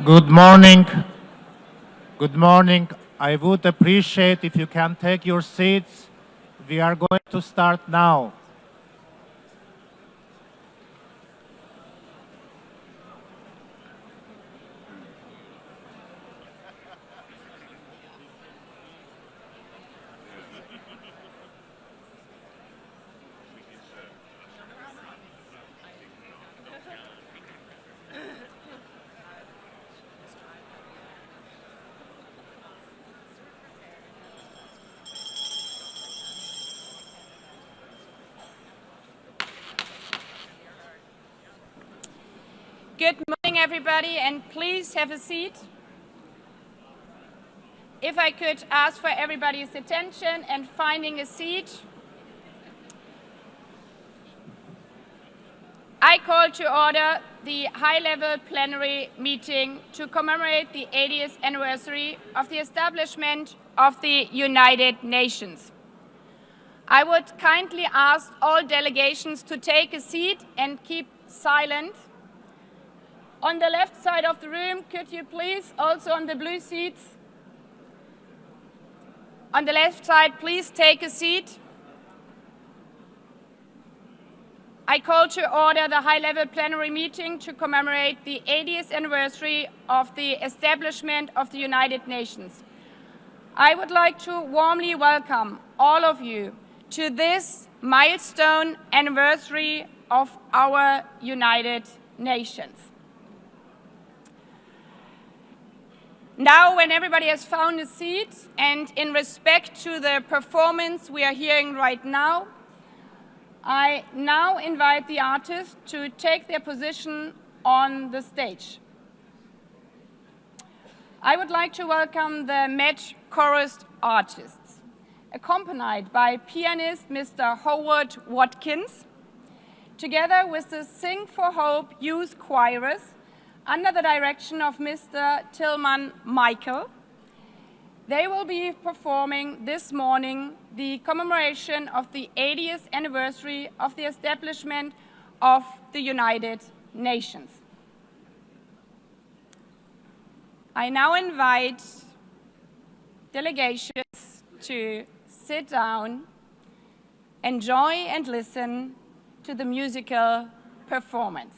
Good morning. Good morning. I would appreciate if you can take your seats. We are going to start now. Good morning, everybody, and please have a seat. If I could ask for everybody's attention and finding a seat. I call to order the high-level plenary meeting to commemorate the 80th anniversary of the establishment of the United Nations. I would kindly ask all delegations to take a seat and keep silent. On the left side of the room, could you please, also on the blue seats, on the left side, please take a seat. I call to order the high-level plenary meeting to commemorate the 80th anniversary of the establishment of the United Nations. I would like to warmly welcome all of you to this milestone anniversary of our United Nations. Now, when everybody has found a seat, and in respect to the performance we are hearing right now, I now invite the artists to take their position on the stage. I would like to welcome the Met Chorus artists, accompanied by pianist Mr. Howard Watkins, together with the Sing for Hope youth choirs, under the direction of Mr. Tillman Michael. They will be performing this morning the commemoration of the 80th anniversary of the establishment of the United Nations. I now invite delegations to sit down, enjoy and listen to the musical performance.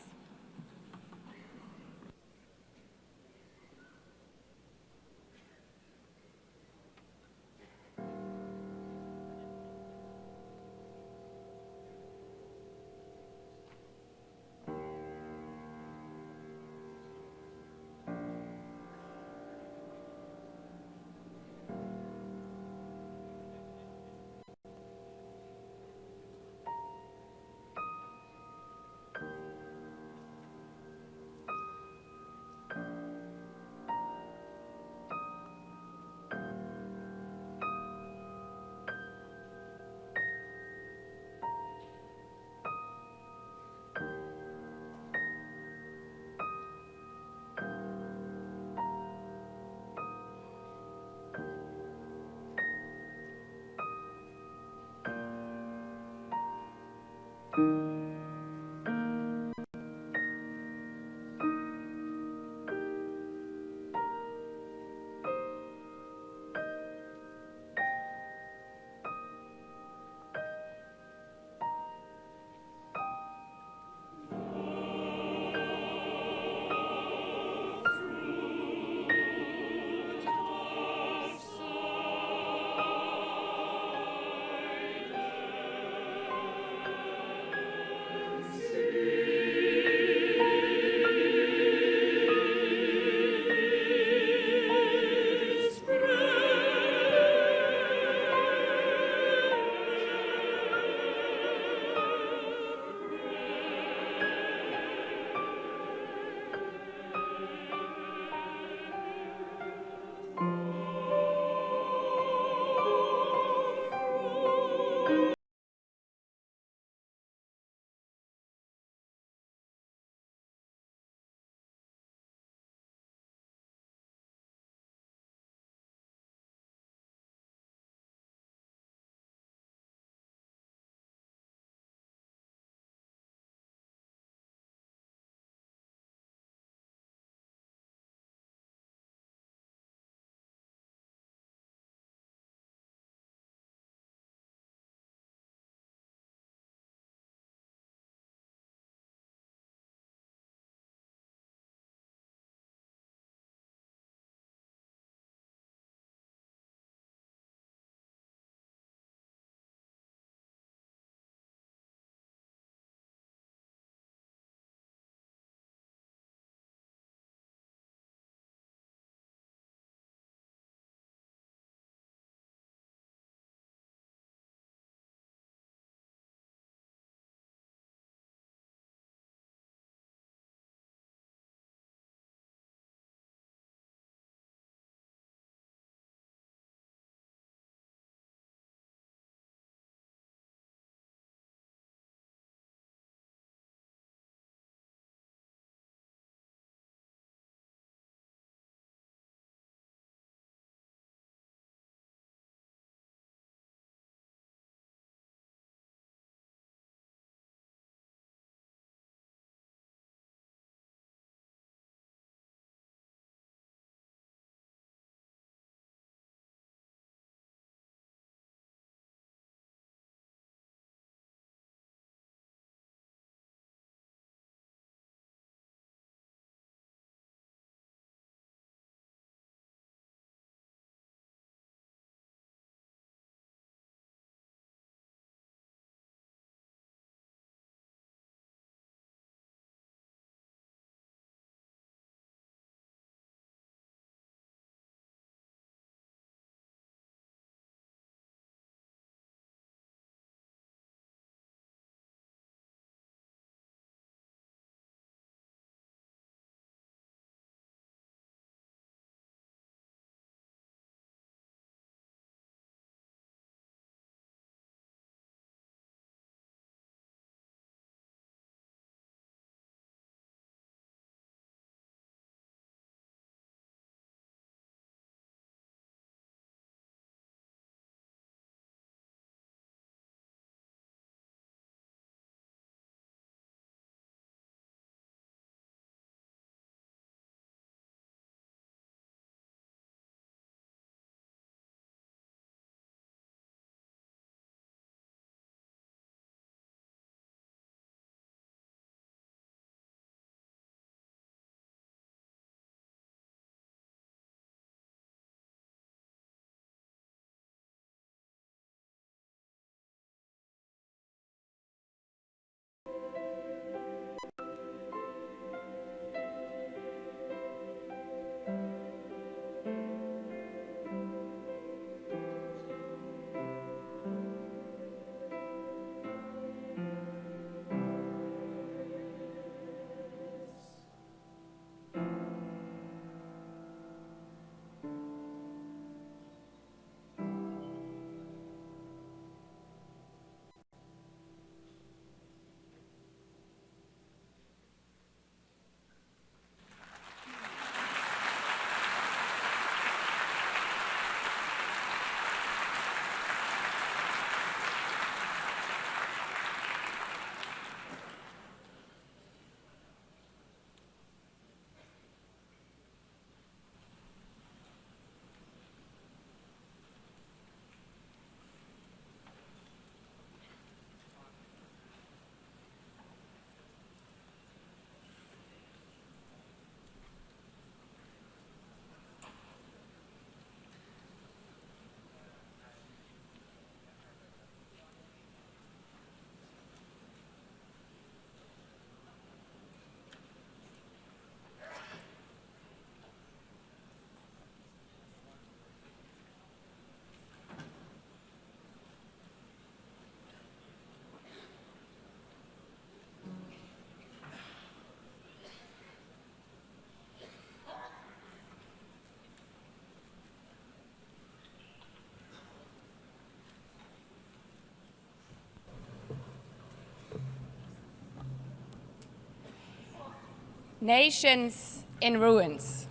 Nations in ruins.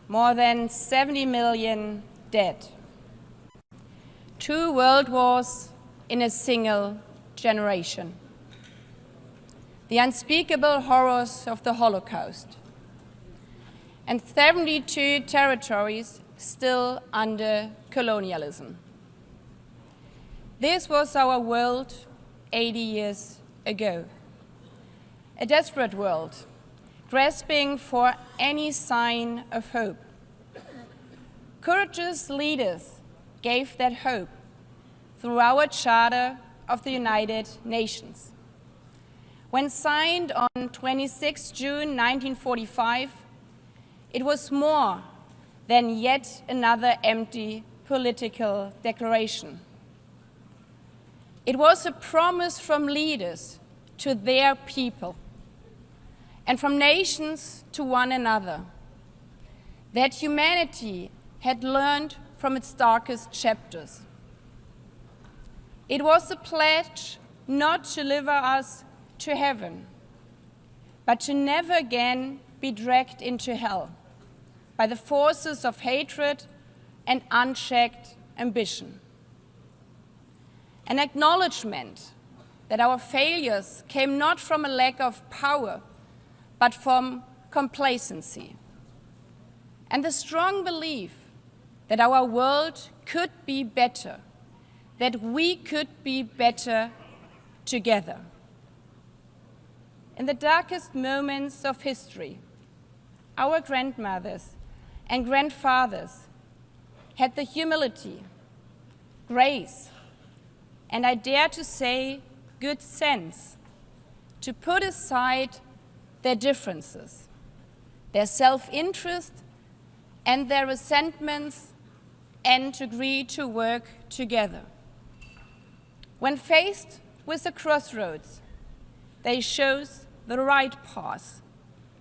More than 70 million dead. 2 world wars in a single generation. The unspeakable horrors of the Holocaust. And 72 territories still under colonialism. This was our world 80 years ago. A desperate world, grasping for any sign of hope. Courageous leaders gave that hope through our Charter of the United Nations. When signed on 26 June 1945, it was more than yet another empty political declaration. It was a promise from leaders to their people and from nations to one another that humanity had learned from its darkest chapters. It was a pledge not to deliver us to heaven, but to never again be dragged into hell by the forces of hatred and unchecked ambition. An acknowledgement that our failures came not from a lack of power, but from complacency. And the strong belief that our world could be better, that we could be better together. In the darkest moments of history, our grandmothers and grandfathers had the humility, grace, and I dare to say good sense to put aside their differences, their self-interest and their resentments, and to agree to work together. When faced with a crossroads, they chose the right path,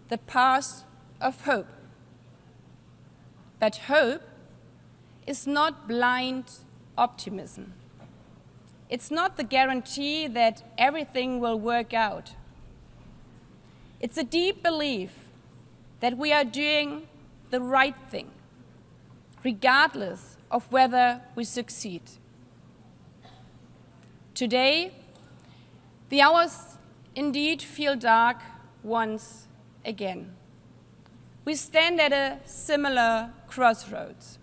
the path of hope. But hope is not blind optimism. It's not the guarantee that everything will work out. It's a deep belief that we are doing the right thing, regardless of whether we succeed. Today, the hours indeed feel dark once again. We stand at a similar crossroads.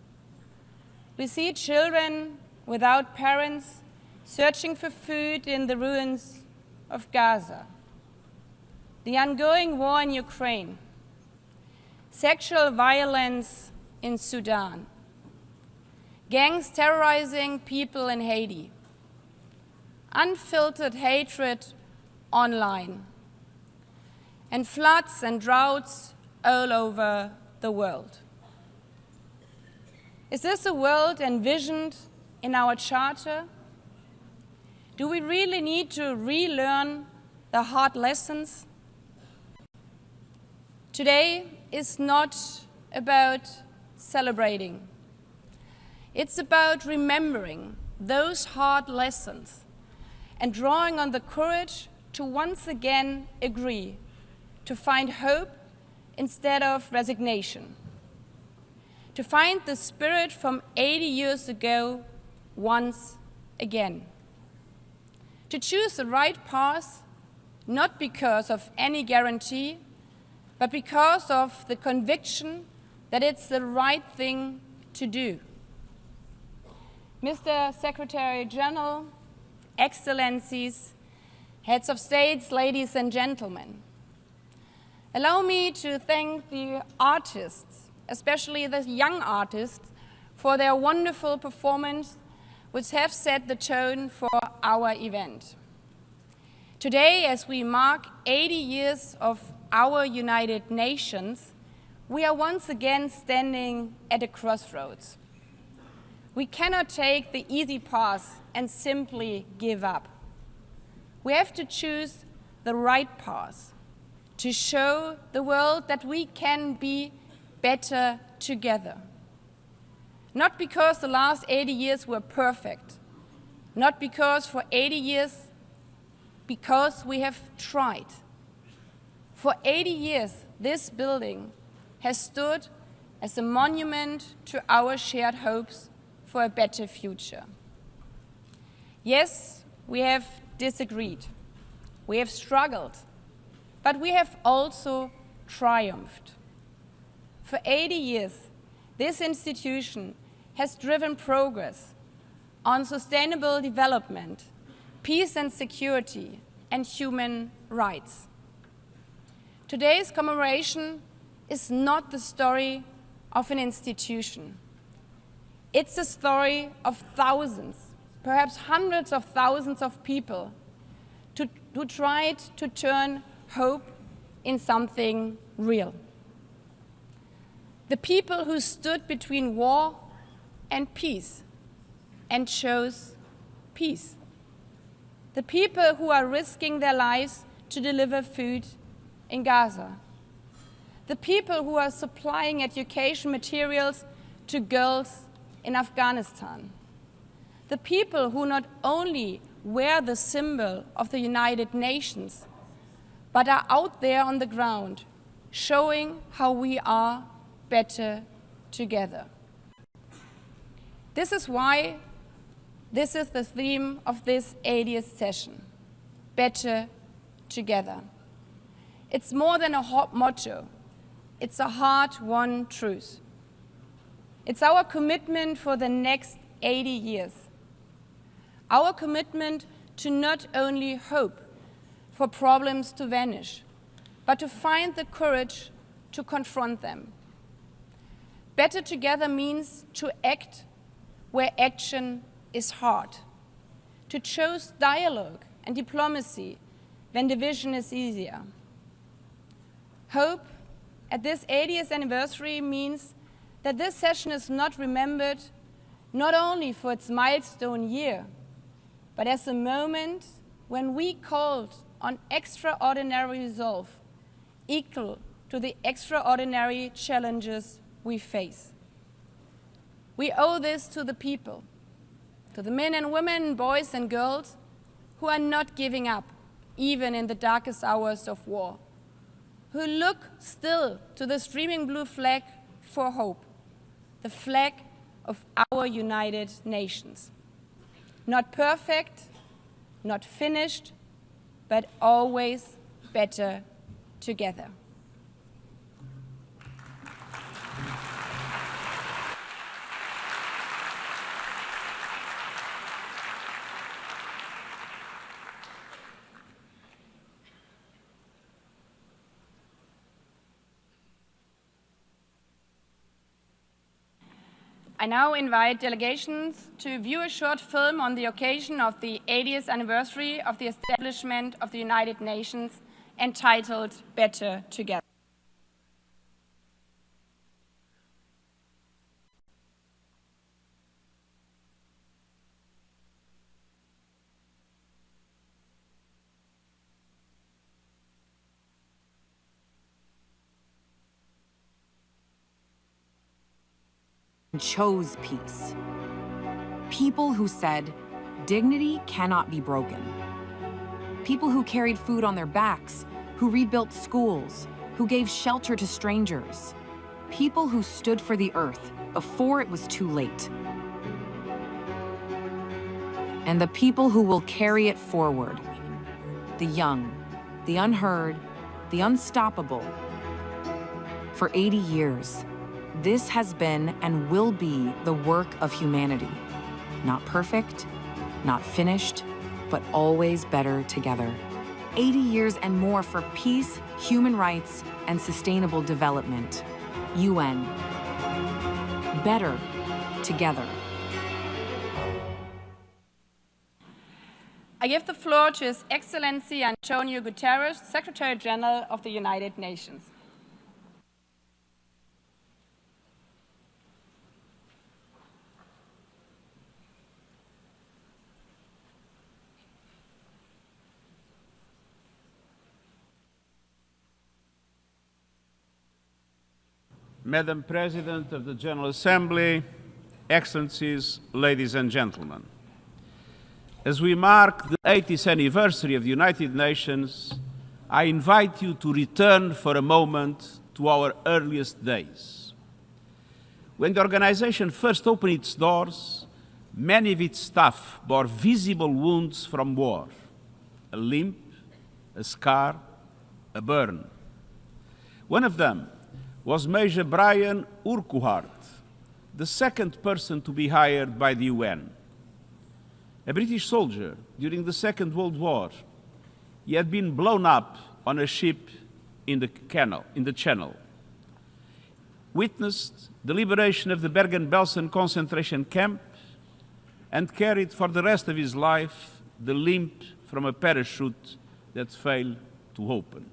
We see children without parents searching for food in the ruins of Gaza, the ongoing war in Ukraine, sexual violence in Sudan, gangs terrorizing people in Haiti, unfiltered hatred online, and floods and droughts all over the world. Is this a world envisioned in our charter? Do we really need to relearn the hard lessons? Today is not about celebrating. It's about remembering those hard lessons and drawing on the courage to once again agree, to find hope instead of resignation, to find the spirit from 80 years ago once again, to choose the right path, not because of any guarantee, but because of the conviction that it's the right thing to do. Mr. Secretary General, Excellencies, Heads of States, ladies and gentlemen, allow me to thank the artists, especially the young artists, for their wonderful performance, which have set the tone for our event. Today, as we mark 80 years of our United Nations, we are once again standing at a crossroads. We cannot take the easy path and simply give up. We have to choose the right path to show the world that we can be better together. Not because the last 80 years were perfect, not because for 80 years, because we have tried. For 80 years, this building has stood as a monument to our shared hopes for a better future. Yes, we have disagreed, we have struggled, but we have also triumphed. For 80 years, this institution has driven progress on sustainable development, peace and security, and human rights. Today's commemoration is not the story of an institution. It's the story of thousands, perhaps hundreds of thousands of people who tried to turn hope in something real. The people who stood between war and peace and chose peace. The people who are risking their lives to deliver food in Gaza. The people who are supplying education materials to girls in Afghanistan. The people who not only wear the symbol of the United Nations, but are out there on the ground, showing how we are better together. This is why this is the theme of this 80th session, better together. It's more than a hot motto, it's a hard-won truth. It's our commitment for the next 80 years. Our commitment to not only hope for problems to vanish, but to find the courage to confront them. Better together means to act where action is hard, to choose dialogue and diplomacy when division is easier. Hope at this 80th anniversary means that this session is not remembered not only for its milestone year, but as a moment when we called on extraordinary resolve equal to the extraordinary challenges we face. We owe this to the people, to the men and women, boys and girls who are not giving up, even in the darkest hours of war, who look still to the streaming blue flag for hope, the flag of our United Nations. Not perfect, not finished, but always better together. I now invite delegations to view a short film on the occasion of the 80th anniversary of the establishment of the United Nations, entitled Better Together. Chose peace. People who said, dignity cannot be broken. People who carried food on their backs, who rebuilt schools, who gave shelter to strangers. People who stood for the earth before it was too late. And the people who will carry it forward. The young, the unheard, the unstoppable. For 80 years, this has been and will be the work of humanity. Not perfect, not finished, but always better together. 80 years and more for peace, human rights, and sustainable development. UN. Better together. I give the floor to His Excellency Antonio Guterres, Secretary General of the United Nations. Madam President of the General Assembly, Excellencies, ladies and gentlemen. As we mark the 80th anniversary of the United Nations, I invite you to return for a moment to our earliest days. When the organization first opened its doors, many of its staff bore visible wounds from war, a limp, a scar, a burn. One of them was Major Brian Urquhart, the second person to be hired by the UN. A British soldier during the Second World War, he had been blown up on a ship in the Channel, witnessed the liberation of the Bergen-Belsen concentration camp, and carried for the rest of his life the limp from a parachute that failed to open.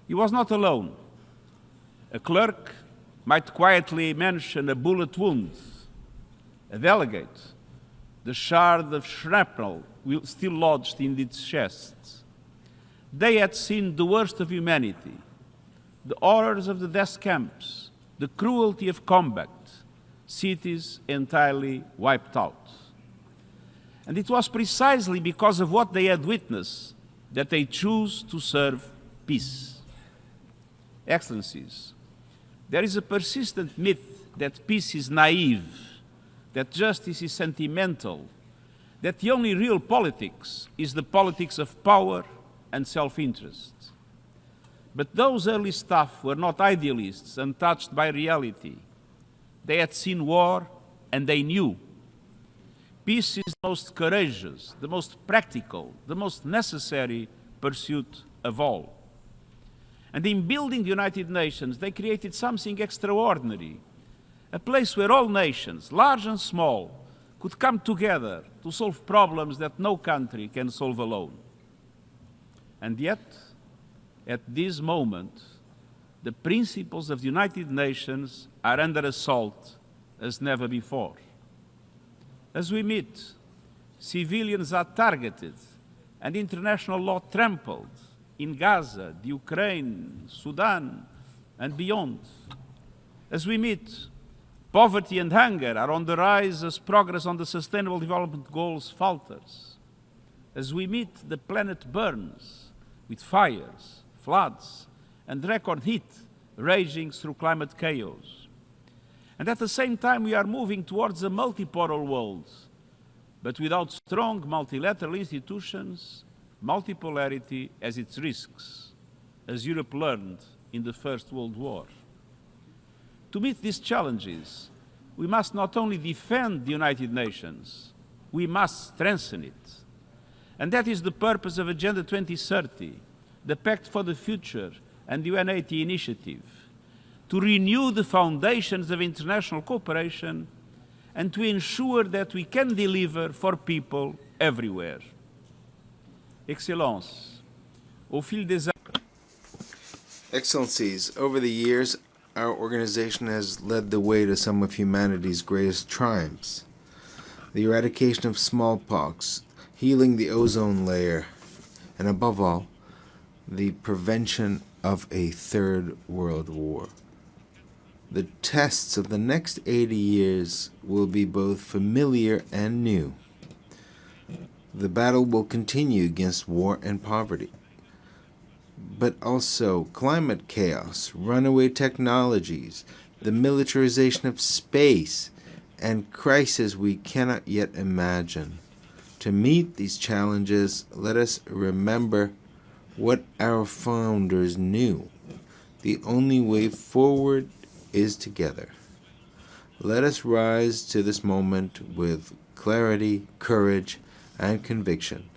He was not alone. A clerk might quietly mention a bullet wound. A delegate, the shard of shrapnel still lodged in its chest. They had seen the worst of humanity, the horrors of the death camps, the cruelty of combat, cities entirely wiped out. And it was precisely because of what they had witnessed that they chose to serve peace. Excellencies, there is a persistent myth that peace is naive, that justice is sentimental, that the only real politics is the politics of power and self-interest. But those early staff were not idealists untouched by reality. They had seen war and they knew. Peace is the most courageous, the most practical, the most necessary pursuit of all. And in building the United Nations, they created something extraordinary, a place where all nations, large and small, could come together to solve problems that no country can solve alone. And yet, at this moment, the principles of the United Nations are under assault as never before. As we meet, civilians are targeted and international law trampled in Gaza, the Ukraine, Sudan, and beyond. As we meet, poverty and hunger are on the rise as progress on the Sustainable Development Goals falters. As we meet, the planet burns with fires, floods, and record heat raging through climate chaos. And at the same time, we are moving towards a multipolar world, but without strong multilateral institutions, multipolarity has its risks, as Europe learned in the First World War. To meet these challenges, we must not only defend the United Nations, we must strengthen it. And that is the purpose of Agenda 2030, the Pact for the Future, and the UN80 initiative, to renew the foundations of international cooperation and to ensure that we can deliver for people everywhere. Excellences, au fil des Excellencies, over the years, our organization has led the way to some of humanity's greatest triumphs. The eradication of smallpox, healing the ozone layer, and above all, the prevention of a third world war. The tests of the next 80 years will be both familiar and new. The battle will continue against war and poverty, but also climate chaos, runaway technologies, the militarization of space, and crises we cannot yet imagine. To meet these challenges, let us remember what our founders knew. The only way forward is together. Let us rise to this moment with clarity, courage, and conviction,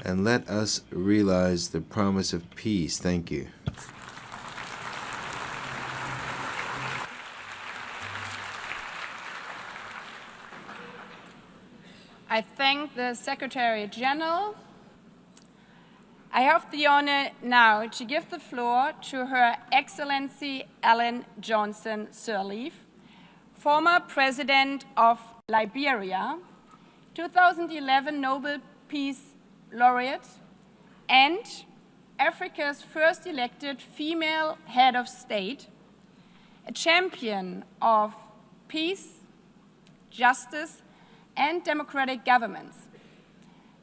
and let us realize the promise of peace. Thank you. I thank the Secretary General. I have the honor now to give the floor to Her Excellency Ellen Johnson Sirleaf, former President of Liberia, 2011 Nobel Peace Laureate, and Africa's first elected female head of state, a champion of peace, justice, and democratic governments,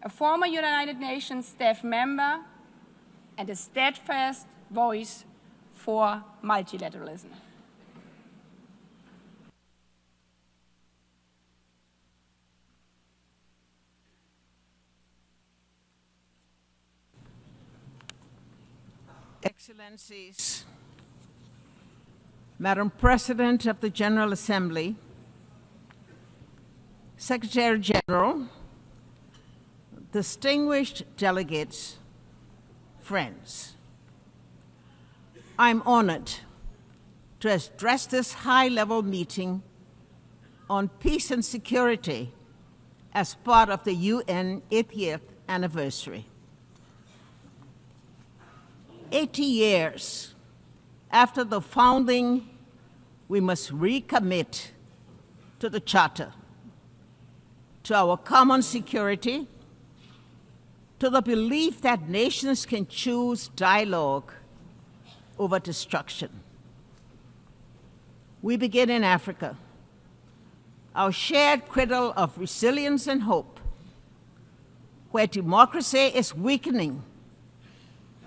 a former United Nations staff member, and a steadfast voice for multilateralism. Excellencies, Madam President of the General Assembly, Secretary General, distinguished delegates, friends, I'm honored to address this high-level meeting on peace and security as part of the UN 80th anniversary. 80 years after the founding, we must recommit to the Charter, to our common security, to the belief that nations can choose dialogue over destruction. We begin in Africa, our shared cradle of resilience and hope, where democracy is weakening,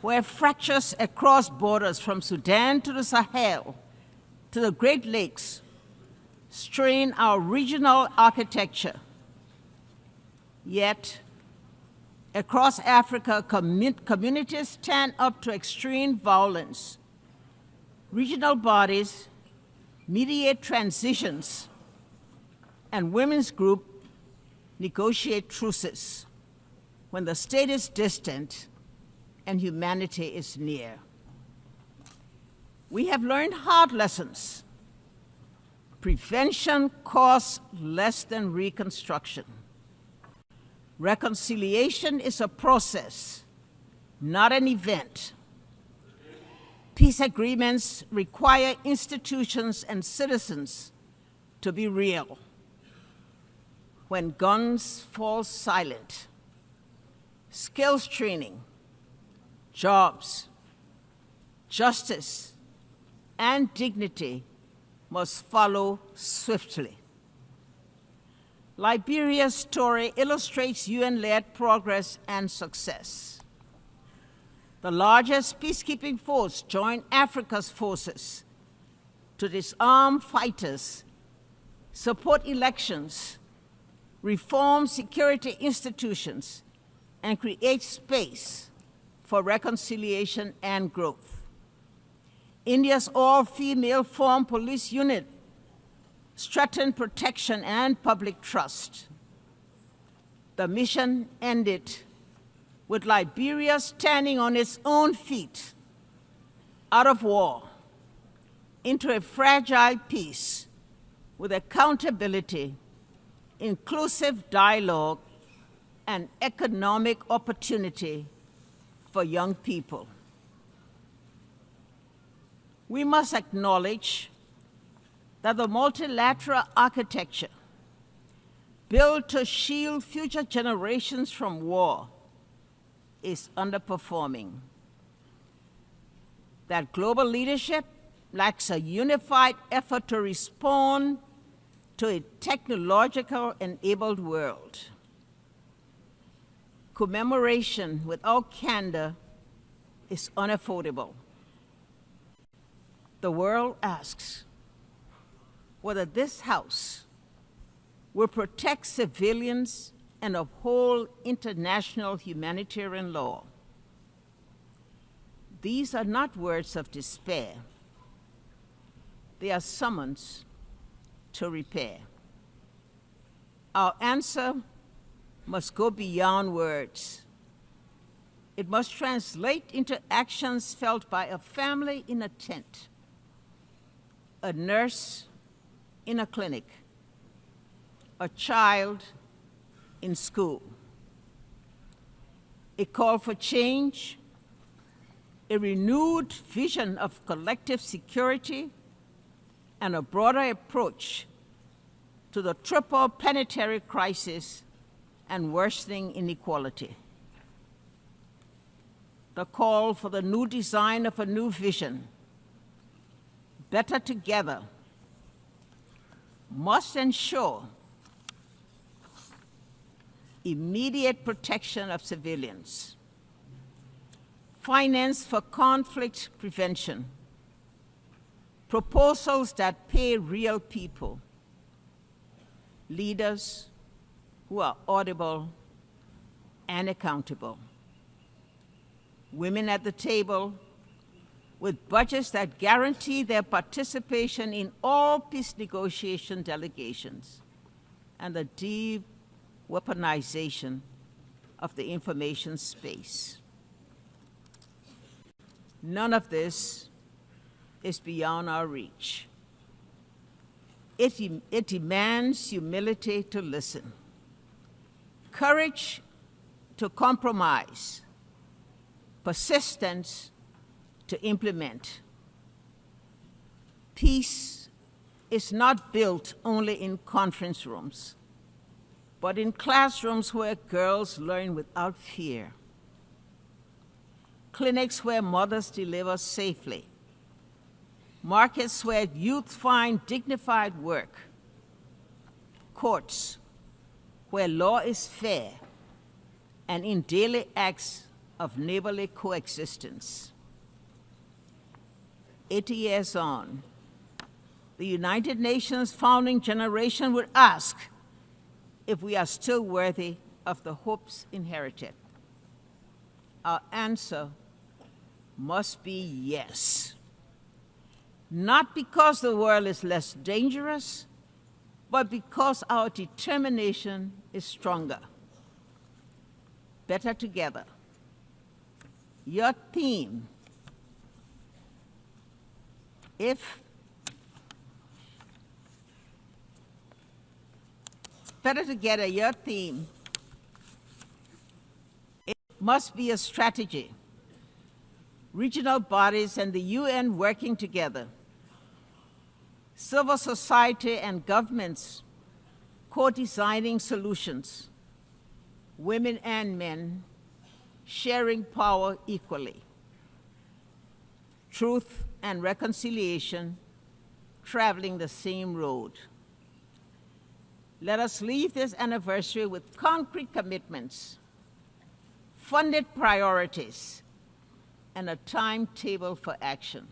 where fractures across borders from Sudan to the Sahel to the Great Lakes strain our regional architecture. Yet, across Africa, communities stand up to extreme violence. Regional bodies mediate transitions, and women's groups negotiate truces when the state is distant and humanity is near. We have learned hard lessons. Prevention costs less than reconstruction. Reconciliation is a process, not an event. Peace agreements require institutions and citizens to be real. When guns fall silent, skills training, jobs, justice, and dignity must follow swiftly. Liberia's story illustrates UN-led progress and success. The largest peacekeeping force joined Africa's forces to disarm fighters, support elections, reform security institutions, and create space for reconciliation and growth. India's all-female formed police unit strengthened protection and public trust. The mission ended with Liberia standing on its own feet, out of war, into a fragile peace with accountability, inclusive dialogue, and economic opportunity for young people. We must acknowledge that the multilateral architecture built to shield future generations from war is underperforming. That global leadership lacks a unified effort to respond to a technological enabled world. Commemoration without candor is unaffordable. The world asks whether this House will protect civilians and uphold international humanitarian law. These are not words of despair. They are summons to repair. Our answer must go beyond words. It must translate into actions felt by a family in a tent, a nurse in a clinic, a child in school. A call for change, a renewed vision of collective security, and a broader approach to the triple planetary crisis and worsening inequality. The call for the new design of a new vision, better together, must ensure immediate protection of civilians, finance for conflict prevention, proposals that pay real people, leaders who are audible and accountable, women at the table with budgets that guarantee their participation in all peace negotiation delegations, and the deep weaponization of the information space. None of this is beyond our reach. It demands humility to listen, courage to compromise, persistence to implement. Peace is not built only in conference rooms, but in classrooms where girls learn without fear, clinics where mothers deliver safely, markets where youth find dignified work, courts where law is fair, and in daily acts of neighborly coexistence. 80 years on, the United Nations founding generation would ask if we are still worthy of the hopes inherited. Our answer must be yes. Not because the world is less dangerous, but because our determination is stronger. Better together. Your theme, better together, your theme, it must be a strategy. Regional bodies and the UN working together. Civil society and governments co-designing solutions. Women and men sharing power equally. Truth and reconciliation traveling the same road. Let us leave this anniversary with concrete commitments, funded priorities, and a timetable for action.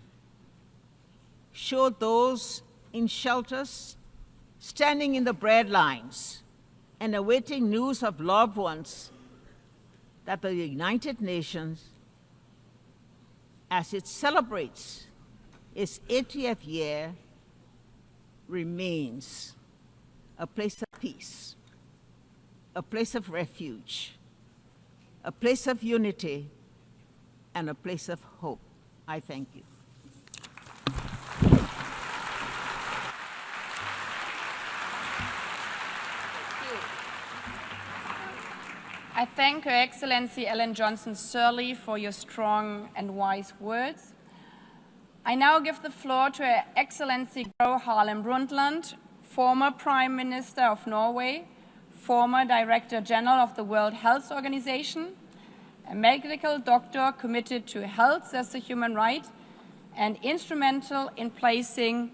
Show those in shelters, standing in the bread lines, and awaiting news of loved ones that the United Nations, as it celebrates its 80th year, remains a place of peace, a place of refuge, a place of unity, and a place of hope. I thank you. I thank Her Excellency Ellen Johnson Sirleaf for your strong and wise words. I now give the floor to Her Excellency Gro Harlem Brundtland, former Prime Minister of Norway, former Director General of the World Health Organization, a medical doctor committed to health as a human right, and instrumental in placing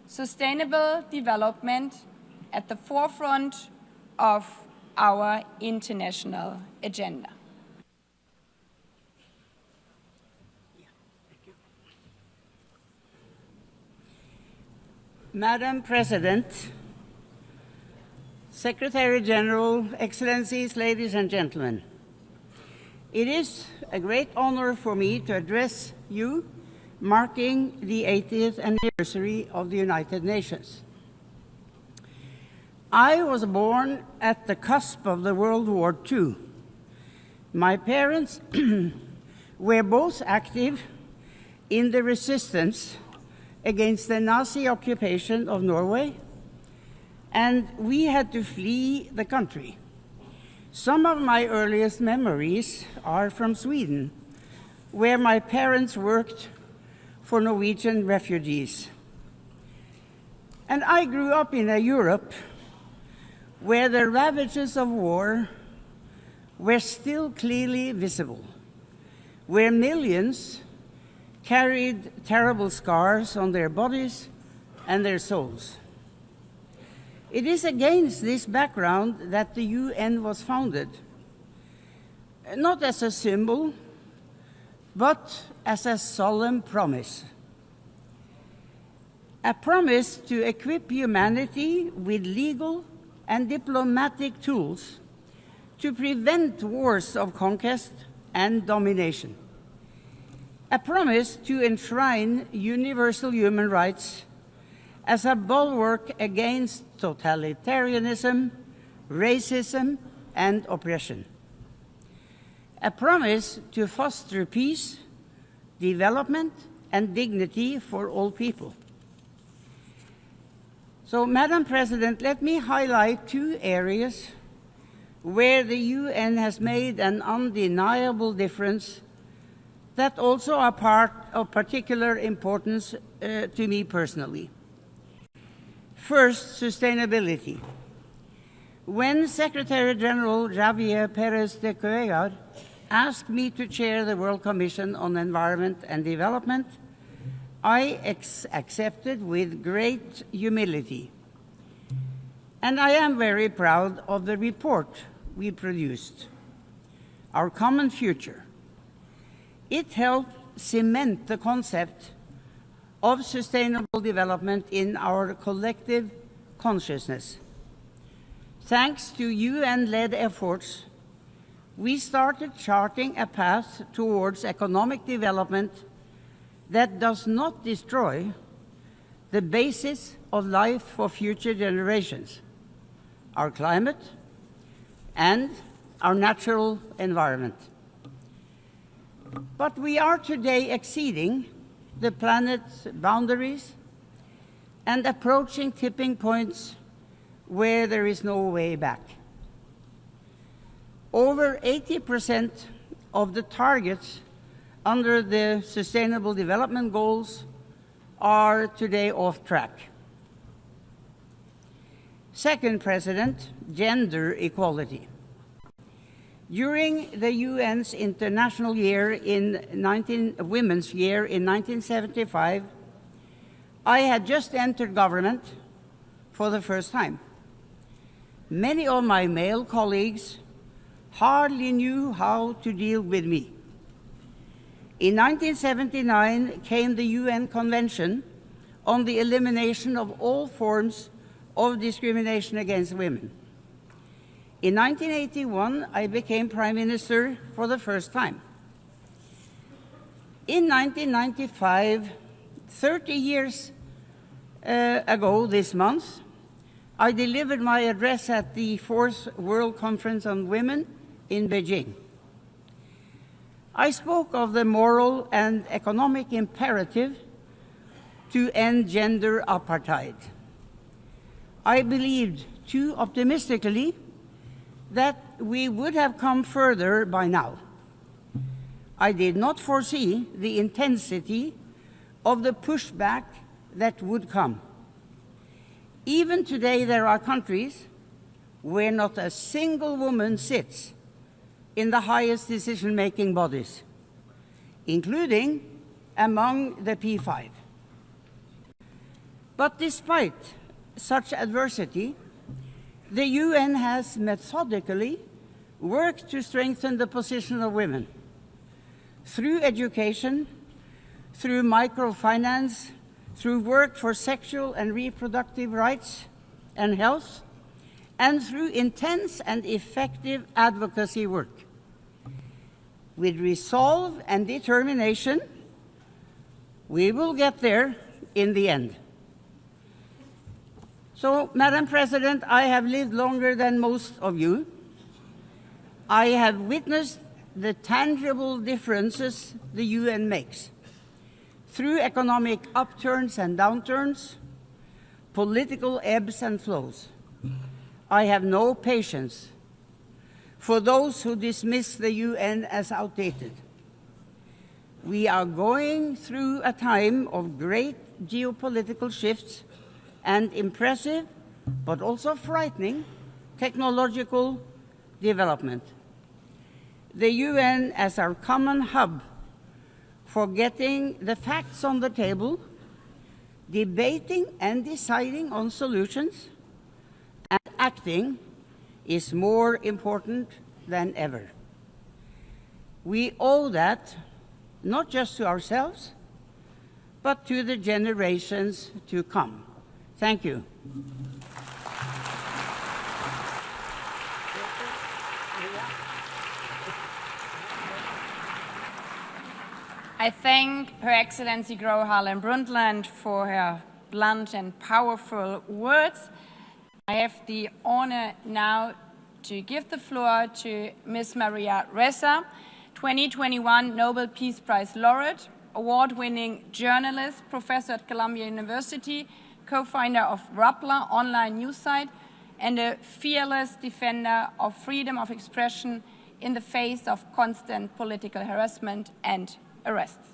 sustainable development at the forefront of our international agenda. Madam President, Secretary General, Excellencies, ladies and gentlemen, it is a great honor for me to address you marking the 80th anniversary of the United Nations. I was born at the cusp of the World War II. My parents were both active in the resistance against the Nazi occupation of Norway, and we had to flee the country. Some of my earliest memories are from Sweden, where my parents worked for Norwegian refugees. And I grew up in a Europe where the ravages of war were still clearly visible, where millions carried terrible scars on their bodies and their souls. It is against this background that the UN was founded, not as a symbol but as a solemn promise. A promise to equip humanity with legal and diplomatic tools to prevent wars of conquest and domination. A promise to enshrine universal human rights as a bulwark against totalitarianism, racism, and oppression. A promise to foster peace, development, and dignity for all people. So, Madam President, let me highlight two areas where the UN has made an undeniable difference that also are part of particular importance to me personally. First, sustainability. When Secretary General Javier Pérez de Cuéllar asked me to chair the World Commission on Environment and Development, I accepted with great humility. And I am very proud of the report we produced, Our Common Future. It helped cement the concept of sustainable development in our collective consciousness. Thanks to UN-led efforts, we started charting a path towards economic development that does not destroy the basis of life for future generations, our climate and our natural environment. But we are today exceeding the planet's boundaries and approaching tipping points where there is no way back. Over 80% of the targets under the Sustainable Development Goals are today off track. Second, President, gender equality. During the UN's International Year Women's Year in 1975, I had just entered government for the first time. Many of my male colleagues hardly knew how to deal with me. In 1979 came the UN Convention on the Elimination of All Forms of Discrimination against Women. In 1981, I became Prime Minister for the first time. In 1995, 30 years ago this month, I delivered my address at the 4th World Conference on Women in Beijing. I spoke of the moral and economic imperative to end gender apartheid. I believed too optimistically that we would have come further by now. I did not foresee the intensity of the pushback that would come. Even today, there are countries where not a single woman sits in the highest decision-making bodies, including among the P5. But despite such adversity, the UN has methodically worked to strengthen the position of women through education, through microfinance, through work for sexual and reproductive rights and health, and through intense and effective advocacy work. With resolve and determination, we will get there in the end. So, Madam President, I have lived longer than most of you. I have witnessed the tangible differences the UN makes through economic upturns and downturns, political ebbs and flows. I have no patience for those who dismiss the UN as outdated. We are going through a time of great geopolitical shifts and impressive, but also frightening, technological development. The UN as our common hub for getting the facts on the table, debating and deciding on solutions, and acting is more important than ever. We owe that not just to ourselves, but to the generations to come. Thank you. I thank Her Excellency Gro Harlem Brundtland for her blunt and powerful words. I have the honor now to give the floor to Ms. Maria Ressa, 2021 Nobel Peace Prize laureate, award-winning journalist, professor at Columbia University, co-founder of Rappler online news site, and a fearless defender of freedom of expression in the face of constant political harassment and arrests.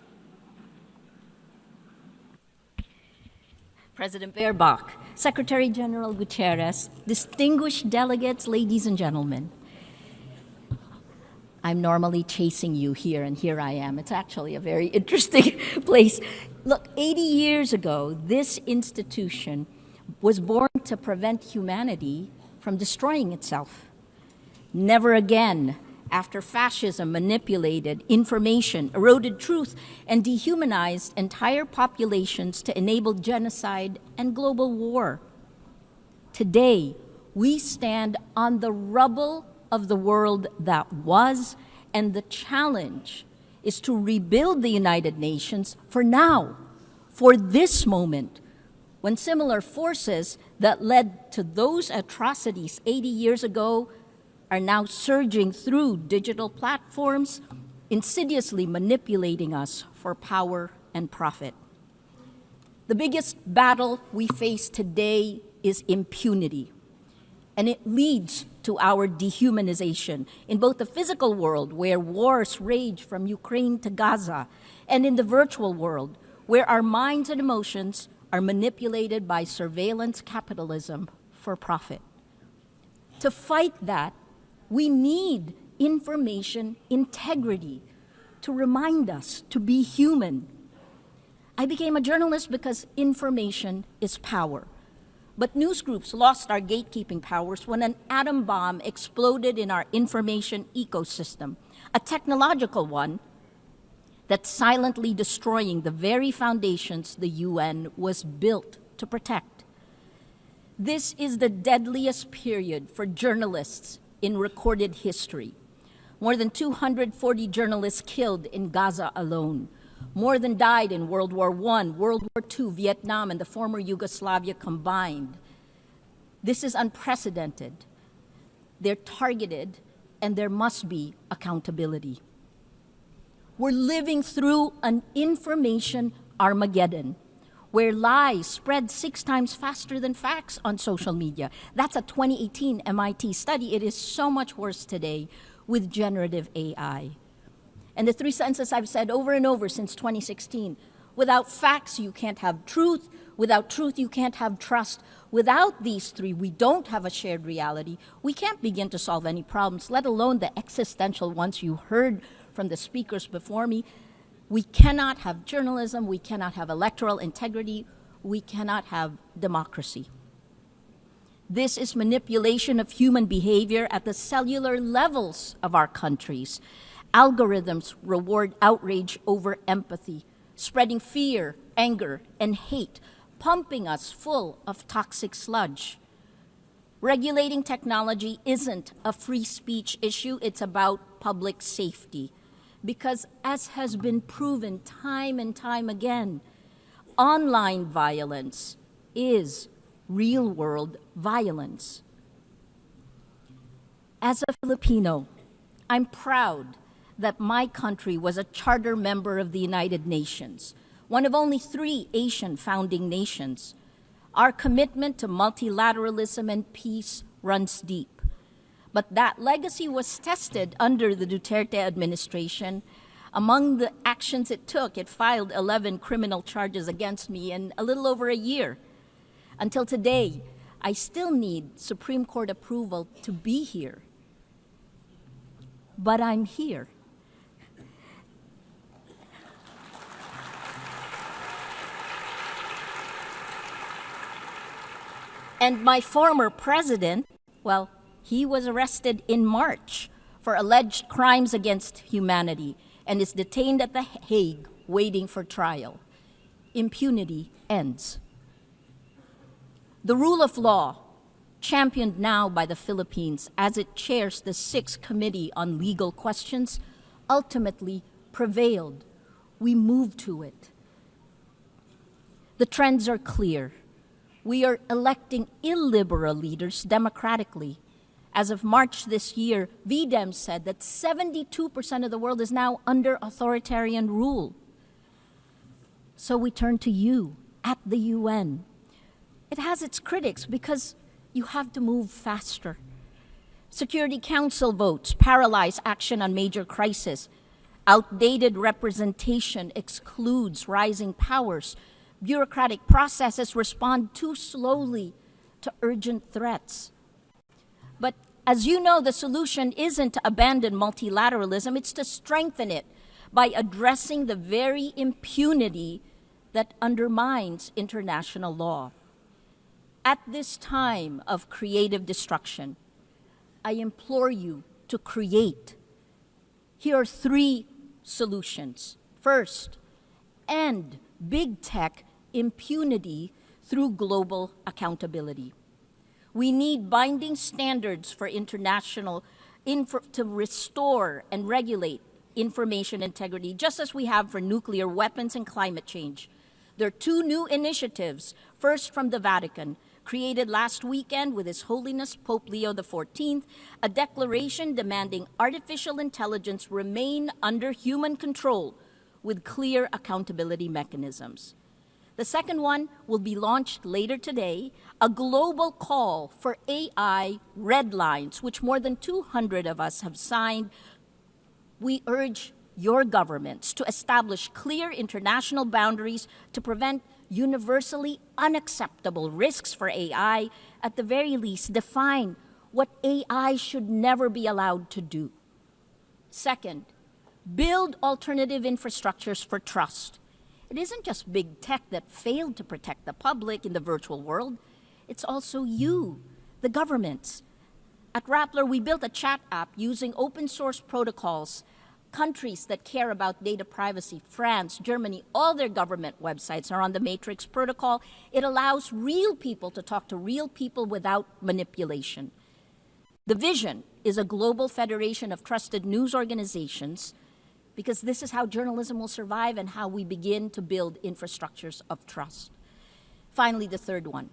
President Baerbock, Secretary General Guterres, distinguished delegates, ladies and gentlemen. I'm normally chasing you here, and here I am. It's actually a very interesting place. Look, 80 years ago, this institution was born to prevent humanity from destroying itself. Never again, after fascism manipulated information, eroded truth, and dehumanized entire populations to enable genocide and global war. Today, we stand on the rubble of the world that was, and the challenge is to rebuild the United Nations for now, for this moment, when similar forces that led to those atrocities 80 years ago are now surging through digital platforms, insidiously manipulating us for power and profit. The biggest battle we face today is impunity, and it leads to our dehumanization in both the physical world, where wars rage from Ukraine to Gaza, and in the virtual world, where our minds and emotions are manipulated by surveillance capitalism for profit. To fight that, we need information integrity to remind us to be human. I became a journalist because information is power. But news groups lost our gatekeeping powers when an atom bomb exploded in our information ecosystem, a technological one that's silently destroying the very foundations the UN was built to protect. This is the deadliest period for journalists in recorded history. More than 240 journalists killed in Gaza alone. More than died in World War I, World War II, Vietnam, and the former Yugoslavia combined. This is unprecedented. They're targeted, and there must be accountability. We're living through an information Armageddon, where lies spread 6 times faster than facts on social media. That's a 2018 MIT study. It is so much worse today with generative AI. And the 3 sentences I've said over and over since 2016, without facts, you can't have truth. Without truth, you can't have trust. Without these 3, we don't have a shared reality. We can't begin to solve any problems, let alone the existential ones you heard from the speakers before me. We cannot have journalism, we cannot have electoral integrity, we cannot have democracy. This is manipulation of human behavior at the cellular levels of our countries. Algorithms reward outrage over empathy, spreading fear, anger, and hate, pumping us full of toxic sludge. Regulating technology isn't a free speech issue, it's about public safety. Because as has been proven time and time again, online violence is real-world violence. As a Filipino, I'm proud that my country was a charter member of the United Nations, one of only 3 Asian founding nations. Our commitment to multilateralism and peace runs deep. But that legacy was tested under the Duterte administration. Among the actions it took, it filed 11 criminal charges against me in a little over a year. Until today, I still need Supreme Court approval to be here. But I'm here. And my former president, well, he was arrested in March for alleged crimes against humanity and is detained at The Hague waiting for trial. Impunity ends. The rule of law, championed now by the Philippines as it chairs the 6th Committee on Legal Questions, ultimately prevailed. We moved to it. The trends are clear. We are electing illiberal leaders democratically. As of March this year, VDEM said that 72% of the world is now under authoritarian rule. So we turn to you at the UN. It has its critics because you have to move faster. Security Council votes paralyze action on major crises. Outdated representation excludes rising powers. Bureaucratic processes respond too slowly to urgent threats. But as you know, the solution isn't to abandon multilateralism, it's to strengthen it by addressing the very impunity that undermines international law. At this time of creative destruction, I implore you to create. Here are 3 solutions. First, end big tech impunity through global accountability. We need binding standards for international to restore and regulate information integrity, just as we have for nuclear weapons and climate change. There are 2 new initiatives, first from the Vatican, created last weekend with His Holiness Pope Leo XIV, a declaration demanding artificial intelligence remain under human control with clear accountability mechanisms. The second one will be launched later today, a global call for AI red lines, which more than 200 of us have signed. We urge your governments to establish clear international boundaries to prevent universally unacceptable risks for AI, at the very least define what AI should never be allowed to do. Second, build alternative infrastructures for trust. It isn't just big tech that failed to protect the public in the virtual world. It's also you, the governments. At Rappler, we built a chat app using open source protocols. Countries that care about data privacy, France, Germany, all their government websites are on the Matrix protocol. It allows real people to talk to real people without manipulation. The vision is a global federation of trusted news organizations, because this is how journalism will survive and how we begin to build infrastructures of trust. Finally, the third one,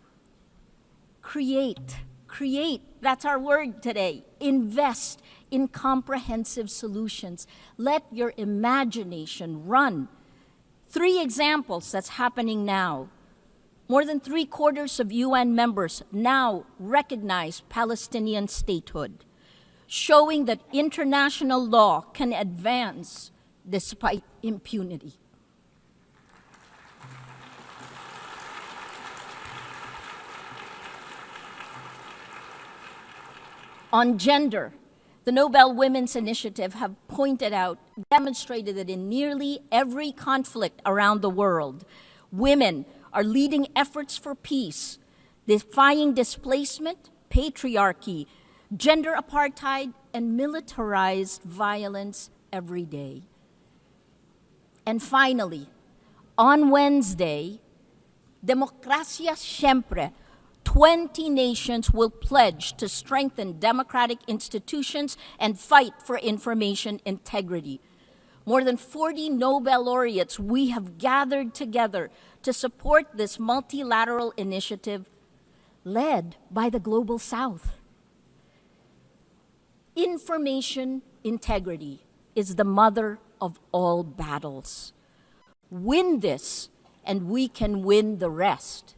create. Create, that's our word today. Invest in comprehensive solutions. Let your imagination run. 3 examples that's happening now. More than 3/4 of UN members now recognize Palestinian statehood, showing that international law can advance despite impunity. On gender, the Nobel Women's Initiative have pointed out, demonstrated that in nearly every conflict around the world, women are leading efforts for peace, defying displacement, patriarchy, gender apartheid, and militarized violence every day. And finally, on Wednesday, Demokrasya Siempre, 20 nations will pledge to strengthen democratic institutions and fight for information integrity. More than 40 Nobel laureates we have gathered together to support this multilateral initiative led by the Global South. Information integrity is the mother of all battles. Win this, and we can win the rest.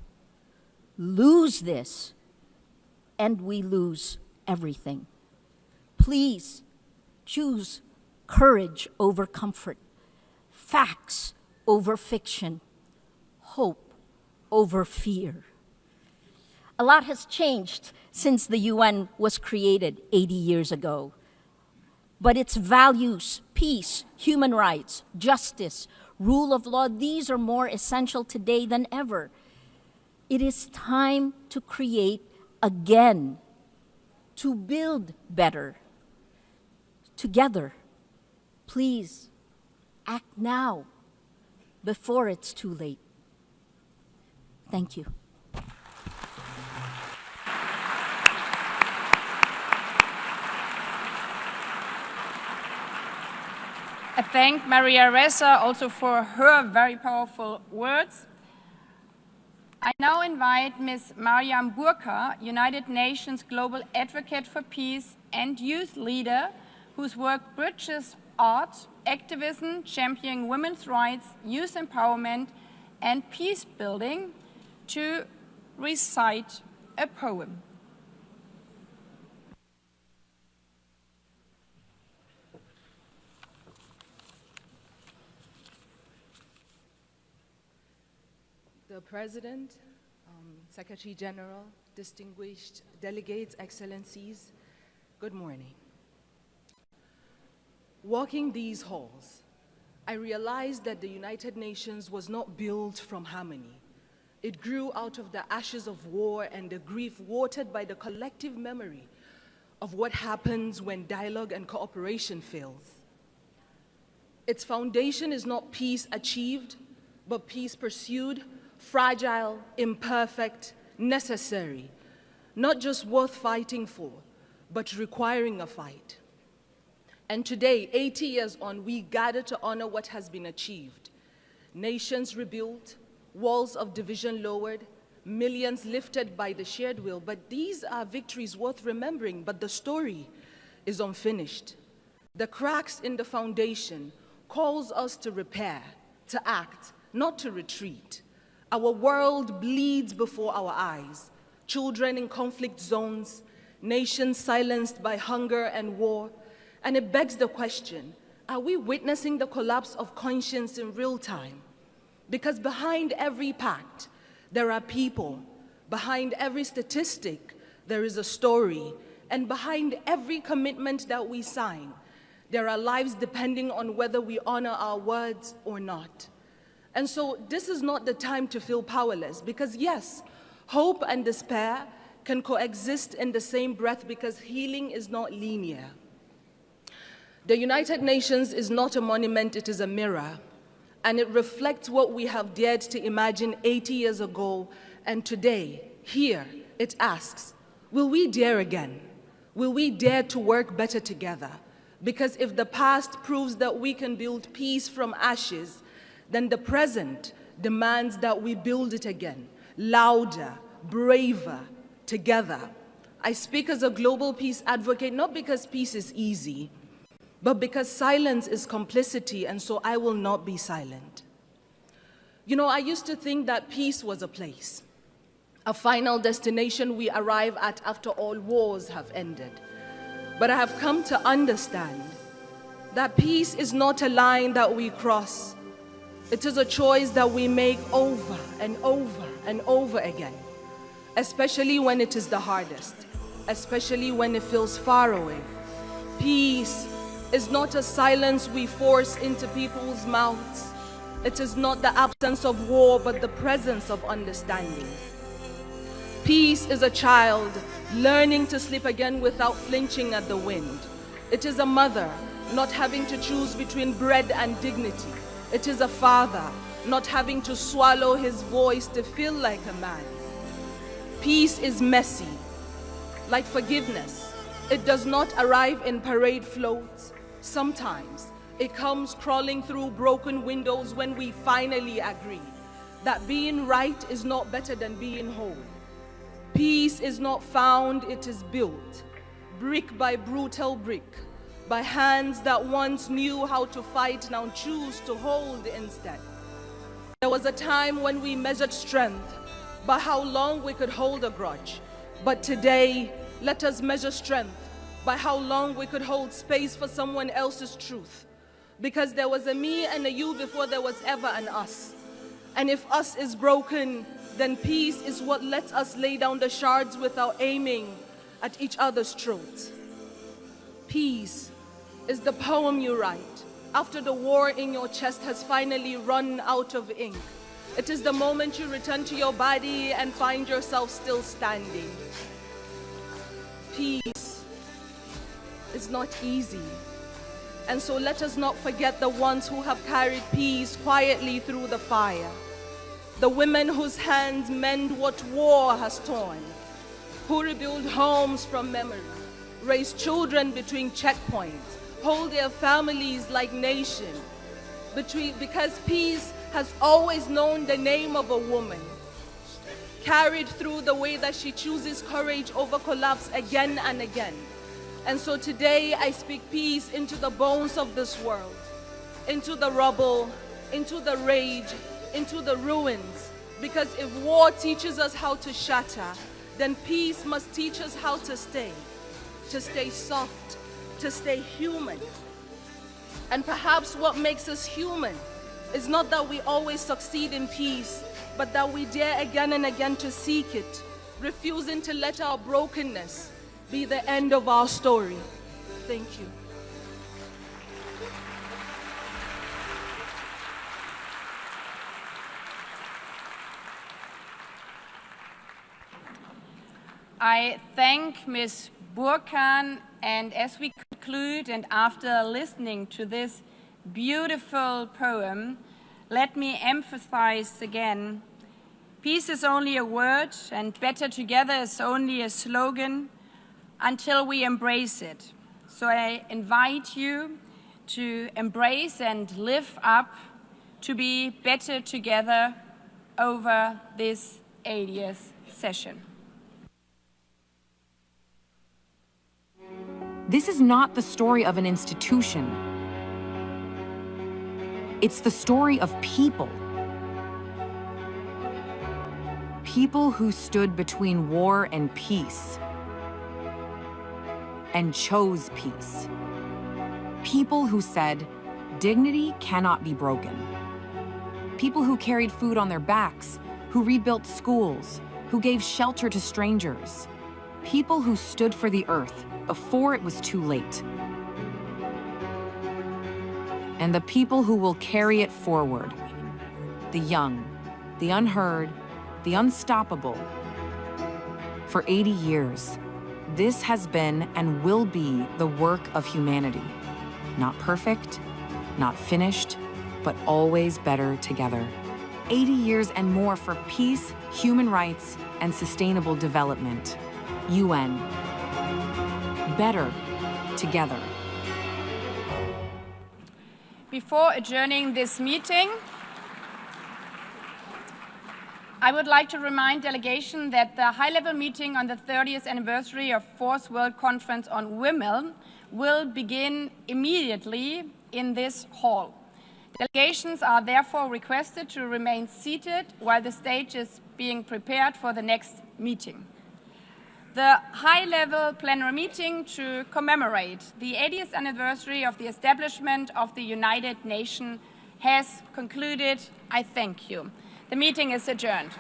Lose this, and we lose everything. Please choose courage over comfort, facts over fiction, hope over fear. A lot has changed since the UN was created 80 years ago. But its values, peace, human rights, justice, rule of law, these are more essential today than ever. It is time to create again, to build better. Together, please act now, before it's too late. Thank you. I thank Maria Ressa also for her very powerful words. I now invite Ms. Mariam Burka, United Nations Global Advocate for Peace and Youth Leader, whose work bridges art, activism, championing women's rights, youth empowerment, and peace building, to recite a poem. The President, Secretary General, distinguished delegates, excellencies, good morning. Walking these halls, I realized that the United Nations was not built from harmony. It grew out of the ashes of war and the grief watered by the collective memory of what happens when dialogue and cooperation fails. Its foundation is not peace achieved, but peace pursued, fragile, imperfect, necessary, not just worth fighting for, but requiring a fight. And today, 80 years on, we gather to honor what has been achieved. Nations rebuilt, walls of division lowered, millions lifted by the shared will. But these are victories worth remembering, but the story is unfinished. The cracks in the foundation calls us to repair, to act, not to retreat. Our world bleeds before our eyes. Children in conflict zones, nations silenced by hunger and war. And it begs the question, are we witnessing the collapse of conscience in real time? Because behind every pact, there are people. Behind every statistic, there is a story. And behind every commitment that we sign, there are lives depending on whether we honor our words or not. And so this is not the time to feel powerless, because yes, hope and despair can coexist in the same breath, because healing is not linear. The United Nations is not a monument, it is a mirror, and it reflects what we have dared to imagine 80 years ago, and today, here, it asks, will we dare again? Will we dare to work better together? Because if the past proves that we can build peace from ashes, then the present demands that we build it again, louder, braver, together. I speak as a global peace advocate, not because peace is easy, but because silence is complicity, and so I will not be silent. You know, I used to think that peace was a place, a final destination we arrive at after all wars have ended. But I have come to understand that peace is not a line that we cross. It is a choice that we make over and over and over again, especially when it is the hardest, especially when it feels far away. Peace is not a silence we force into people's mouths. It is not the absence of war, but the presence of understanding. Peace is a child learning to sleep again without flinching at the wind. It is a mother not having to choose between bread and dignity. It is a father not having to swallow his voice to feel like a man. Peace is messy, like forgiveness. It does not arrive in parade floats. Sometimes it comes crawling through broken windows when we finally agree that being right is not better than being whole. Peace is not found, it is built, brick by brutal brick, by hands that once knew how to fight, now choose to hold instead. There was a time when we measured strength by how long we could hold a grudge. But today, let us measure strength by how long we could hold space for someone else's truth. Because there was a me and a you before there was ever an us. And if us is broken, then peace is what lets us lay down the shards without aiming at each other's throats. Peace is the poem you write after the war in your chest has finally run out of ink. It is the moment you return to your body and find yourself still standing. Peace is not easy. And so let us not forget the ones who have carried peace quietly through the fire. The women whose hands mend what war has torn, who rebuild homes from memory, raise children between checkpoints, hold their families like nations. Because peace has always known the name of a woman, carried through the way that she chooses courage over collapse again and again. And so today I speak peace into the bones of this world, into the rubble, into the rage, into the ruins. Because if war teaches us how to shatter, then peace must teach us how to stay soft, to stay human. And perhaps what makes us human is not that we always succeed in peace, but that we dare again and again to seek it, refusing to let our brokenness be the end of our story. Thank you. I thank Ms. Burkan, and as we conclude and after listening to this beautiful poem, let me emphasize again, peace is only a word and better together is only a slogan until we embrace it. So I invite you to embrace and live up to be better together over this 80th session. This is not the story of an institution. It's the story of people. People who stood between war and peace and chose peace. People who said, dignity cannot be broken. People who carried food on their backs, who rebuilt schools, who gave shelter to strangers. People who stood for the earth before it was too late. And the people who will carry it forward. The young, the unheard, the unstoppable. For 80 years, this has been and will be the work of humanity. Not perfect, not finished, but always better together. 80 years and more for peace, human rights, and sustainable development. UN. Better together. Before adjourning this meeting, I would like to remind delegation that the high-level meeting on the 30th anniversary of Fourth World Conference on Women will begin immediately in this hall. Delegations are therefore requested to remain seated while the stage is being prepared for the next meeting. The high-level plenary meeting to commemorate the 80th anniversary of the establishment of the United Nations has concluded. I thank you. The meeting is adjourned.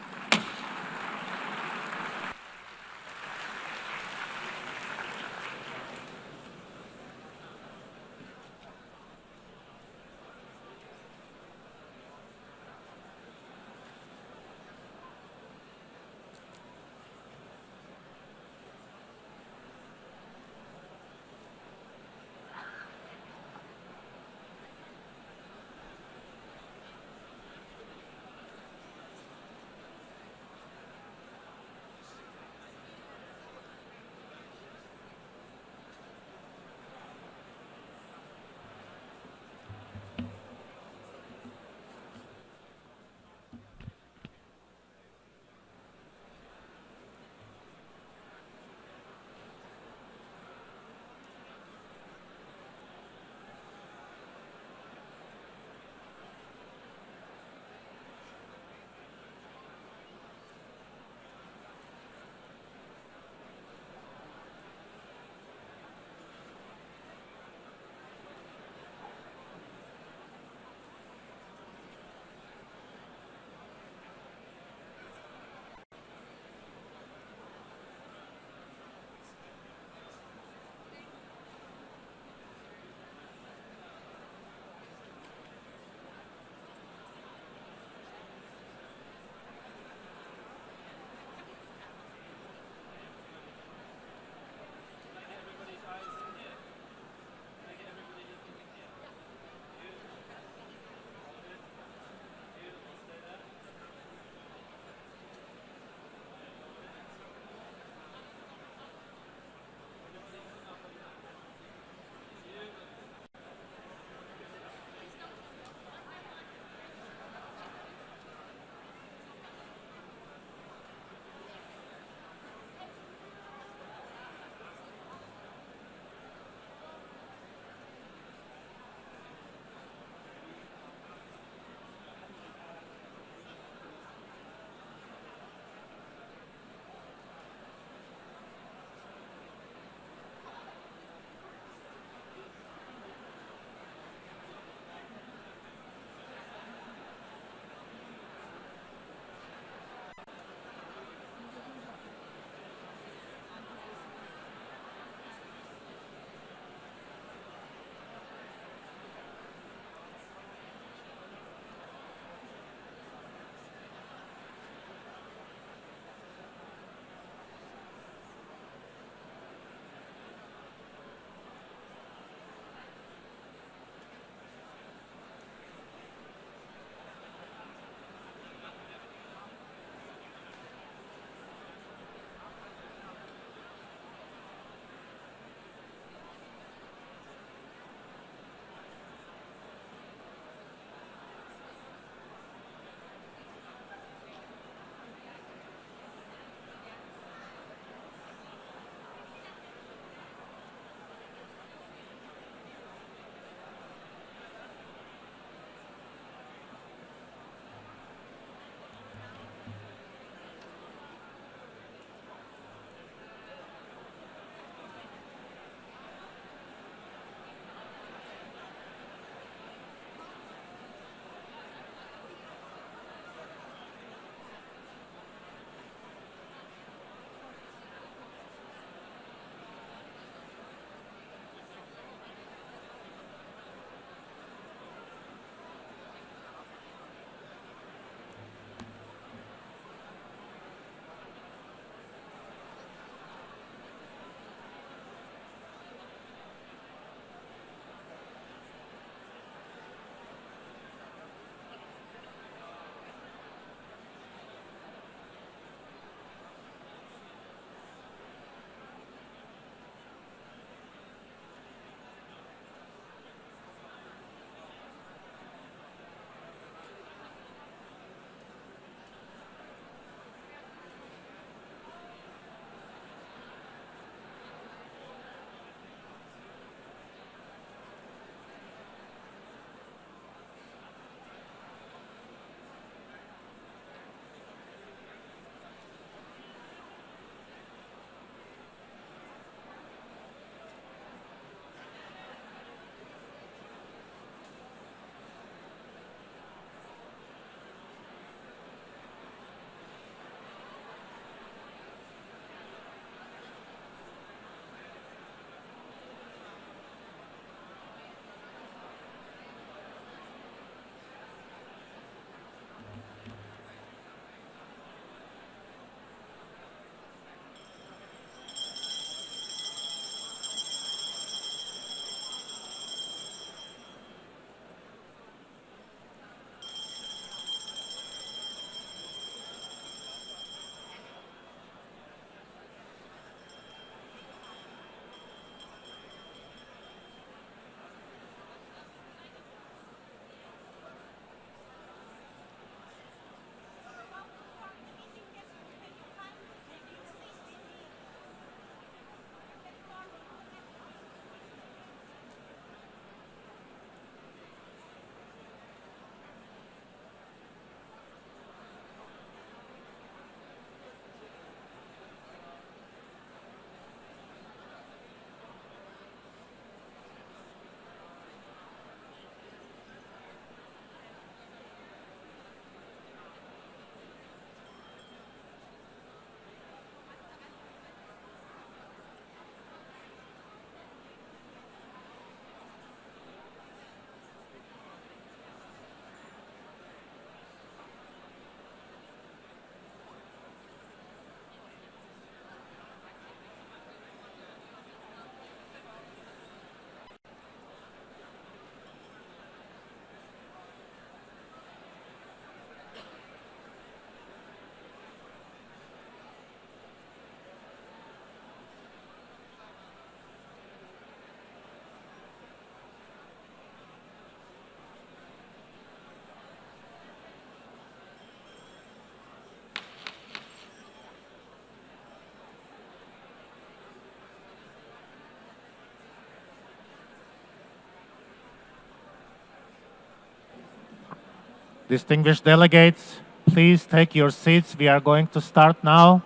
Distinguished delegates, please take your seats. We are going to start now.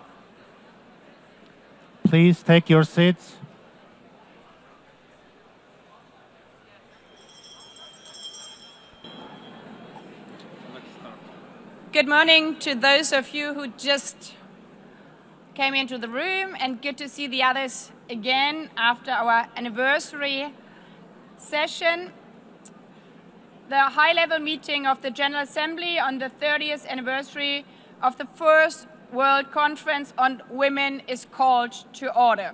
Please take your seats. Good morning to those of you who just came into the room, and good to see the others again after our anniversary session. The high-level meeting of the General Assembly on the 30th anniversary of the First World Conference on Women is called to order.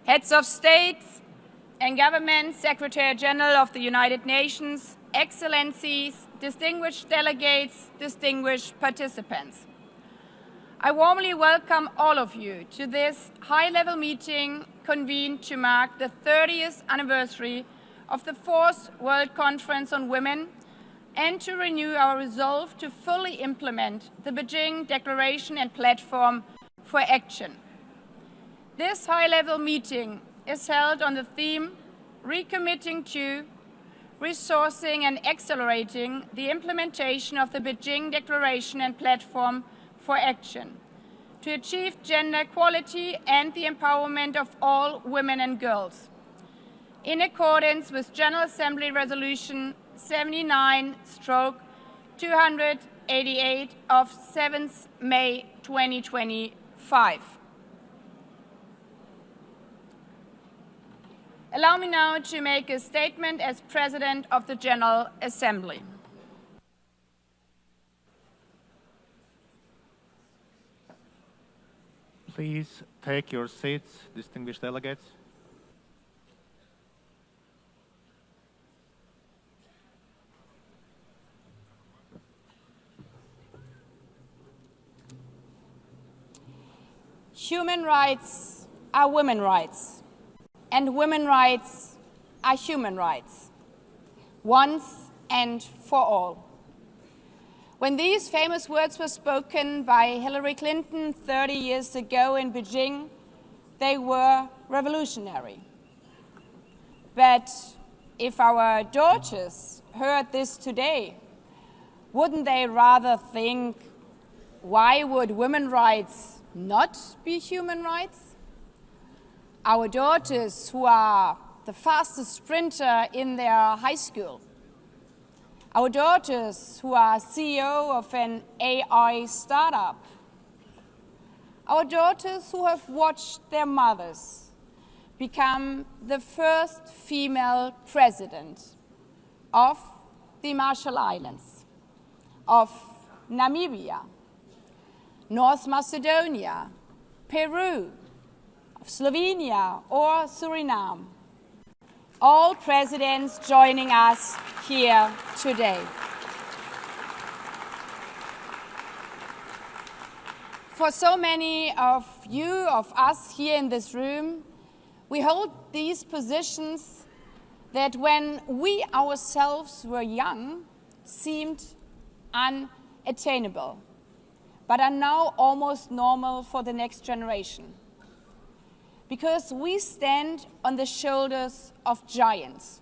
Heads of state and government, Secretary General of the United Nations, Excellencies, distinguished delegates, distinguished participants. I warmly welcome all of you to this high-level meeting convened to mark the 30th anniversary of the Fourth World Conference on Women and to renew our resolve to fully implement the Beijing Declaration and Platform for Action. This high-level meeting is held on the theme Recommitting to, Resourcing and Accelerating the Implementation of the Beijing Declaration and Platform for Action to achieve gender equality and the empowerment of all women and girls, in accordance with General Assembly Resolution 79/288 of 7th May 2025. Allow me now to make a statement as President of the General Assembly. Please take your seats, distinguished delegates. Human rights are women's rights, and women's rights are human rights, once and for all. When these famous words were spoken by Hillary Clinton 30 years ago in Beijing, they were revolutionary. But if our daughters heard this today, wouldn't they rather think, why would women's rights not be human rights? Our daughters, who are the fastest sprinter in their high school, our daughters who are CEO of an AI startup, our daughters who have watched their mothers become the first female president of the Marshall Islands, of Namibia, North Macedonia, Peru, of Slovenia or Suriname. All presidents joining us here today. For so many of you, of us here in this room, we hold these positions that when we ourselves were young seemed unattainable, but are now almost normal for the next generation. Because we stand on the shoulders of giants,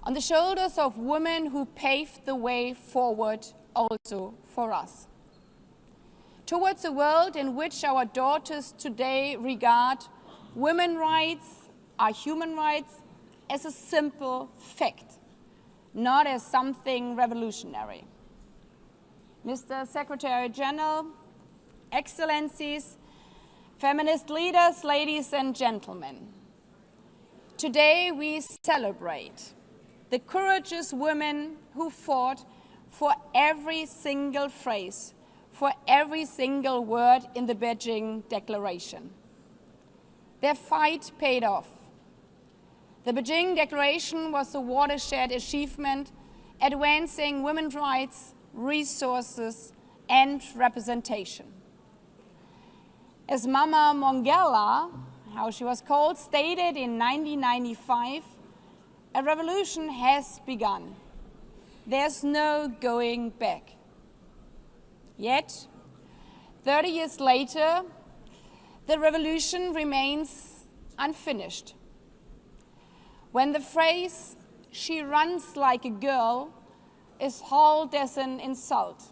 on the shoulders of women who paved the way forward also for us. Towards a world in which our daughters today regard women's rights, our human rights, as a simple fact, not as something revolutionary. Mr. Secretary General, Excellencies, feminist leaders, ladies and gentlemen, today we celebrate the courageous women who fought for every single phrase, for every single word in the Beijing Declaration. Their fight paid off. The Beijing Declaration was a watershed achievement advancing women's rights, resources, and representation. As Mama Mongella, how she was called, stated in 1995, a revolution has begun. There's no going back. Yet, 30 years later, the revolution remains unfinished. when the phrase, "she runs like a girl," is hailed as an insult,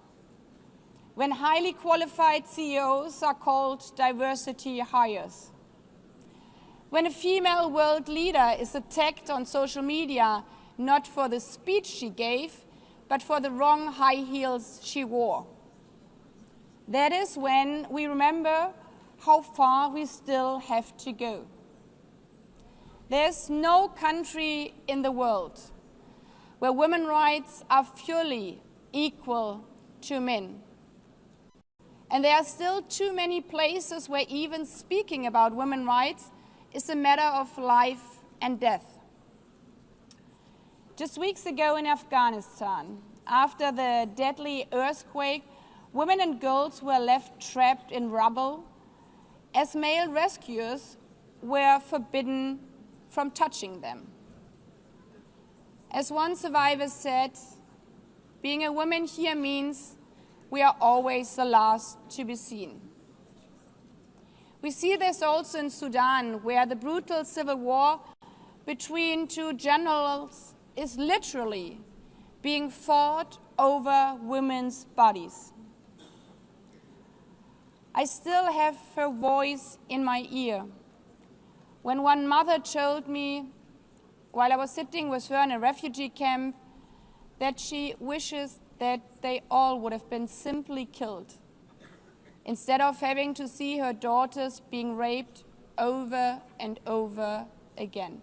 when highly qualified CEOs are called diversity hires, when a female world leader is attacked on social media not for the speech she gave, but for the wrong high heels she wore. That is when we remember how far we still have to go. There's no country in the world where women's rights are fully equal to men. And there are still too many places where even speaking about women's rights is a matter of life and death. Just weeks ago in Afghanistan, after the deadly earthquake, women and girls were left trapped in rubble as male rescuers were forbidden from touching them. As one survivor said, being a woman here means we are always the last to be seen. We see this also in Sudan, where the brutal civil war between two generals is literally being fought over women's bodies. I still have her voice in my ear when one mother told me, while I was sitting with her in a refugee camp, that she wishes that they all would have been simply killed instead of having to see her daughters being raped over and over again.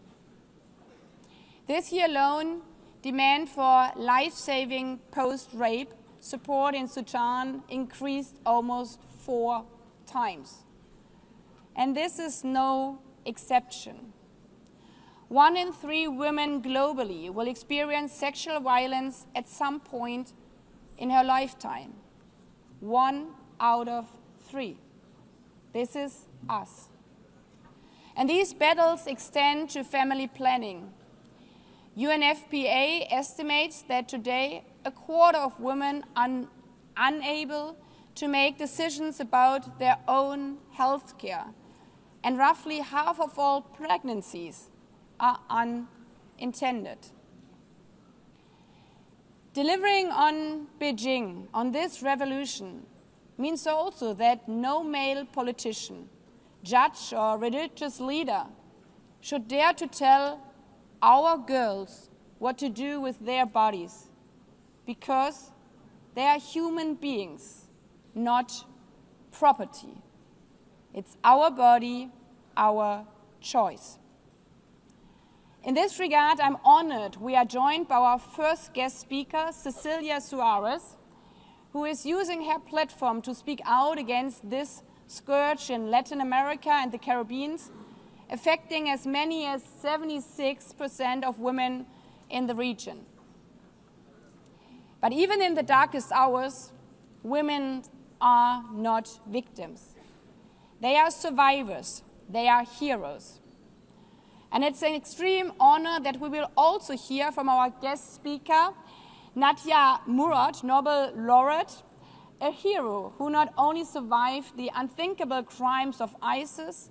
This year alone, demand for life-saving post-rape support in Sudan increased almost 4 times. And this is no exception. 1 in 3 women globally will experience sexual violence at some point in her lifetime. 1 out of 3. This is us. And these battles extend to family planning. UNFPA estimates that today a quarter of women are unable to make decisions about their own health care, and roughly half of all pregnancies are unintended. Delivering on Beijing, on this revolution, means also that no male politician, judge or religious leader should dare to tell our girls what to do with their bodies, because they are human beings, not property. It's our body, our choice. In this regard, I'm honored we are joined by our first guest speaker, Cecilia Suarez, who is using her platform to speak out against this scourge in Latin America and the Caribbean, affecting as many as 76% of women in the region. But even in the darkest hours, women are not victims. They are survivors. They are heroes. And it's an extreme honor that we will also hear from our guest speaker, Nadia Murad, Nobel laureate, a hero who not only survived the unthinkable crimes of ISIS,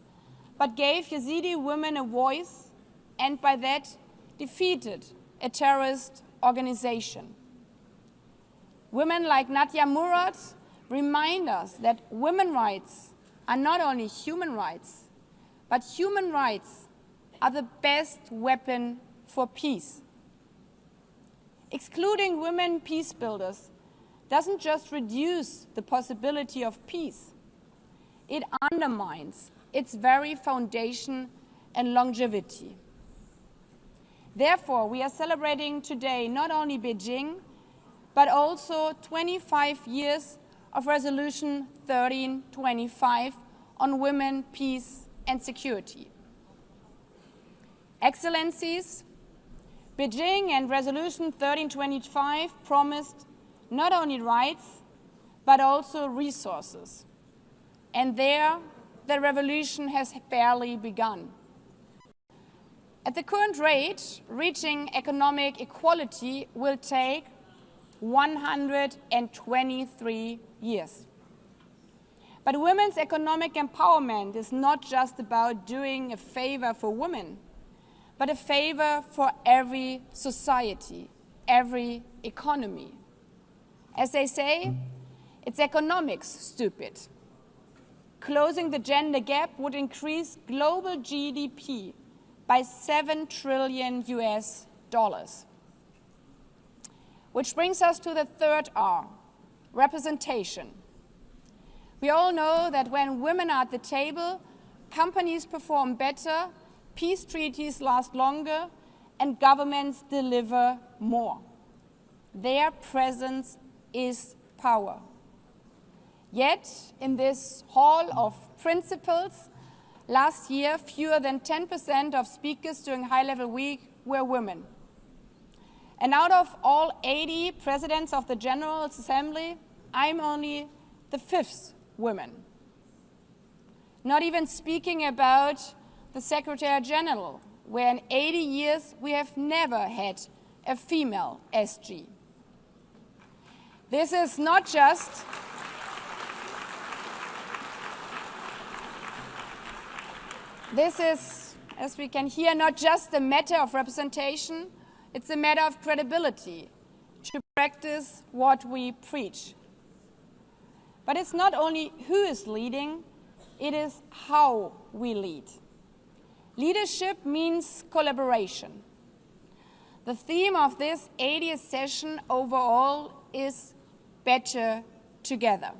but gave Yazidi women a voice, and by that defeated a terrorist organization. Women like Nadia Murad remind us that women's rights are not only human rights, but human rights are the best weapon for peace. Excluding women peace builders doesn't just reduce the possibility of peace, it undermines its very foundation and longevity. Therefore, we are celebrating today not only Beijing, but also 25 years of Resolution 1325 on women, peace, and security. Excellencies, Beijing and Resolution 1325 promised not only rights, but also resources. And there, the revolution has barely begun. At the current rate, reaching economic equality will take 123 years. But women's economic empowerment is not just about doing a favor for women, but a favor for every society, every economy. As they say, it's economics, stupid. Closing the gender gap would increase global GDP by $7 trillion US. Which brings us to the third R, representation. We all know that when women are at the table, companies perform better, peace treaties last longer, and governments deliver more. Their presence is power. Yet, in this hall of principles, last year, fewer than 10% of speakers during high-level week were women. And out of all 80 presidents of the General Assembly, I'm only the 5th woman. Not even speaking about the Secretary General, where in 80 years we have never had a female SG. This is not just This is, as we can hear, not just a matter of representation, it's a matter of credibility to practice what we preach. But it's not only who is leading, it is how we lead. Leadership means collaboration. The theme of this 80th session overall is better together.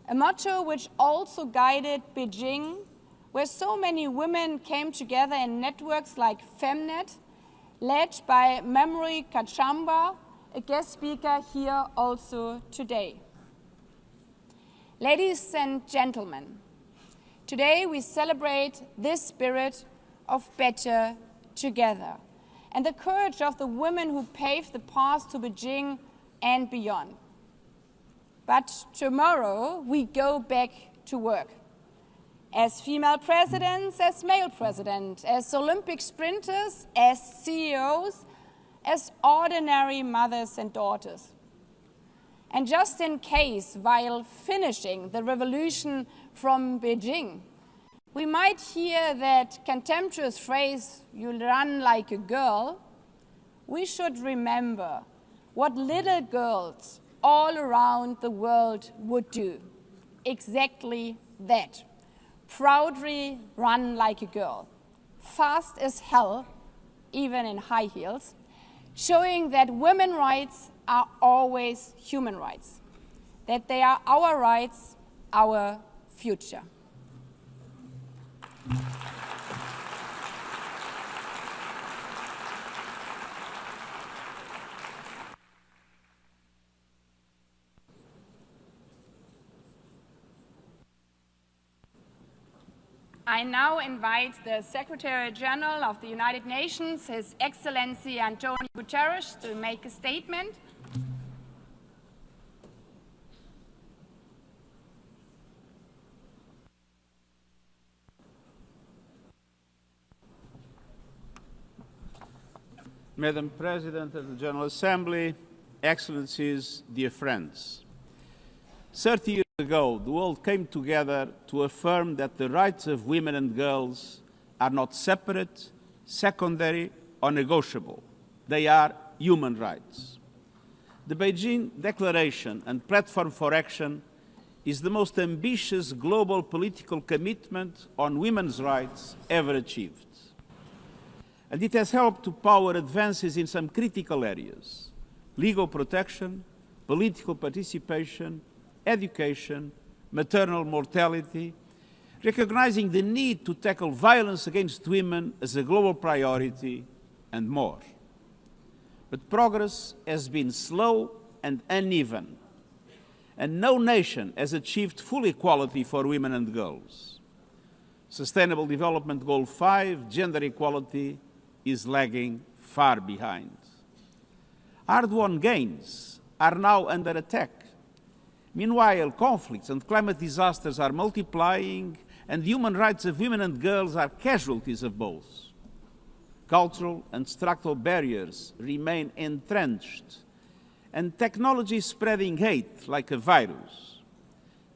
A motto which also guided Beijing, where so many women came together in networks like Femnet, led by Memory Kachamba, a guest speaker here also today. Ladies and gentlemen, today we celebrate this spirit of better together and the courage of the women who paved the path to Beijing and beyond. But tomorrow we go back to work. As female presidents, as male presidents, as Olympic sprinters, as CEOs, as ordinary mothers and daughters. And just in case, while finishing the revolution from Beijing, we might hear that contemptuous phrase, "you'll run like a girl," we should remember what little girls all around the world would do. Exactly that. Proudly run like a girl, fast as hell, even in high heels, showing that women's rights are always human rights, that they are our rights, our future. I now invite the Secretary General of the United Nations, His Excellency Antonio Guterres, to make a statement. Madam President of the General Assembly, Excellencies, dear friends. 30 years ago, the world came together to affirm that the rights of women and girls are not separate, secondary, or negotiable. They are human rights. The Beijing Declaration and Platform for Action is the most ambitious global political commitment on women's rights ever achieved. And it has helped to power advances in some critical areas: legal protection, political participation, education, maternal mortality, recognizing the need to tackle violence against women as a global priority, and more. But progress has been slow and uneven, and no nation has achieved full equality for women and girls. Sustainable Development Goal 5, gender equality, is lagging far behind. Hard-won gains are now under attack. Meanwhile, conflicts and climate disasters are multiplying, and the human rights of women and girls are casualties of both. Cultural and structural barriers remain entrenched, and technology is spreading hate like a virus.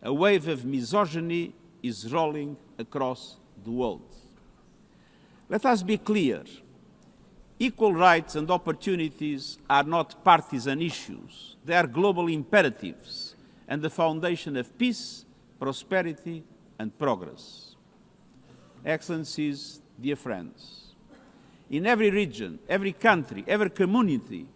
A wave of misogyny is rolling across the world. Let us be clear. Equal rights and opportunities are not partisan issues. They are global imperatives and the foundation of peace, prosperity, and progress. Excellencies, dear friends, in every region, every country, every community,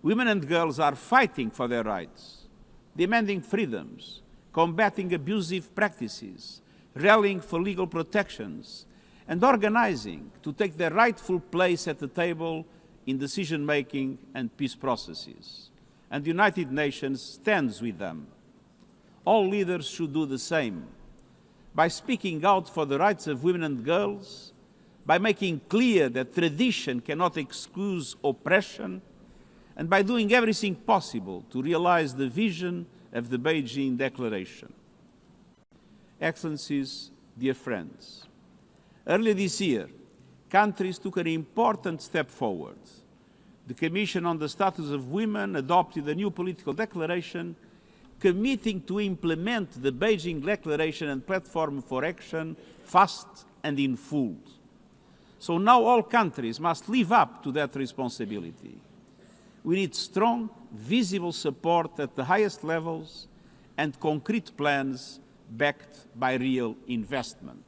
women and girls are fighting for their rights, demanding freedoms, combating abusive practices, rallying for legal protections, and organizing to take their rightful place at the table in decision-making and peace processes. And the United Nations stands with them. All leaders should do the same, by speaking out for the rights of women and girls, by making clear that tradition cannot excuse oppression, and by doing everything possible to realize the vision of the Beijing Declaration. Excellencies, dear friends, earlier this year, countries took an important step forward. The Commission on the Status of Women adopted a new political declaration committing to implement the Beijing Declaration and Platform for Action fast and in full. So now all countries must live up to that responsibility. We need strong, visible support at the highest levels and concrete plans backed by real investment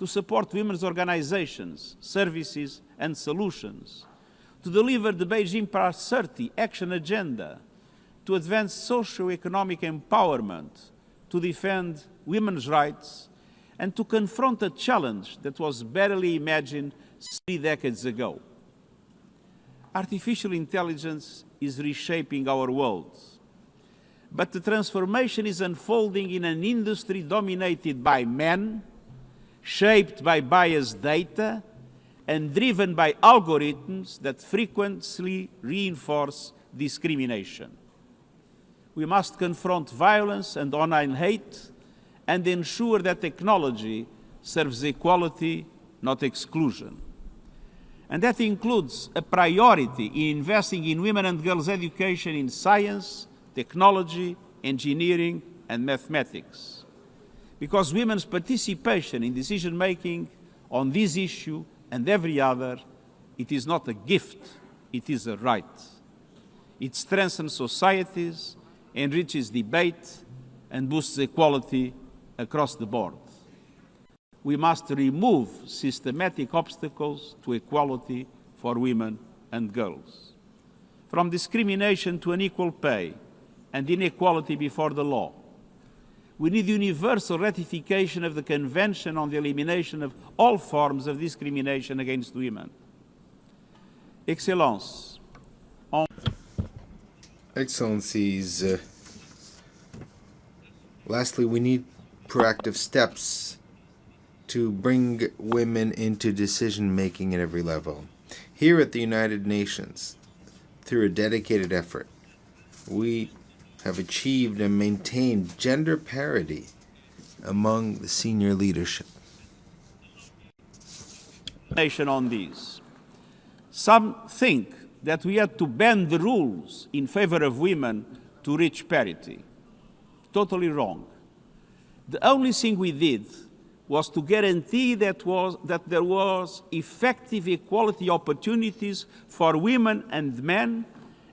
to support women's organizations, services, and solutions, to deliver the Beijing Plus 30 action agenda, to advance socio-economic empowerment, to defend women's rights, and to confront a challenge that was barely imagined 3 decades ago. Artificial intelligence is reshaping our world, but the transformation is unfolding in an industry dominated by men, shaped by biased data, and driven by algorithms that frequently reinforce discrimination. We must confront violence and online hate and ensure that technology serves equality, not exclusion. And that includes a priority in investing in women and girls' education in science, technology, engineering, and mathematics. Because women's participation in decision-making on this issue and every other, it is not a gift, it is a right. It strengthens societies, enriches debate, and boosts equality across the board. We must remove systematic obstacles to equality for women and girls. From discrimination to unequal pay and inequality before the law. We need universal ratification of the Convention on the Elimination of all forms of discrimination against women. Excellences, Excellencies, lastly, we need proactive steps to bring women into decision-making at every level. Here at the United Nations, through a dedicated effort, we have achieved and maintained gender parity among the senior leadership. On these. Some think that we had to bend the rules in favor of women to reach parity. Totally wrong. The only thing we did was to guarantee that there was effective equality opportunities for women and men,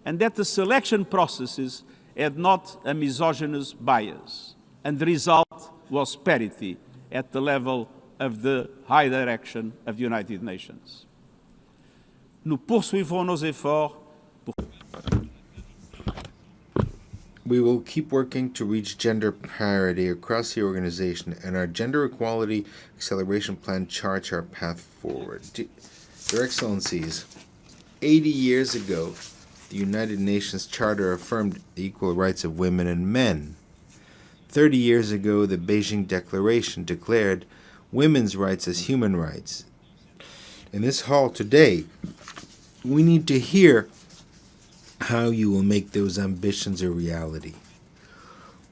and that the selection processes had not a misogynist bias. And the result was parity at the level of the high direction of the United Nations. Nous poursuivons nos efforts pour... We will keep working to reach gender parity across the organization, and our Gender Equality Acceleration Plan charts our path forward. Your Excellencies, 80 years ago, the United Nations Charter affirmed the equal rights of women and men. 30 years ago, the Beijing Declaration declared women's rights as human rights. In this hall today, we need to hear how you will make those ambitions a reality.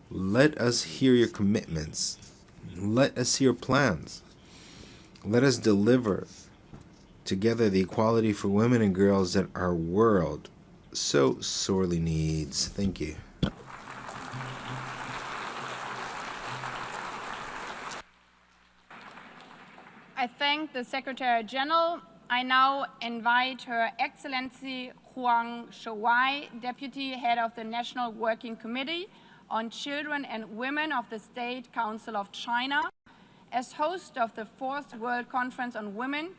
Let us hear your commitments. Let us see your plans. Let us deliver together the equality for women and girls that our world so sorely needs. Thank you. I thank the Secretary General, I now invite Her Excellency Huang Shouwei, Deputy Head of the National Working Committee on Children and Women of the State Council of China, as host of the 4th World Conference on Women,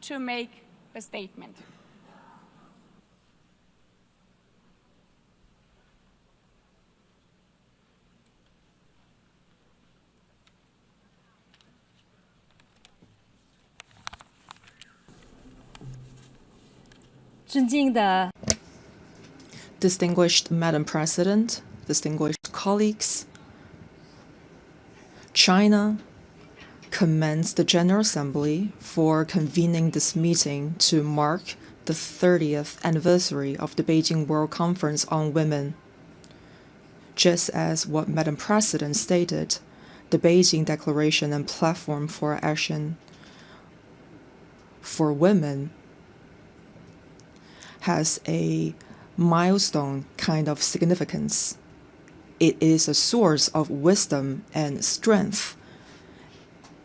to make a statement. Distinguished Madam President, distinguished colleagues, China commends the General Assembly for convening this meeting to mark the 30th anniversary of the Beijing World Conference on Women. Just as what Madam President stated, the Beijing Declaration and Platform for Action for Women has a milestone kind of significance. It is a source of wisdom and strength,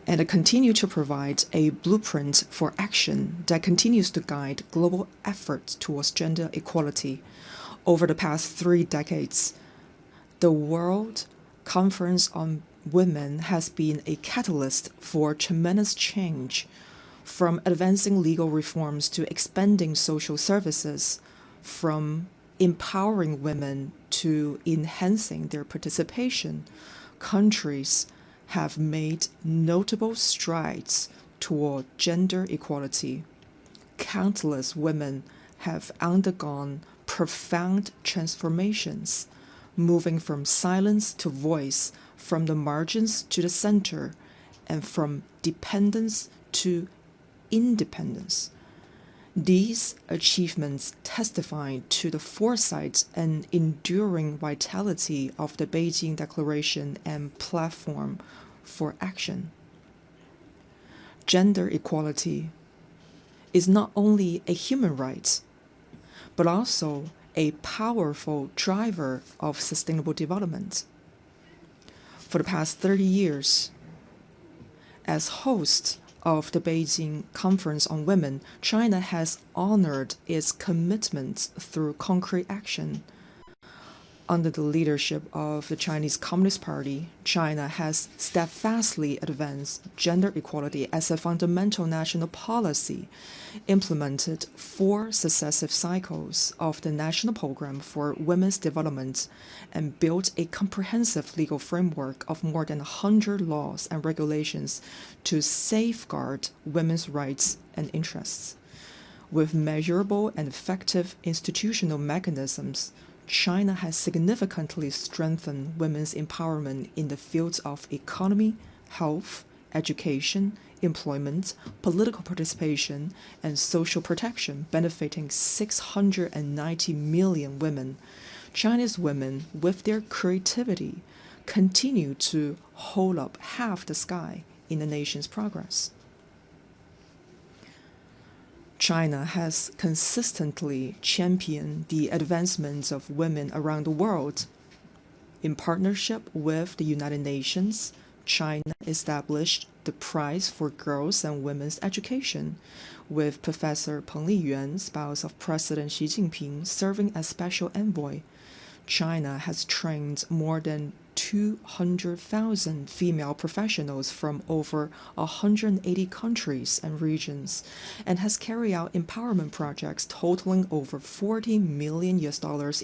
and it continues to provide a blueprint for action that continues to guide global efforts towards gender equality. Over the past 3 decades, the World Conference on Women has been a catalyst for tremendous change, from advancing legal reforms to expanding social services, from empowering women to enhancing their participation. Countries have made notable strides toward gender equality. Countless women have undergone profound transformations, moving from silence to voice, from the margins to the center, and from dependence to independence. These achievements testify to the foresight and enduring vitality of the Beijing Declaration and Platform for Action. Gender equality is not only a human right, but also a powerful driver of sustainable development. For the past 30 years, as host of the Beijing Conference on Women, China has honored its commitments through concrete action. Under the leadership of the Chinese Communist Party, China has steadfastly advanced gender equality as a fundamental national policy, implemented 4 successive cycles of the National Program for Women's Development, and built a comprehensive legal framework of more than 100 laws and regulations to safeguard women's rights and interests. With measurable and effective institutional mechanisms, China has significantly strengthened women's empowerment in the fields of economy, health, education, employment, political participation, and social protection, benefiting 690 million women. Chinese women, with their creativity, continue to hold up half the sky in the nation's progress. China has consistently championed the advancements of women around the world. In partnership with the United Nations, China established the Prize for Girls and Women's Education, with Professor Peng Liyuan, spouse of President Xi Jinping, serving as special envoy. China has trained more than 200,000 female professionals from over 180 countries and regions, and has carried out empowerment projects totaling over $40 million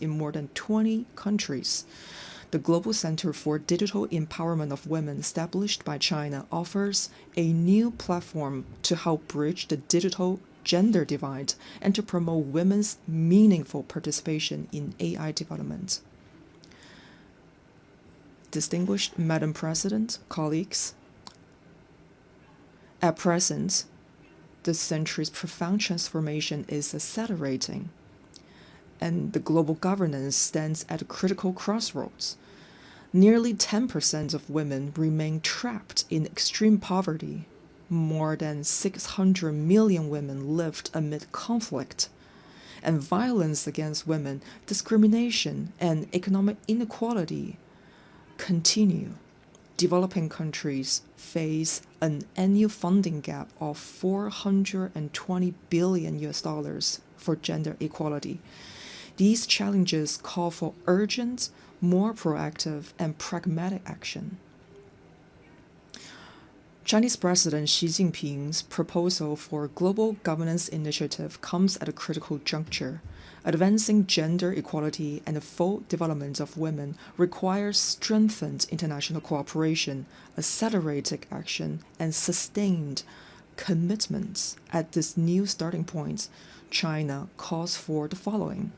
in more than 20 countries. The Global Center for Digital Empowerment of Women, established by China, offers a new platform to help bridge the digital gender divide and to promote women's meaningful participation in AI development. Distinguished Madam President, colleagues, at present, the century's profound transformation is accelerating, and the global governance stands at a critical crossroads. Nearly 10% of women remain trapped in extreme poverty. More than 600 million women lived amid conflict, and violence against women, discrimination, and economic inequality continue. developing countries face an annual funding gap of $420 billion for gender equality. These challenges call for urgent, more proactive, and pragmatic action. Chinese President Xi Jinping's proposal for Global Governance Initiative comes at a critical juncture. Advancing gender equality and the full development of women requires strengthened international cooperation, accelerated action, and sustained commitments. At this new starting point, China calls for the following: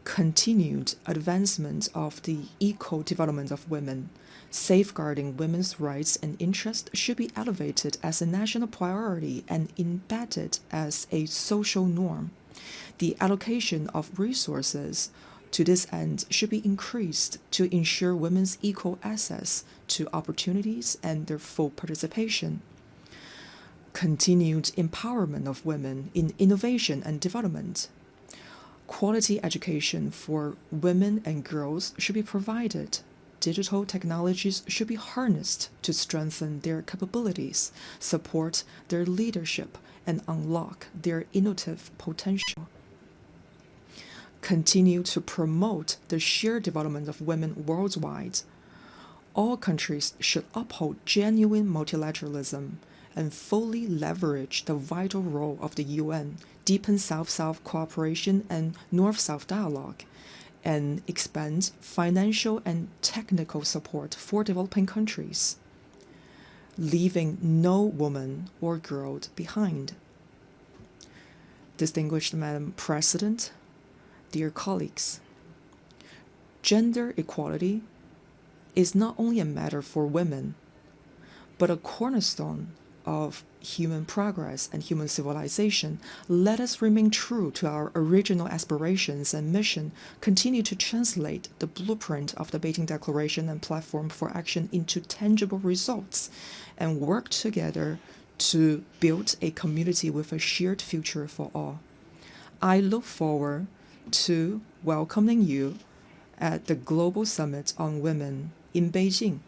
continued advancement of the equal development of women. Safeguarding women's rights and interests should be elevated as a national priority and embedded as a social norm. The allocation of resources to this end should be increased to ensure women's equal access to opportunities and their full participation. Continued empowerment of women in innovation and development. Quality education for women and girls should be provided. Digital technologies should be harnessed to strengthen their capabilities, support their leadership, and unlock their innovative potential. Continue to promote the shared development of women worldwide. All countries should uphold genuine multilateralism and fully leverage the vital role of the UN, deepen South-South cooperation and North-South dialogue, and expand financial and technical support for developing countries, leaving no woman or girl behind. Distinguished Madam President, dear colleagues, gender equality is not only a matter for women, but a cornerstone of human progress and human civilization. Let us remain true to our original aspirations and mission, continue to translate the blueprint of the Beijing Declaration and platform for action into tangible results, and work together to build a community with a shared future for all. I look forward to welcoming you at the Global Summit on Women in Beijing.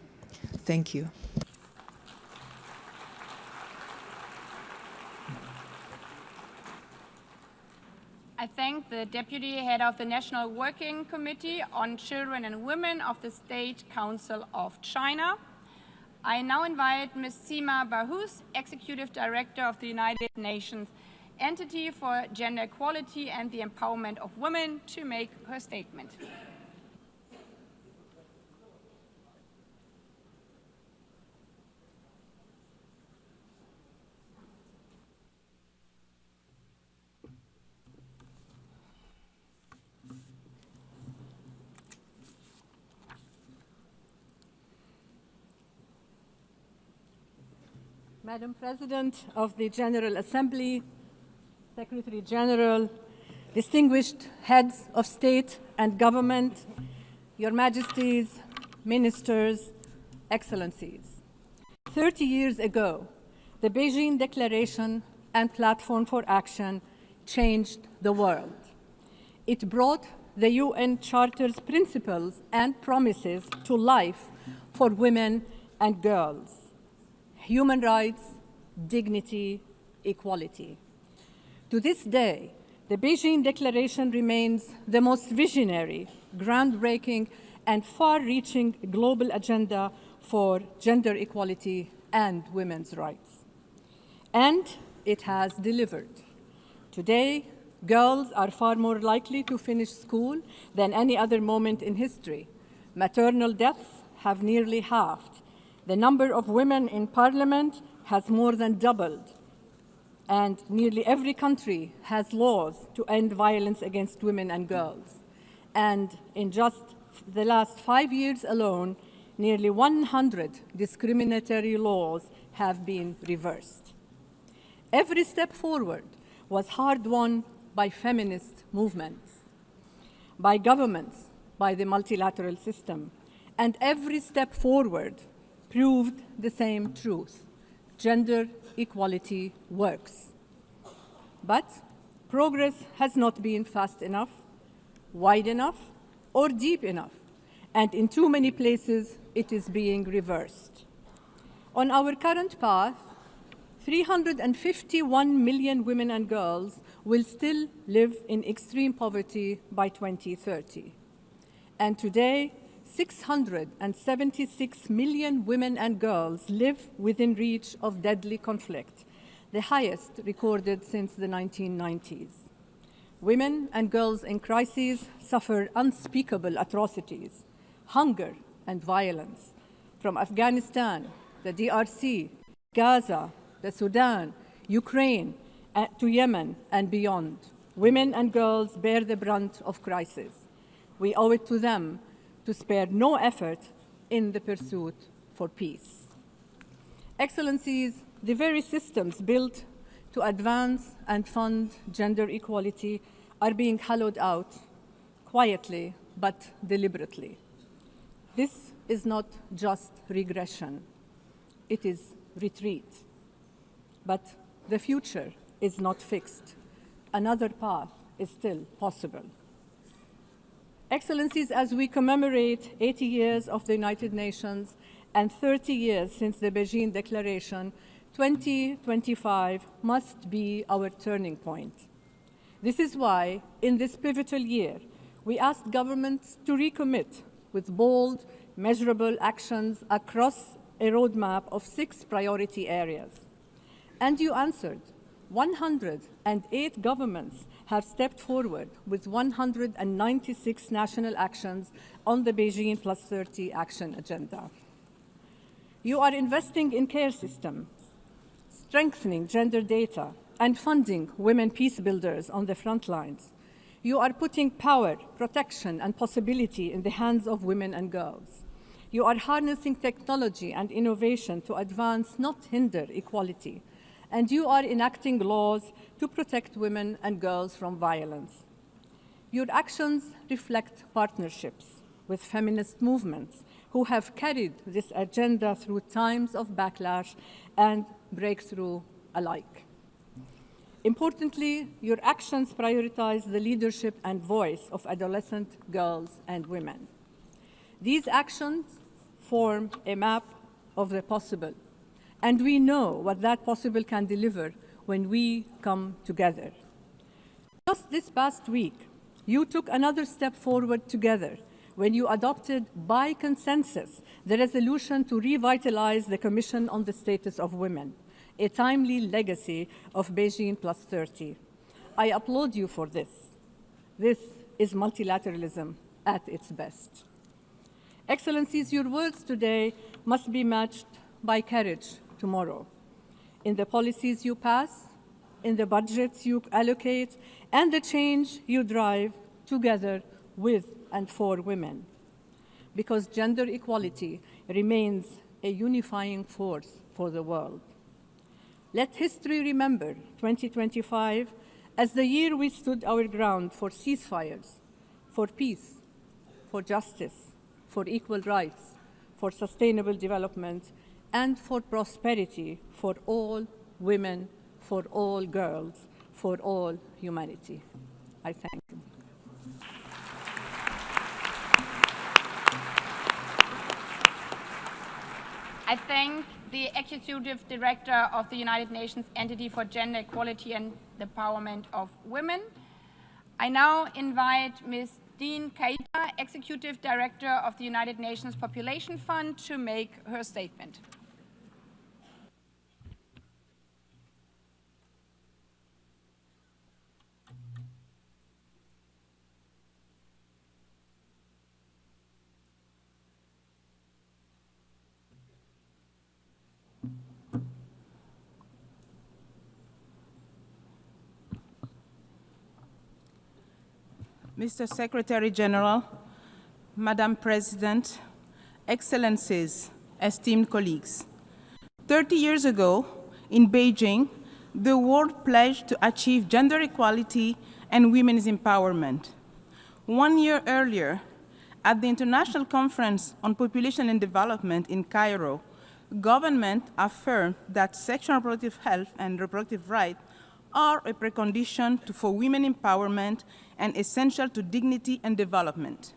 Thank you. I thank the Deputy Head of the National Working Committee on Children and Women of the State Council of China. I now invite Ms. Sima Bahous, Executive Director of the United Nations Entity for Gender Equality and the Empowerment of Women, to make her statement. Madam President of the General Assembly, Secretary General, distinguished heads of state and government, Your Majesties, ministers, excellencies. 30 years ago, the Beijing Declaration and Platform for Action changed the world. It brought the UN Charter's principles and promises to life for women and girls. Human rights, dignity, equality. To this day, the Beijing Declaration remains the most visionary, groundbreaking, and far-reaching global agenda for gender equality and women's rights. And it has delivered. Today, girls are far more likely to finish school than any other moment in history. Maternal deaths have nearly halved. The number of women in parliament has more than doubled, and nearly every country has laws to end violence against women and girls. And in just the last 5 years alone, nearly 100 discriminatory laws have been reversed. Every step forward was hard-won by feminist movements, by governments, by the multilateral system, and every step forward proved the same truth: gender equality works. But progress has not been fast enough, wide enough, or deep enough, and in too many places it is being reversed. On our current path, 351 million women and girls will still live in extreme poverty by 2030. And today, 676 million women and girls live within reach of deadly conflict, the highest recorded since the 1990s. Women and girls in crises suffer unspeakable atrocities, hunger and violence, from Afghanistan, the DRC, Gaza, the Sudan, Ukraine, to Yemen and beyond. Women and girls bear the brunt of crisis. We owe it to them to spare no effort in the pursuit for peace. Excellencies, the very systems built to advance and fund gender equality are being hollowed out quietly but deliberately. This is not just regression, it is retreat. But the future is not fixed. Another path is still possible. Excellencies, as we commemorate 80 years of the United Nations and 30 years since the Beijing Declaration, 2025 must be our turning point. This is why, in this pivotal year, we asked governments to recommit with bold, measurable actions across a roadmap of 6 priority areas. And you answered. 108 governments have stepped forward with 196 national actions on the Beijing Plus 30 action agenda. You are investing in care systems, strengthening gender data, and funding women peace builders on the front lines. You are putting power, protection, and possibility in the hands of women and girls. You are harnessing technology and innovation to advance, not hinder, equality. And you are enacting laws to protect women and girls from violence. Your actions reflect partnerships with feminist movements who have carried this agenda through times of backlash and breakthrough alike. Importantly, your actions prioritize the leadership and voice of adolescent girls and women. These actions form a map of the possible, and we know what that possible can deliver when we come together. Just this past week, you took another step forward together when you adopted by consensus the resolution to revitalize the Commission on the Status of Women, a timely legacy of Beijing Plus 30. I applaud you for this. This is multilateralism at its best. Excellencies, your words today must be matched by courage tomorrow. In the policies you pass, in the budgets you allocate, and the change you drive together with and for women. Because gender equality remains a unifying force for the world. Let history remember 2025 as the year we stood our ground for ceasefires, for peace, for justice, for equal rights, for sustainable development, and for prosperity for all women, for all girls, for all humanity. I thank you. I thank the Executive Director of the United Nations Entity for Gender Equality and the Empowerment of Women. I now invite Ms. Dean Kaita, Executive Director of the United Nations Population Fund, to make her statement. Mr. Secretary General, Madam President, Excellencies, esteemed colleagues. 30 years ago, in Beijing, the world pledged to achieve gender equality and women's empowerment. 1 year earlier, at the International Conference on Population and Development in Cairo, government affirmed that sexual and reproductive health and reproductive rights are a precondition for women empowerment and essential to dignity and development.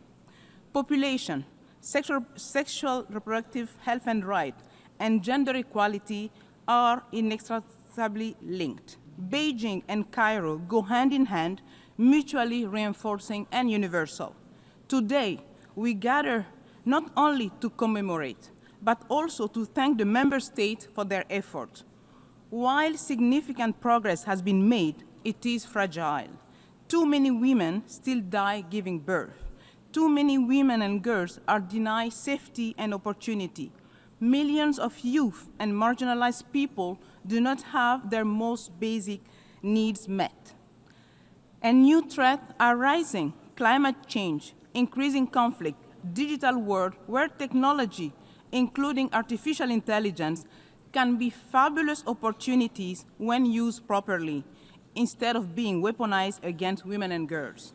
Population, sexual reproductive health and rights, and gender equality are inextricably linked. Beijing and Cairo go hand in hand, mutually reinforcing and universal. Today, we gather not only to commemorate, but also to thank the member states for their efforts. While significant progress has been made, it is fragile. Too many women still die giving birth. Too many women and girls are denied safety and opportunity. Millions of youth and marginalized people do not have their most basic needs met. And new threats are rising: climate change, increasing conflict, digital world where technology, including artificial intelligence, can be fabulous opportunities when used properly, instead of being weaponized against women and girls.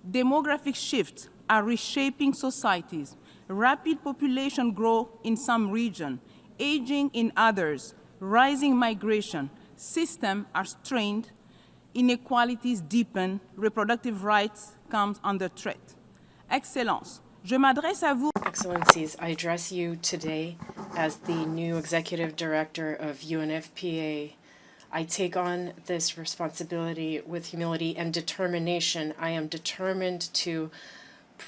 Demographic shifts are reshaping societies. Rapid population growth in some regions, aging in others, rising migration. Systems are strained, inequalities deepen, reproductive rights come under threat. Excellences, je m'adresse à vous. Excellencies, I address you today as the new Executive Director of UNFPA. I take on this responsibility with humility and determination. I am determined to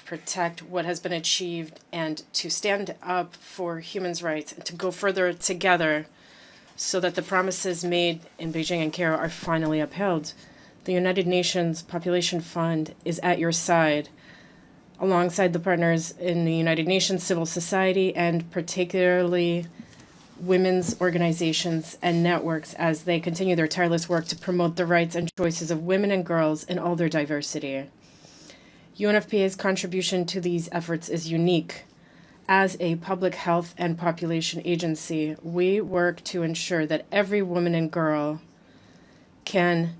protect what has been achieved and to stand up for human rights and to go further together so that the promises made in Beijing and Cairo are finally upheld. The United Nations Population Fund is at your side, alongside the partners in the United Nations, civil society, and particularly women's organizations and networks as they continue their tireless work to promote the rights and choices of women and girls in all their diversity. UNFPA's contribution to these efforts is unique. As a public health and population agency, we work to ensure that every woman and girl can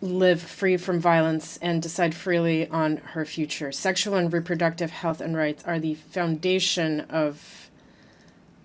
live free from violence and decide freely on her future. Sexual and reproductive health and rights are the foundation of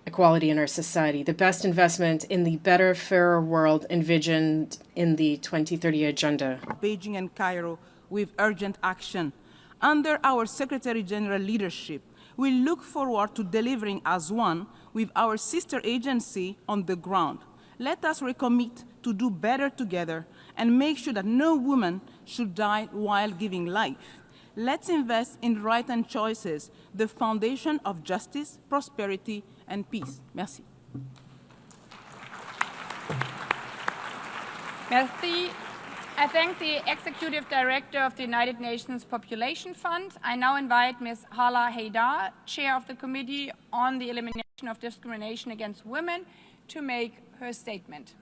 equality in our society, the best investment in the better, fairer world envisioned in the 2030 Agenda. Beijing and Cairo with urgent action. Under our Secretary General leadership, we look forward to delivering as one with our sister agency on the ground. Let us recommit to do better together and make sure that no woman should die while giving life. Let's invest in rights and choices, the foundation of justice, prosperity, and peace. Merci. Merci. I thank the Executive Director of the United Nations Population Fund. I now invite Ms. Hala Haidar, Chair of the Committee on the Elimination of Discrimination Against Women, to make her statement.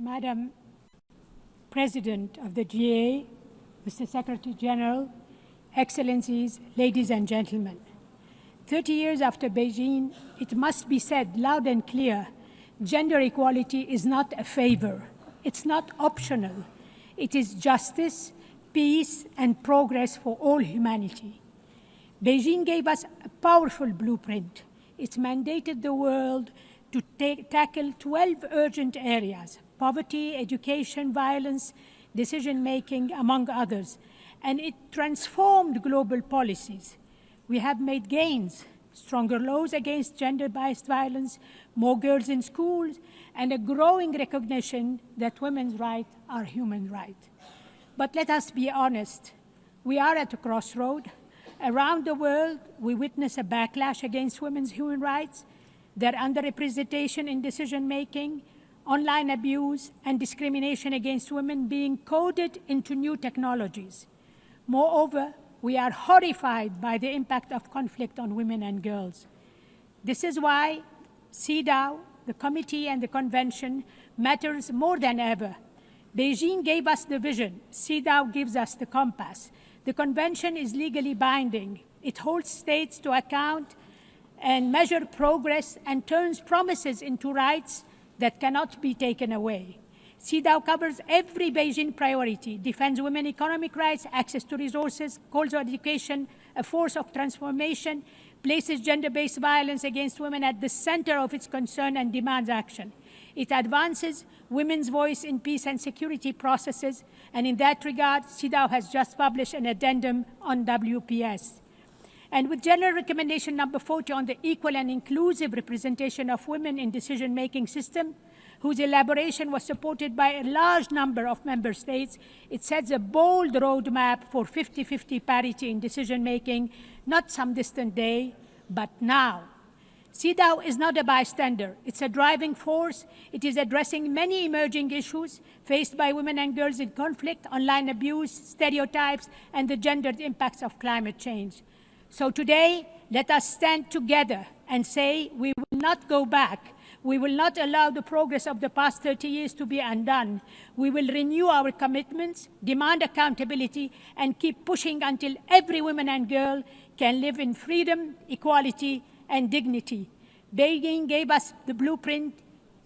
Madam President of the GA, Mr. Secretary General, Excellencies, ladies and gentlemen. 30 years after Beijing, it must be said loud and clear, gender equality is not a favor. It's not optional. It is justice, peace, and progress for all humanity. Beijing gave us a powerful blueprint. It mandated the world to tackle 12 urgent areas: poverty, education, violence, decision-making, among others. And it transformed global policies. We have made gains: stronger laws against gender-based violence, more girls in schools, and a growing recognition that women's rights are human rights. But let us be honest. We are at a crossroad. Around the world, we witness a backlash against women's human rights, their underrepresentation in decision-making, online abuse, and discrimination against women being coded into new technologies. Moreover, we are horrified by the impact of conflict on women and girls. This is why CEDAW, the committee, and the convention matters more than ever. Beijing gave us the vision. CEDAW gives us the compass. The convention is legally binding. It holds states to account and measures progress and turns promises into rights that cannot be taken away. CEDAW covers every Beijing priority, defends women's economic rights, access to resources, calls for education, a force of transformation, places gender-based violence against women at the center of its concern and demands action. It advances women's voice in peace and security processes, and in that regard, CEDAW has just published an addendum on WPS. And with General Recommendation number 40 on the equal and inclusive representation of women in decision-making system, whose elaboration was supported by a large number of member states, it sets a bold roadmap for 50-50 parity in decision-making, not some distant day, but now. CEDAW is not a bystander. It's a driving force. It is addressing many emerging issues faced by women and girls in conflict, online abuse, stereotypes, and the gendered impacts of climate change. So today, let us stand together and say we will not go back. We will not allow the progress of the past 30 years to be undone. We will renew our commitments, demand accountability, and keep pushing until every woman and girl can live in freedom, equality, and dignity. Beijing gave us the blueprint.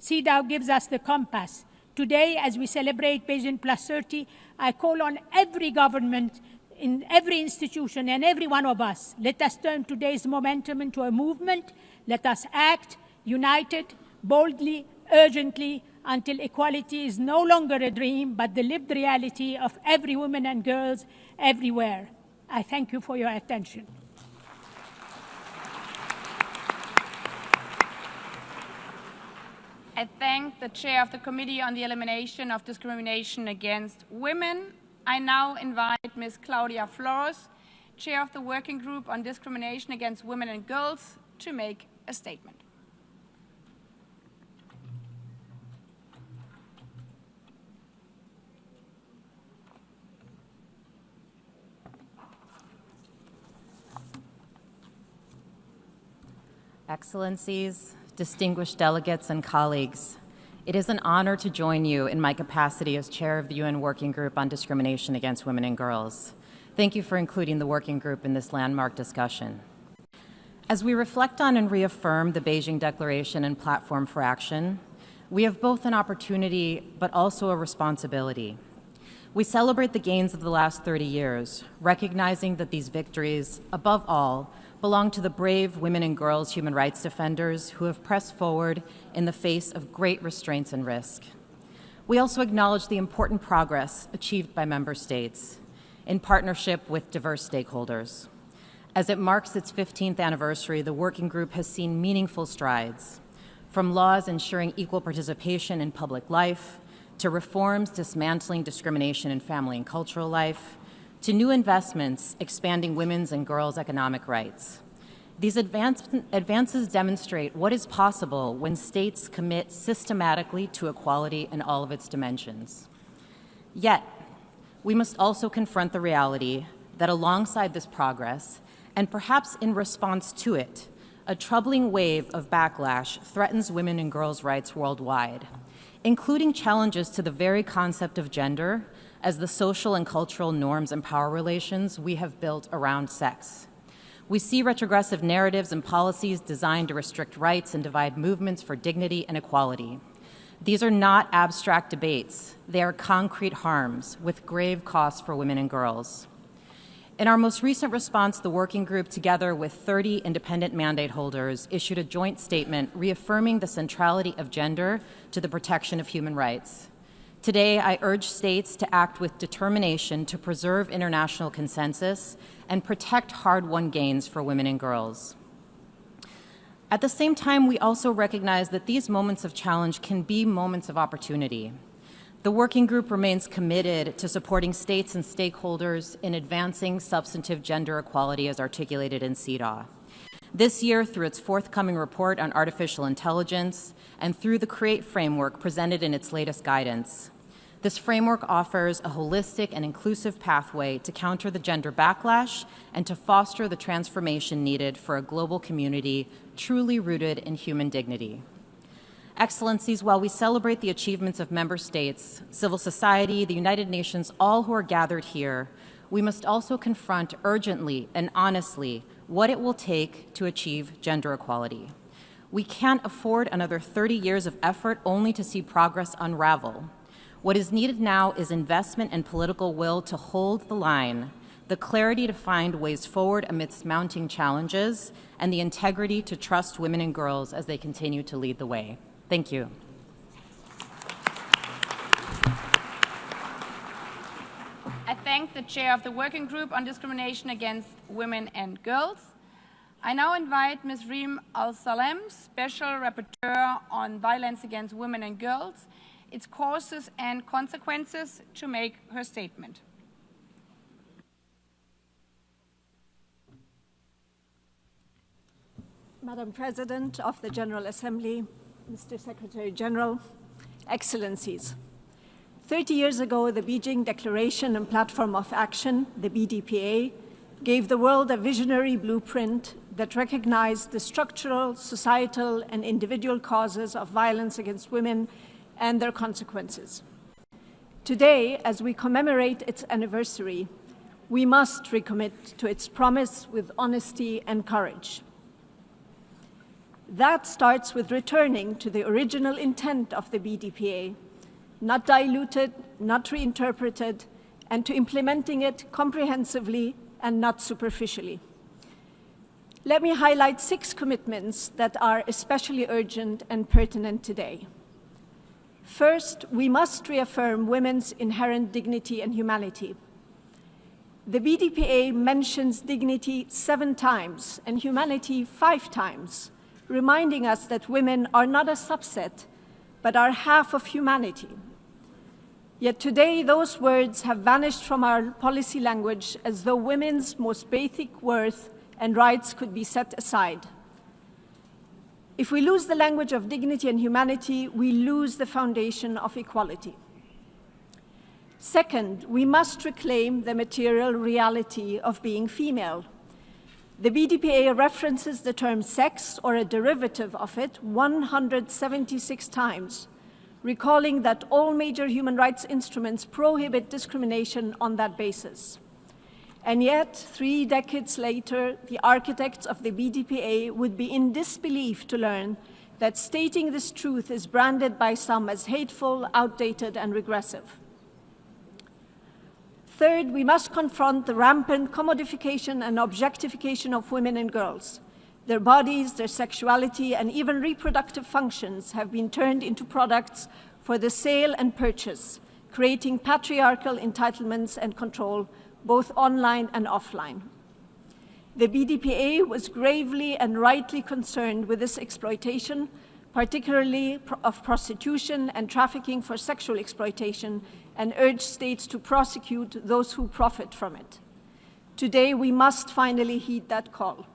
CEDAW gives us the compass. Today, as we celebrate Beijing Plus 30, I call on every government, in every institution, and every one of us. Let us turn today's momentum into a movement. Let us act united, boldly, urgently, until equality is no longer a dream, but the lived reality of every woman and girls everywhere. I thank you for your attention. I thank the chair of the Committee on the Elimination of Discrimination Against Women. I now invite Ms. Claudia Flores, chair of the Working Group on Discrimination Against Women and Girls, to make a statement. Excellencies, distinguished delegates and colleagues, it is an honor to join you in my capacity as chair of the UN Working Group on Discrimination Against Women and Girls. Thank you for including the working group in this landmark discussion. As we reflect on and reaffirm the Beijing Declaration and Platform for Action, we have both an opportunity but also a responsibility. We celebrate the gains of the last 30 years, recognizing that these victories, above all, belong to the brave women and girls human rights defenders who have pressed forward in the face of great restraints and risk. We also acknowledge the important progress achieved by member states in partnership with diverse stakeholders. As it marks its 15th anniversary, the working group has seen meaningful strides, from laws ensuring equal participation in public life, to reforms dismantling discrimination in family and cultural life, to new investments expanding women's and girls' economic rights. These advances demonstrate what is possible when states commit systematically to equality in all of its dimensions. Yet, we must also confront the reality that alongside this progress, and perhaps in response to it, a troubling wave of backlash threatens women and girls' rights worldwide, including challenges to the very concept of gender as the social and cultural norms and power relations we have built around sex. We see retrogressive narratives and policies designed to restrict rights and divide movements for dignity and equality. These are not abstract debates. They are concrete harms with grave costs for women and girls. In our most recent response, the working group, together with 30 independent mandate holders, issued a joint statement reaffirming the centrality of gender to the protection of human rights. Today, I urge states to act with determination to preserve international consensus and protect hard-won gains for women and girls. At the same time, we also recognize that these moments of challenge can be moments of opportunity. The working group remains committed to supporting states and stakeholders in advancing substantive gender equality as articulated in CEDAW. This year, through its forthcoming report on artificial intelligence and through the CREATE framework presented in its latest guidance, this framework offers a holistic and inclusive pathway to counter the gender backlash and to foster the transformation needed for a global community truly rooted in human dignity. Excellencies, while we celebrate the achievements of member states, civil society, the United Nations, all who are gathered here, we must also confront urgently and honestly what it will take to achieve gender equality. We can't afford another 30 years of effort only to see progress unravel. What is needed now is investment and political will to hold the line, the clarity to find ways forward amidst mounting challenges, and the integrity to trust women and girls as they continue to lead the way. Thank you. I thank the chair of the Working Group on Discrimination Against Women and Girls. I now invite Ms. Reem Al-Salem, Special Rapporteur on Violence Against Women and Girls, its causes and consequences, to make her statement. Madam President of the General Assembly, Mr. Secretary General, Excellencies. 30 years ago, the Beijing Declaration and Platform of Action, the BDPA, gave the world a visionary blueprint that recognized the structural, societal, and individual causes of violence against women and their consequences. Today, as we commemorate its anniversary, we must recommit to its promise with honesty and courage. That starts with returning to the original intent of the BDPA, not diluted, not reinterpreted, and to implementing it comprehensively and not superficially. Let me highlight 6 commitments that are especially urgent and pertinent today. First, we must reaffirm women's inherent dignity and humanity. The BDPA mentions dignity 7 times and humanity 5 times, reminding us that women are not a subset, but are half of humanity. Yet today, those words have vanished from our policy language as though women's most basic worth and rights could be set aside. If we lose the language of dignity and humanity, we lose the foundation of equality. Second, we must reclaim the material reality of being female. The BDPA references the term sex or a derivative of it 176 times, recalling that all major human rights instruments prohibit discrimination on that basis. And yet, 3 decades later, the architects of the BDPA would be in disbelief to learn that stating this truth is branded by some as hateful, outdated, and regressive. Third, we must confront the rampant commodification and objectification of women and girls. Their bodies, their sexuality, and even reproductive functions have been turned into products for the sale and purchase, creating patriarchal entitlements and control, both online and offline. The BDPA was gravely and rightly concerned with this exploitation, particularly of prostitution and trafficking for sexual exploitation, and urged states to prosecute those who profit from it. Today, we must finally heed that call.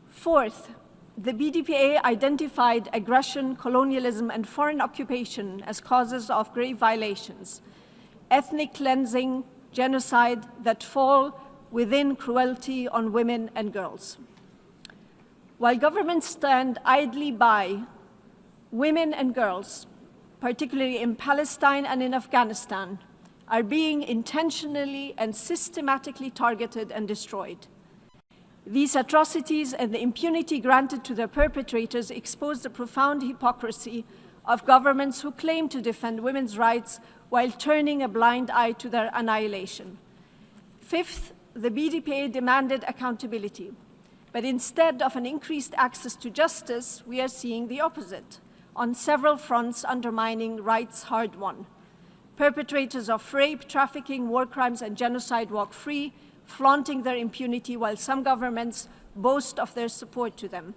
Fourth, the BDPA identified aggression, colonialism, and foreign occupation as causes of grave violations, ethnic cleansing, genocide that fall within cruelty on women and girls. While governments stand idly by, women and girls, particularly in Palestine and in Afghanistan, are being intentionally and systematically targeted and destroyed. These atrocities and the impunity granted to their perpetrators expose the profound hypocrisy of governments who claim to defend women's rights while turning a blind eye to their annihilation. Fifth, the BDPA demanded accountability. But instead of an increased access to justice, we are seeing the opposite, on several fronts undermining rights hard-won. Perpetrators of rape, trafficking, war crimes, and genocide walk free, flaunting their impunity while some governments boast of their support to them.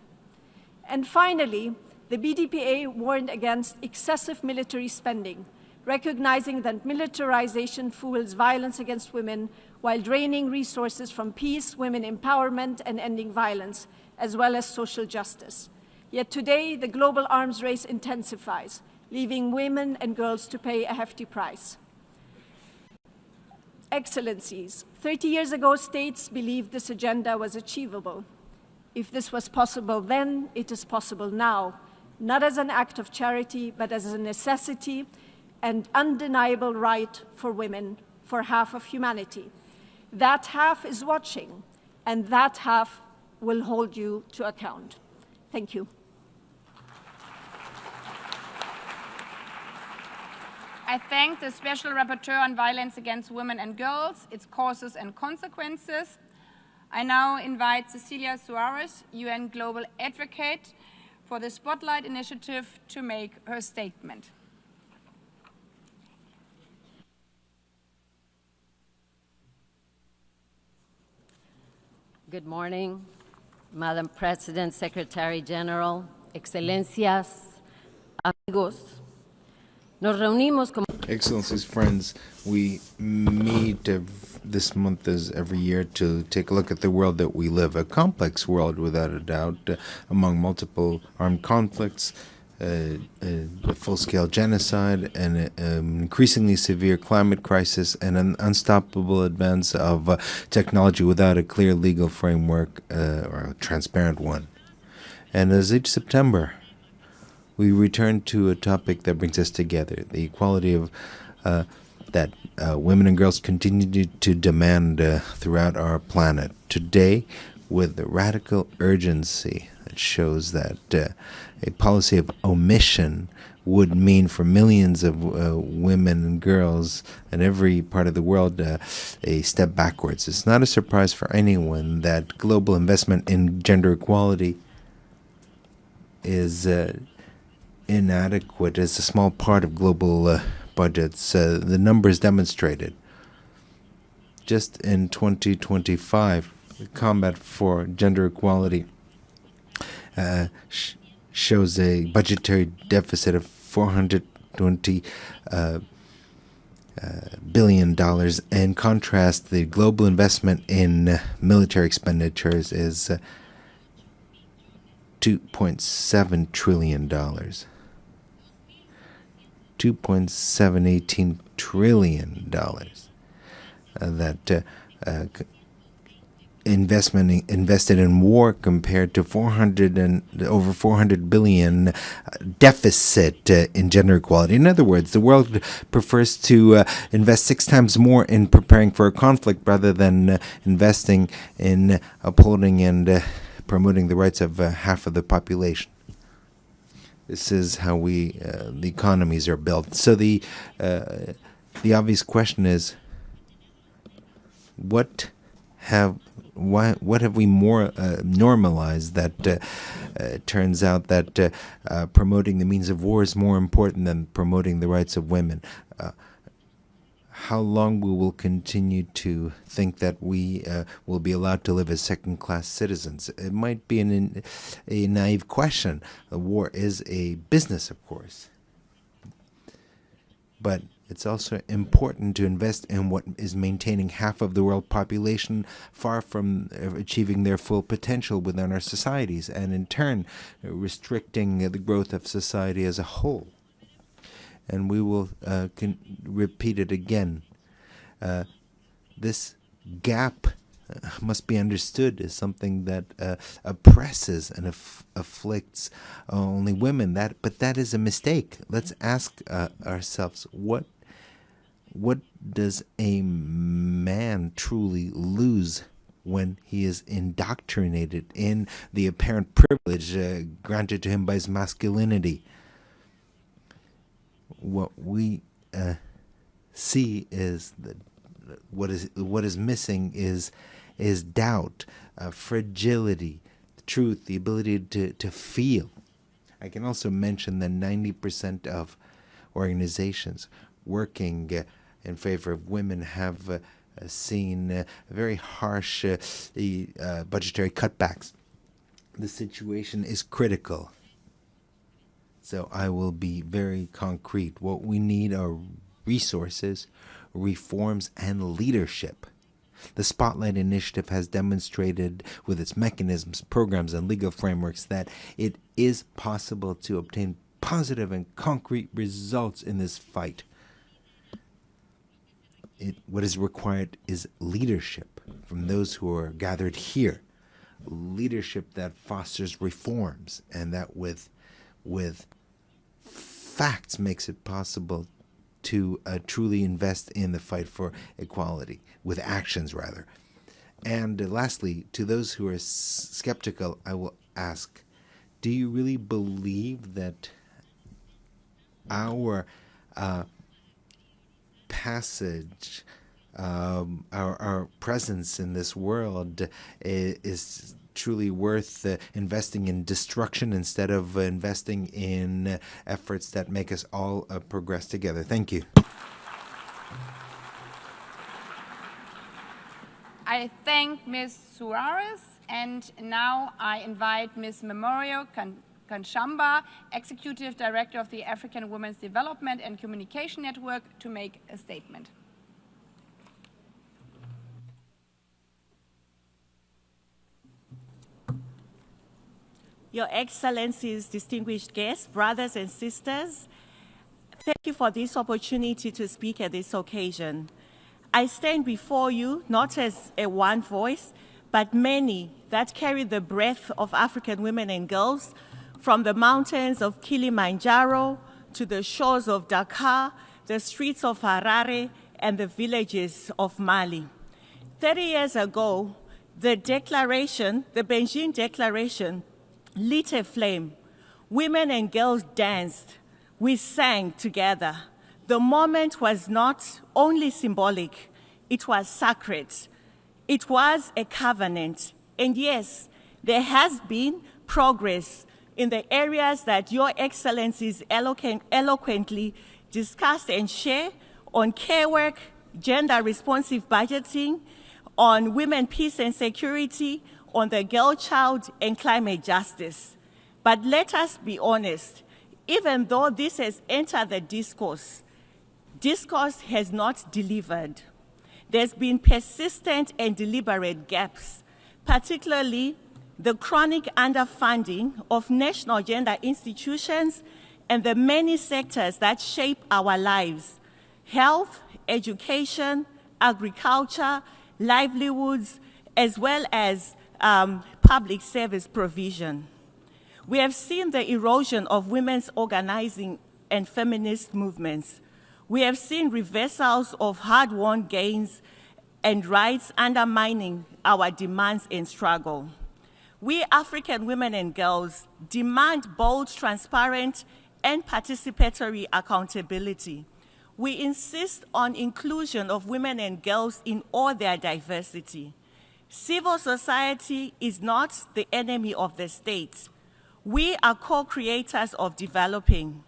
And finally, the BDPA warned against excessive military spending, recognizing that militarization fuels violence against women while draining resources from peace, women empowerment, and ending violence, as well as social justice. Yet today, the global arms race intensifies, leaving women and girls to pay a hefty price. Excellencies, 30 years ago, states believed this agenda was achievable. If this was possible then, it is possible now, not as an act of charity, but as a necessity and undeniable right for women, for half of humanity. That half is watching, and that half will hold you to account. Thank you. I thank the Special Rapporteur on Violence Against Women and Girls, its causes and consequences. I now invite Cecilia Suarez, UN Global Advocate for the Spotlight Initiative, to make her statement. Good morning, Madam President, Secretary General, Excelencias, amigos. Nos reunimos como Excellencies, friends, we meet this month as every year to take a look at the world that we live, a complex world without a doubt, among multiple armed conflicts, a full-scale genocide, and an increasingly severe climate crisis, and an unstoppable advance of technology without a clear legal framework or a transparent one. And as each September, we return to a topic that brings us together, the equality of that women and girls continue to demand throughout our planet. Today, with radical urgency, it shows that a policy of omission would mean for millions of women and girls in every part of the world a step backwards. It's not a surprise for anyone that global investment in gender equality is inadequate as a small part of global budgets. The numbers demonstrated. Just in 2025, the combat for gender equality shows a budgetary deficit of $420 billion. In contrast, the global investment in military expenditures is $2.7 trillion. $2.718 trillion that invested in war compared to over 400 billion deficit in gender equality. In other words, the world prefers to invest 6 times more in preparing for a conflict rather than investing in upholding and promoting the rights of half of the population. This is how the economies are built. So the obvious question is, what have we more normalized that turns out that promoting the means of war is more important than promoting the rights of women? How long we will continue to think that we will be allowed to live as second-class citizens? It might be a naive question. War is a business, of course. But it's also important to invest in what is maintaining half of the world population far from achieving their full potential within our societies, and in turn restricting the growth of society as a whole. And we will repeat it again. This gap must be understood as something that oppresses and afflicts only women. But that is a mistake. Let's ask ourselves, what does a man truly lose when he is indoctrinated in the apparent privilege granted to him by his masculinity? What we see is that what is missing is doubt, fragility, truth, the ability to feel. I can also mention that 90% of organizations working in favor of women have seen very harsh budgetary cutbacks. The situation is critical. So I will be very concrete. What we need are resources, reforms, and leadership. The Spotlight Initiative has demonstrated with its mechanisms, programs, and legal frameworks that it is possible to obtain positive and concrete results in this fight. What is required is leadership from those who are gathered here. Leadership that fosters reforms and that with facts makes it possible to truly invest in the fight for equality, with actions rather. And lastly, to those who are skeptical, I will ask, do you really believe that our passage, our presence in this world is truly worth investing in destruction instead of investing in efforts that make us all progress together? Thank you. I thank Ms. Suarez, and now I invite Ms. Memorio Kanshamba, Executive Director of the African Women's Development and Communication Network, to make a statement. Your Excellencies, distinguished guests, brothers and sisters, thank you for this opportunity to speak at this occasion. I stand before you not as a one voice, but many that carry the breath of African women and girls, from the mountains of Kilimanjaro to the shores of Dakar, the streets of Harare, and the villages of Mali. 30 years ago, the Beijing Declaration, lit a flame. Women and girls danced. We sang together. The moment was not only symbolic, it was sacred. It was a covenant. And yes, there has been progress in the areas that Your Excellencies eloquently discussed and share on care work, gender-responsive budgeting, on women, peace and security, on the girl child, and climate justice. But let us be honest, even though this has entered the discourse has not delivered. There's been persistent and deliberate gaps, particularly the chronic underfunding of national gender institutions and the many sectors that shape our lives: health, education, agriculture, livelihoods, as well as public service provision. We have seen the erosion of women's organizing and feminist movements. We have seen reversals of hard-won gains and rights undermining our demands and struggle. We African women and girls demand bold, transparent, and participatory accountability. We insist on inclusion of women and girls in all their diversity. Civil society is not the enemy of the state. We are co-creators of development.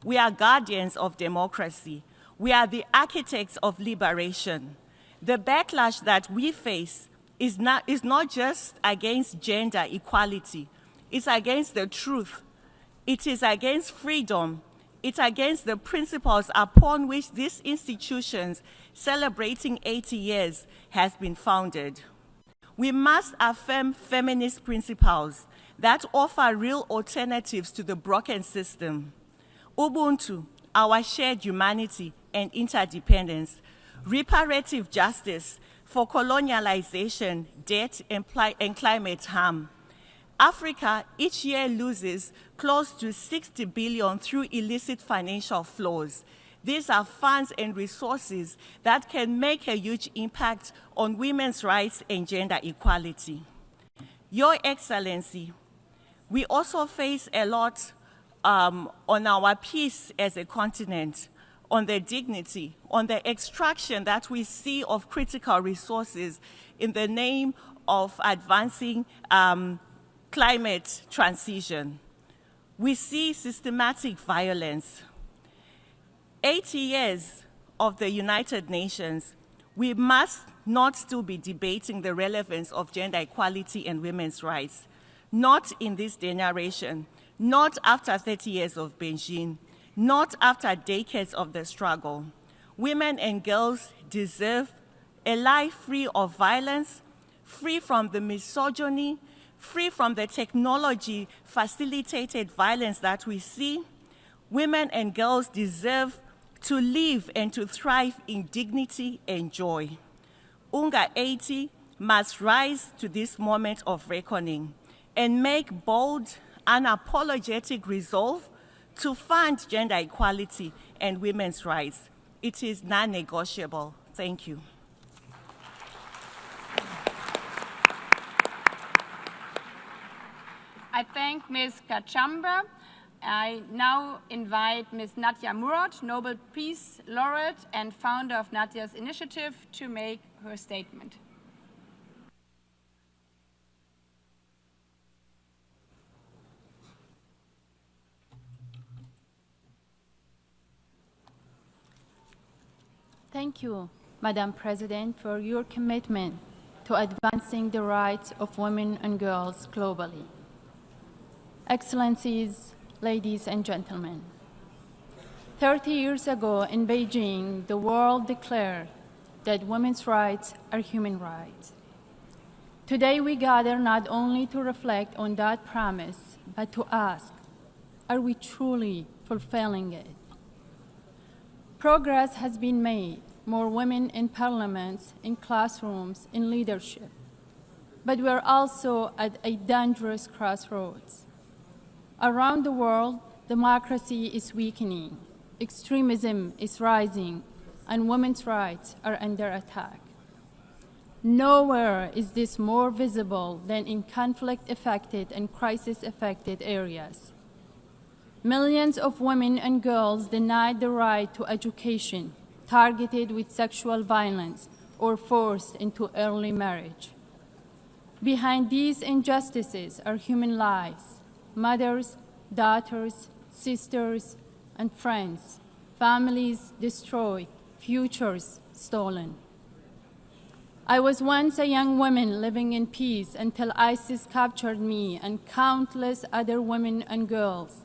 We are guardians of democracy. We are the architects of liberation. The backlash that we face is not just against gender equality. It's against the truth. It is against freedom. It's against the principles upon which these institutions celebrating 80 years has been founded. We must affirm feminist principles that offer real alternatives to the broken system. Ubuntu, our shared humanity and interdependence, reparative justice for colonialization, debt, and climate harm. Africa each year loses close to 60 billion through illicit financial flows. These are funds and resources that can make a huge impact on women's rights and gender equality. Your Excellency, we also face a lot on our peace as a continent, on the dignity, on the extraction that we see of critical resources in the name of advancing climate transition. We see systematic violence. 80 years of the United Nations, we must not still be debating the relevance of gender equality and women's rights. Not in this generation, not after 30 years of Beijing, not after decades of the struggle. Women and girls deserve a life free of violence, free from the misogyny, free from the technology-facilitated violence that we see. Women and girls deserve to live and to thrive in dignity and joy. UNGA 80 must rise to this moment of reckoning and make bold, unapologetic resolve to fund gender equality and women's rights. It is non-negotiable. Thank you. I thank Ms. Kachamba. I now invite Ms. Nadia Murad, Nobel Peace Laureate and founder of Nadia's Initiative, to make her statement. Thank you, Madam President, for your commitment to advancing the rights of women and girls globally. Excellencies, ladies and gentlemen, 30 years ago in Beijing, the world declared that women's rights are human rights. Today we gather not only to reflect on that promise, but to ask, are we truly fulfilling it? Progress has been made, more women in parliaments, in classrooms, in leadership. But we're also at a dangerous crossroads. Around the world, democracy is weakening, extremism is rising, and women's rights are under attack. Nowhere is this more visible than in conflict-affected and crisis-affected areas. Millions of women and girls denied the right to education, targeted with sexual violence, or forced into early marriage. Behind these injustices are human lives, mothers, daughters, sisters, and friends, families destroyed, futures stolen. I was once a young woman living in peace until ISIS captured me and countless other women and girls,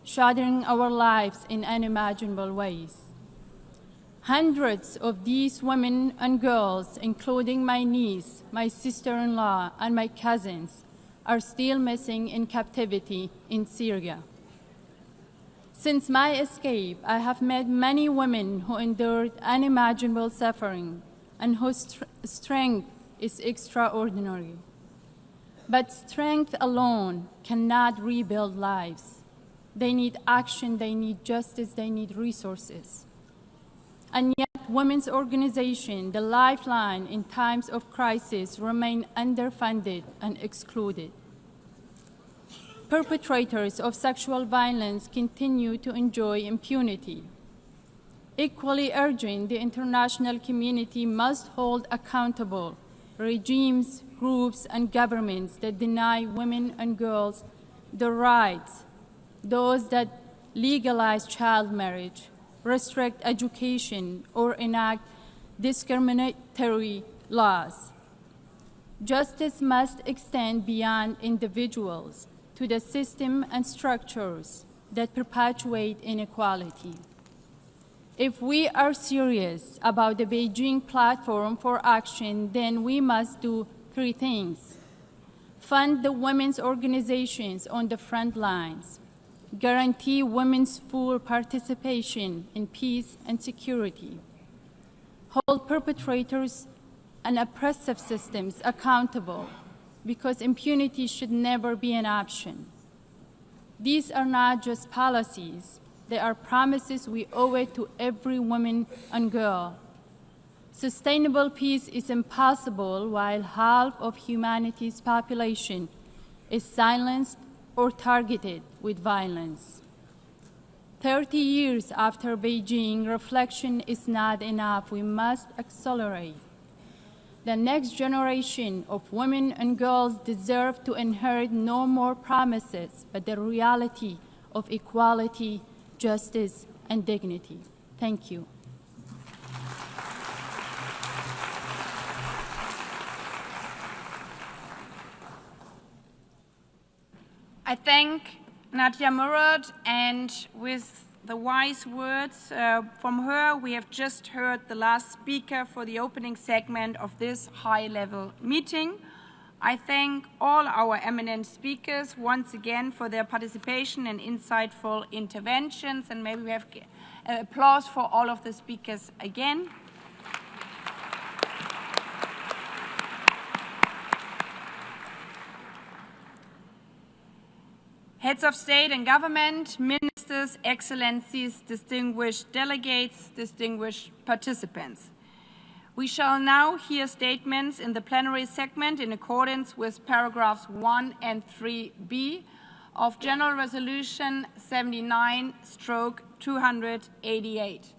shattering our lives in unimaginable ways. Hundreds of these women and girls, including my niece, my sister-in-law, and my cousins, are still missing in captivity in Syria. Since my escape, I have met many women who endured unimaginable suffering and whose strength is extraordinary. But strength alone cannot rebuild lives. They need action, they need justice, they need resources. And yet, women's organizations, the lifeline in times of crisis, remain underfunded and excluded. Perpetrators of sexual violence continue to enjoy impunity. Equally urgent, the international community must hold accountable regimes, groups, and governments that deny women and girls the rights, those that legalize child marriage, restrict education, or enact discriminatory laws. Justice must extend beyond individuals to the system and structures that perpetuate inequality. If we are serious about the Beijing Platform for Action, then we must do three things. Fund the women's organizations on the front lines, guarantee women's full participation in peace and security, hold perpetrators and oppressive systems accountable, because impunity should never be an option. These are not just policies, they are promises we owe it to every woman and girl. Sustainable peace is impossible while half of humanity's population is silenced or targeted with violence. 30 years after Beijing, reflection is not enough. We must accelerate. The next generation of women and girls deserve to inherit no more promises, but the reality of equality, justice, and dignity. Thank you. I thank Nadia Murad, and with the wise words from her, we have just heard the last speaker for the opening segment of this high-level meeting. I thank all our eminent speakers once again for their participation and insightful interventions, and maybe we have applause for all of the speakers again. Heads of state and government, ministers, ministers, excellencies, distinguished delegates, distinguished participants. We shall now hear statements in the plenary segment in accordance with paragraphs 1 and 3b of General Resolution 79/288.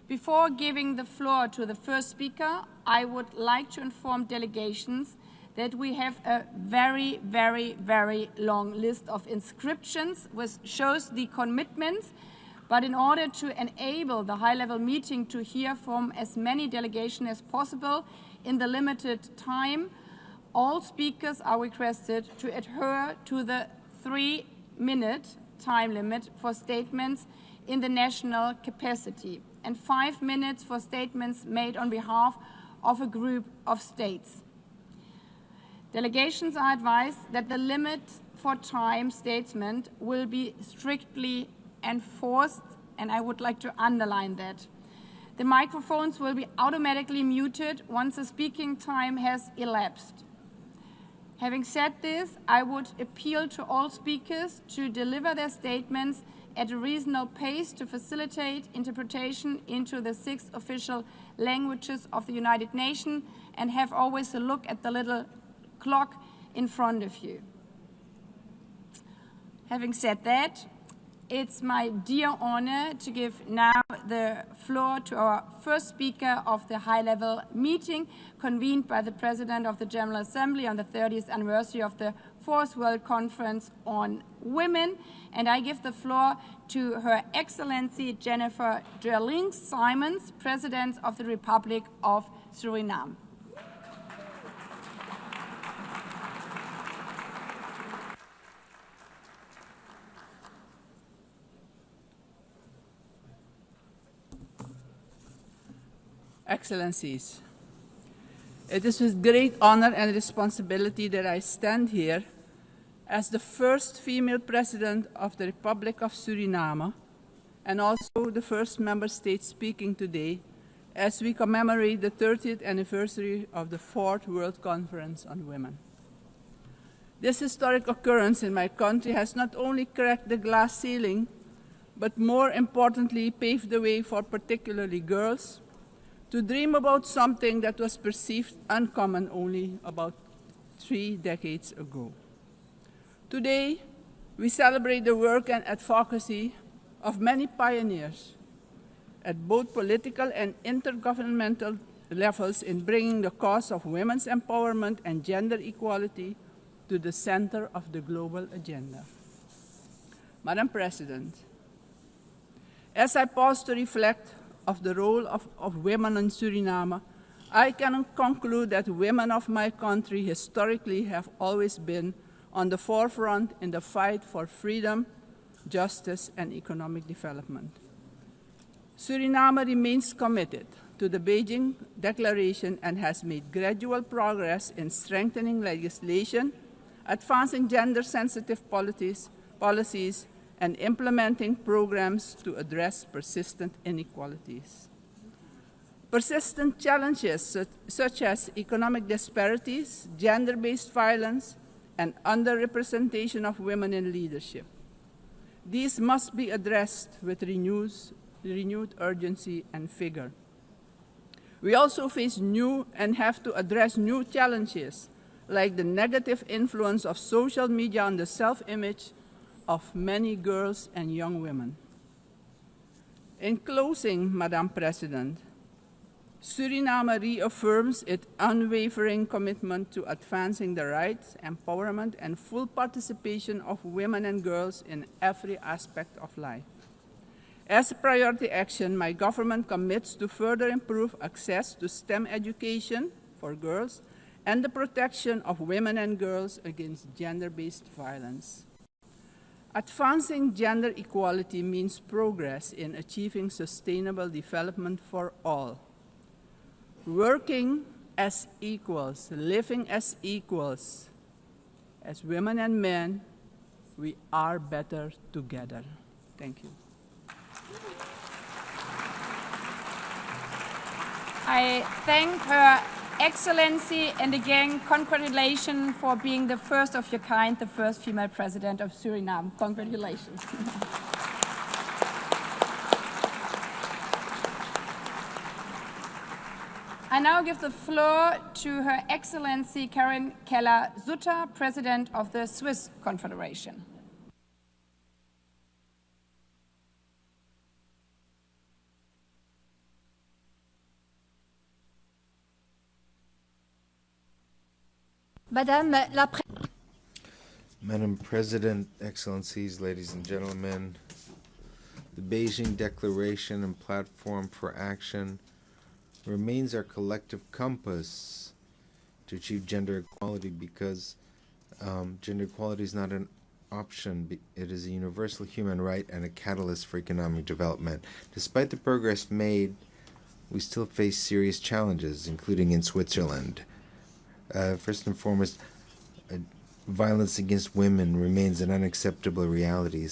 Before giving the floor to the first speaker, I would like to inform delegations that we have a very, very, very long list of inscriptions, which shows the commitments. But in order to enable the high-level meeting to hear from as many delegations as possible in the limited time, all speakers are requested to adhere to the 3-minute time limit for statements in the national capacity and 5 minutes for statements made on behalf of a group of states. Delegations are advised that the limit for time statement will be strictly enforced, and I would like to underline that. The microphones will be automatically muted once the speaking time has elapsed. Having said this, I would appeal to all speakers to deliver their statements at a reasonable pace to facilitate interpretation into the 6 official languages of the United Nations, and have always a look at the little clock in front of you. Having said that, it's my dear honor to give now the floor to our first speaker of the high-level meeting convened by the President of the General Assembly on the 30th anniversary of the 4th World Conference on Women. And I give the floor to Her Excellency Jennifer Gerling-Simons, President of the Republic of Suriname. Excellencies, it is with great honor and responsibility that I stand here as the first female president of the Republic of Suriname and also the first member state speaking today as we commemorate the 30th anniversary of the 4th World Conference on Women. This historic occurrence in my country has not only cracked the glass ceiling, but more importantly paved the way for particularly girls to dream about something that was perceived uncommon only about 3 decades ago. Today, we celebrate the work and advocacy of many pioneers at both political and intergovernmental levels in bringing the cause of women's empowerment and gender equality to the center of the global agenda. Madam President, as I pause to reflect of the role of women in Suriname, I can conclude that women of my country historically have always been on the forefront in the fight for freedom, justice, and economic development. Suriname remains committed to the Beijing Declaration and has made gradual progress in strengthening legislation, advancing gender-sensitive policies, and implementing programs to address persistent inequalities. Persistent challenges such as economic disparities, gender-based violence, and underrepresentation of women in leadership. These must be addressed with renewed urgency and vigor. We also face new and have to address new challenges, like the negative influence of social media on the self-image of many girls and young women. In closing, Madam President, Suriname reaffirms its unwavering commitment to advancing the rights, empowerment, and full participation of women and girls in every aspect of life. As a priority action, my government commits to further improve access to STEM education for girls and the protection of women and girls against gender-based violence. Advancing gender equality means progress in achieving sustainable development for all. Working as equals, living as equals, as women and men, we are better together. Thank you. I thank Her Excellency, and again, congratulations for being the first of your kind, the first female president of Suriname. Congratulations. I now give the floor to Her Excellency Karen Keller-Sutter, President of the Swiss Confederation. Madame President, Excellencies, ladies and gentlemen, the Beijing Declaration and Platform for Action remains our collective compass to achieve gender equality because gender equality is not an option. It is a universal human right and a catalyst for economic development. Despite the progress made, we still face serious challenges, including in Switzerland. First and foremost, violence against women remains an unacceptable reality.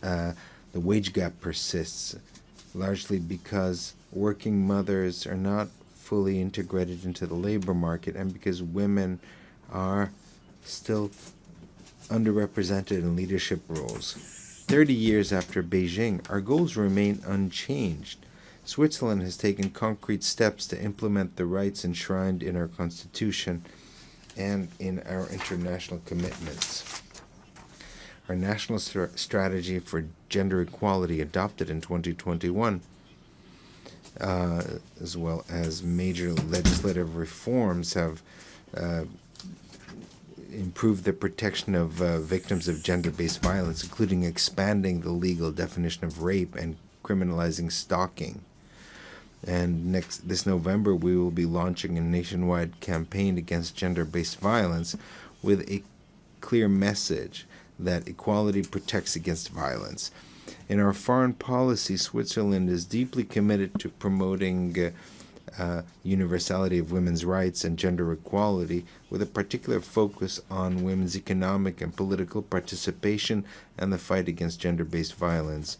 The wage gap persists, largely because working mothers are not fully integrated into the labor market and because women are still underrepresented in leadership roles. 30 years after Beijing, our goals remain unchanged. Switzerland has taken concrete steps to implement the rights enshrined in our constitution and in our international commitments. Our national strategy for gender equality, adopted in 2021, as well as major legislative reforms, have improved the protection of victims of gender-based violence, including expanding the legal definition of rape and criminalizing stalking. And this November, we will be launching a nationwide campaign against gender-based violence with a clear message that equality protects against violence. In our foreign policy, Switzerland is deeply committed to promoting universality of women's rights and gender equality, with a particular focus on women's economic and political participation and the fight against gender-based violence.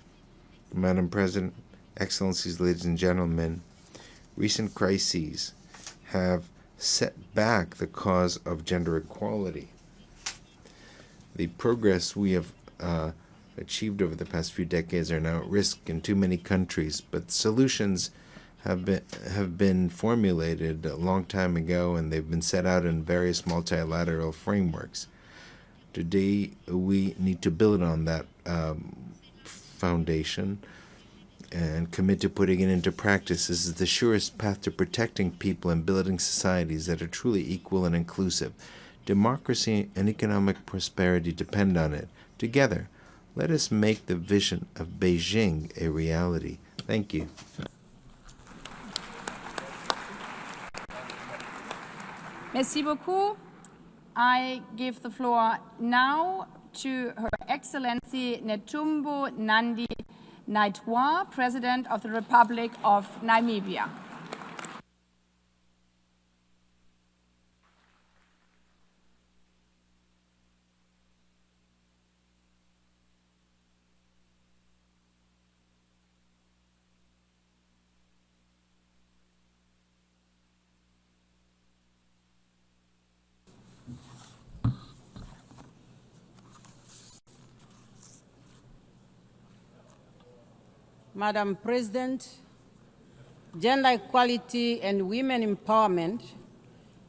Madam President, Excellencies, ladies and gentlemen, recent crises have set back the cause of gender equality. The progress we have achieved over the past few decades are now at risk in too many countries, but solutions have been formulated a long time ago, and they've been set out in various multilateral frameworks. Today, we need to build on that foundation and commit to putting it into practice. This is the surest path to protecting people and building societies that are truly equal and inclusive. Democracy and economic prosperity depend on it. Together, let us make the vision of Beijing a reality. Thank you. Merci beaucoup. I give the floor now to Her Excellency Netumbo Nandi Naitwa, President of the Republic of Namibia. Madam President, gender equality and women empowerment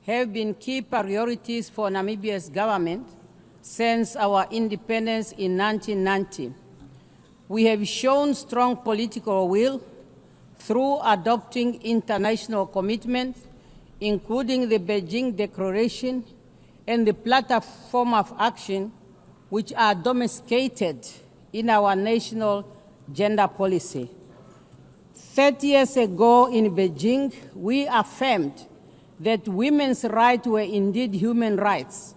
have been key priorities for Namibia's government since our independence in 1990. We have shown strong political will through adopting international commitments, including the Beijing Declaration and the Platform of Action, which are domesticated in our national gender policy. 30 years ago in Beijing, we affirmed that women's rights were indeed human rights.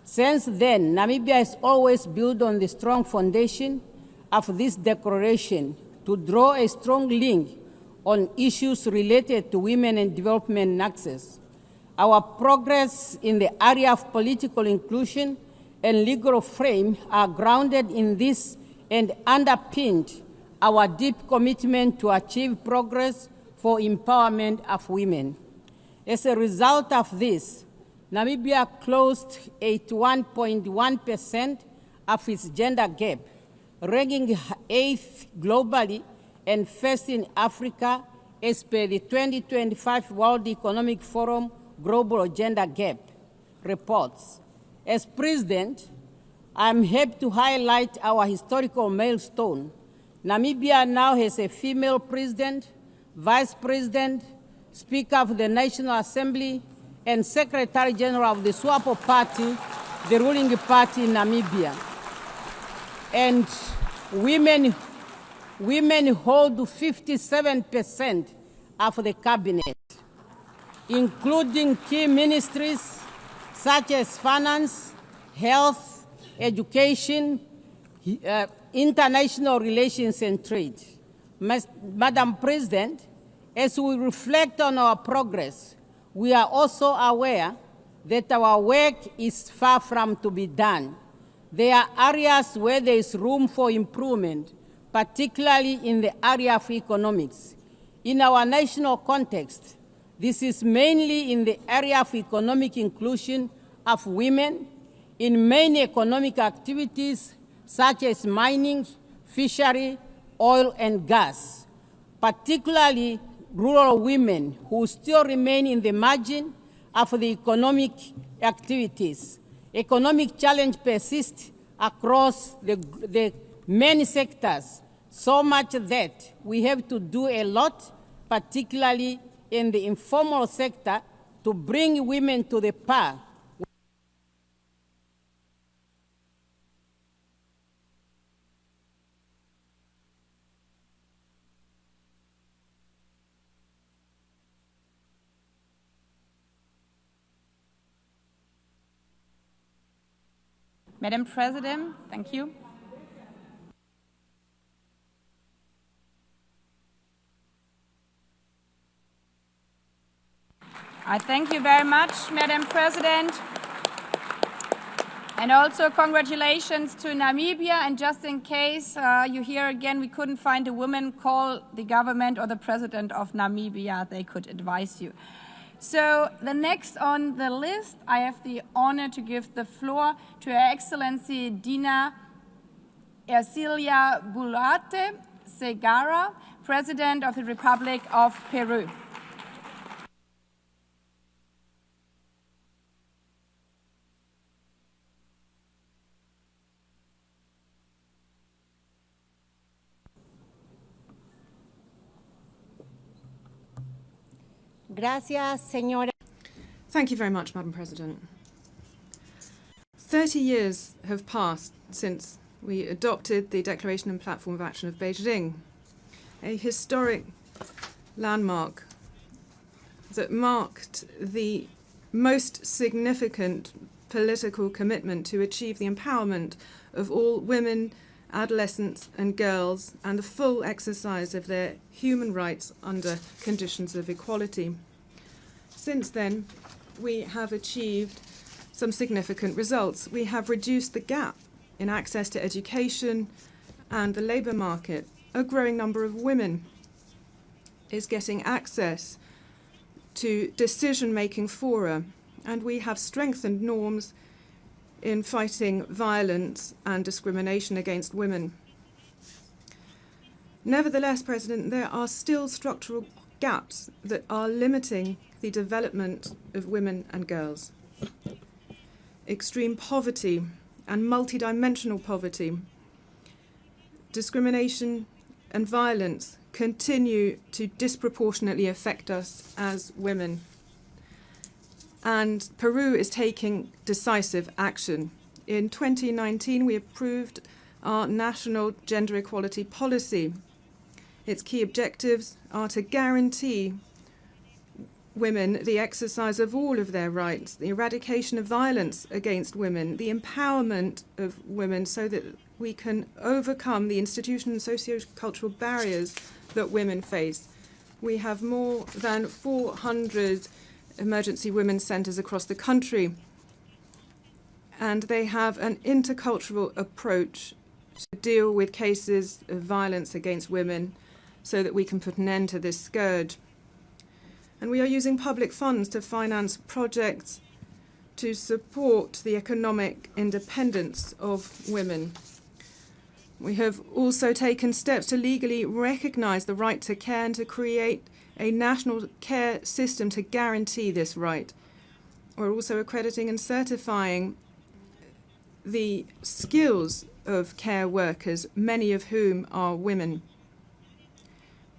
Since then, Namibia has always built on the strong foundation of this declaration to draw a strong link on issues related to women and development and access. Our progress in the area of political inclusion and legal frame are grounded in this and underpinned our deep commitment to achieve progress for empowerment of women. As a result of this, Namibia closed 81.1% of its gender gap, ranking 8th globally and first in Africa as per the 2025 World Economic Forum Global Gender Gap reports. As President, I'm happy to highlight our historical milestone. Namibia now has a female president, vice president, Speaker of the National Assembly, and Secretary General of the SWAPO Party, the ruling party in Namibia. And women hold 57% of the cabinet, including key ministries such as finance, health, education, international relations and trade. Madam President, as we reflect on our progress, we are also aware that our work is far from to be done. There are areas where there is room for improvement, particularly in the area of economics. In our national context, this is mainly in the area of economic inclusion of women in many economic activities such as mining, fishery, oil and gas, particularly rural women who still remain in the margin of the economic activities. Economic challenge persists across the many sectors, so much that we have to do a lot, particularly in the informal sector, to bring women to the par. Madam President, thank you. I thank you very much, Madam President. And also congratulations to Namibia. And just in case you hear again, we couldn't find a woman, call the government or the president of Namibia. They could advise you. So the next on the list, I have the honor to give the floor to Her Excellency Dina Ercilia Boluarte Segarra, President of the Republic of Peru. Gracias, señora. Thank you very much, Madam President. 30 years have passed since we adopted the Declaration and Platform of Action of Beijing, a historic landmark that marked the most significant political commitment to achieve the empowerment of all women, adolescents and girls, and the full exercise of their human rights under conditions of equality. Since then, we have achieved some significant results. We have reduced the gap in access to education and the labour market. A growing number of women is getting access to decision-making fora, and we have strengthened norms in fighting violence and discrimination against women. Nevertheless, President, there are still structural gaps that are limiting the development of women and girls. Extreme poverty and multidimensional poverty, discrimination and violence continue to disproportionately affect us as women. And Peru is taking decisive action. In 2019, we approved our national gender equality policy. Its key objectives are to guarantee women the exercise of all of their rights, the eradication of violence against women, the empowerment of women so that we can overcome the institutional and socio-cultural barriers that women face. We have more than 400 emergency women's centres across the country, and they have an intercultural approach to deal with cases of violence against women so that we can put an end to this scourge. And we are using public funds to finance projects to support the economic independence of women. We have also taken steps to legally recognise the right to care and to create a national care system to guarantee this right. We're also accrediting and certifying the skills of care workers, many of whom are women.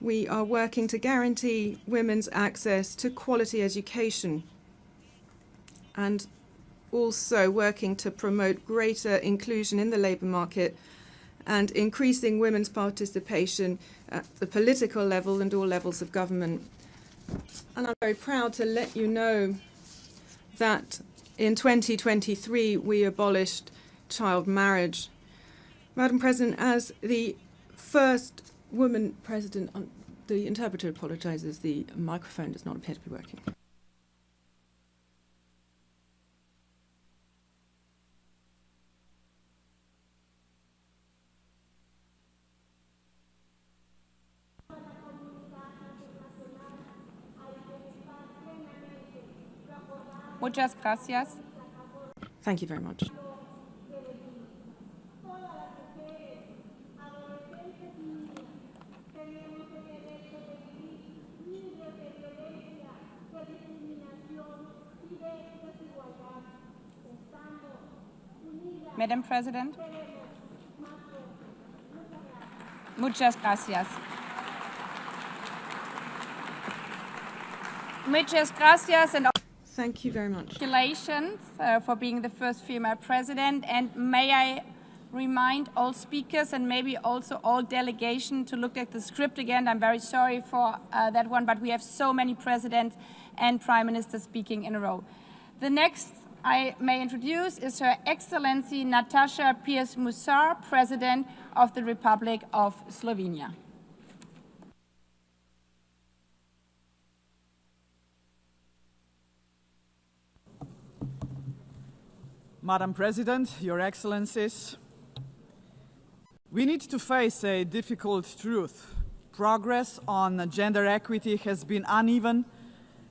We are working to guarantee women's access to quality education and also working to promote greater inclusion in the labour market and increasing women's participation at the political level and all levels of government. And I'm very proud to let you know that in 2023 we abolished child marriage. Madam President, as the first woman president, the interpreter apologises, the microphone does not appear to be working. Muchas gracias. Thank you very much. Madam President. Muchas gracias. Muchas gracias and thank you very much. Congratulations for being the first female president, and may I remind all speakers and maybe also all delegation to look at the script again. I'm very sorry for that one, but we have so many presidents and prime ministers speaking in a row. The next I may introduce is Her Excellency Nataša Pirc-Musar, President of the Republic of Slovenia. Madam President, Your Excellencies, we need to face a difficult truth. Progress on gender equity has been uneven,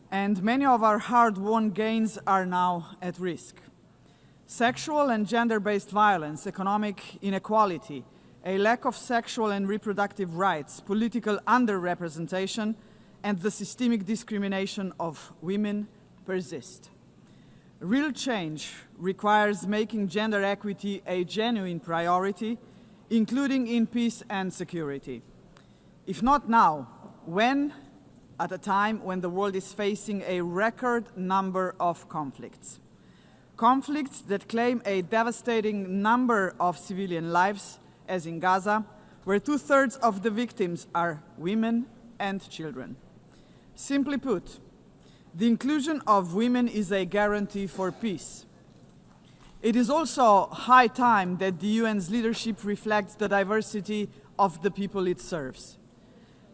and many of our hard-won gains are now at risk. Sexual and gender-based violence, economic inequality, a lack of sexual and reproductive rights, political underrepresentation, and the systemic discrimination of women persist. Real change requires making gender equity a genuine priority, including in peace and security. If not now, when? At a time when the world is facing a record number of conflicts. Conflicts that claim a devastating number of civilian lives, as in Gaza, where 2/3 of the victims are women and children. Simply put, the inclusion of women is a guarantee for peace. It is also high time that the UN's leadership reflects the diversity of the people it serves.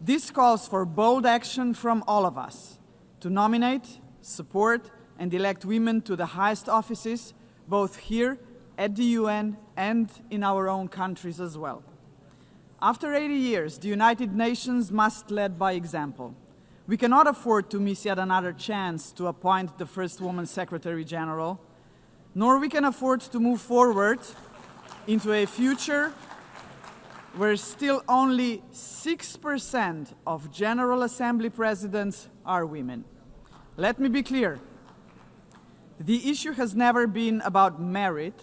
This calls for bold action from all of us to nominate, support, and elect women to the highest offices, both here at the UN and in our own countries as well. After 80 years, the United Nations must lead by example. We cannot afford to miss yet another chance to appoint the first woman Secretary General, nor we can afford to move forward into a future where still only 6% of General Assembly presidents are women. Let me be clear. The issue has never been about merit.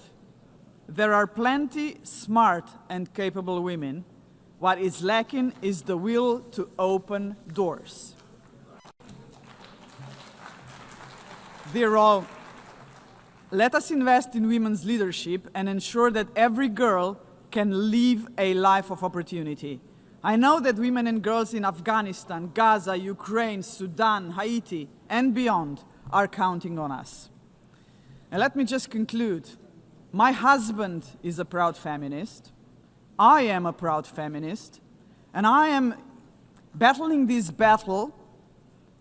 There are plenty smart and capable women. What is lacking is the will to open doors. Dear all, let us invest in women's leadership and ensure that every girl can live a life of opportunity. I know that women and girls in Afghanistan, Gaza, Ukraine, Sudan, Haiti, and beyond are counting on us. And let me just conclude. My husband is a proud feminist. I am a proud feminist. And I am battling this battle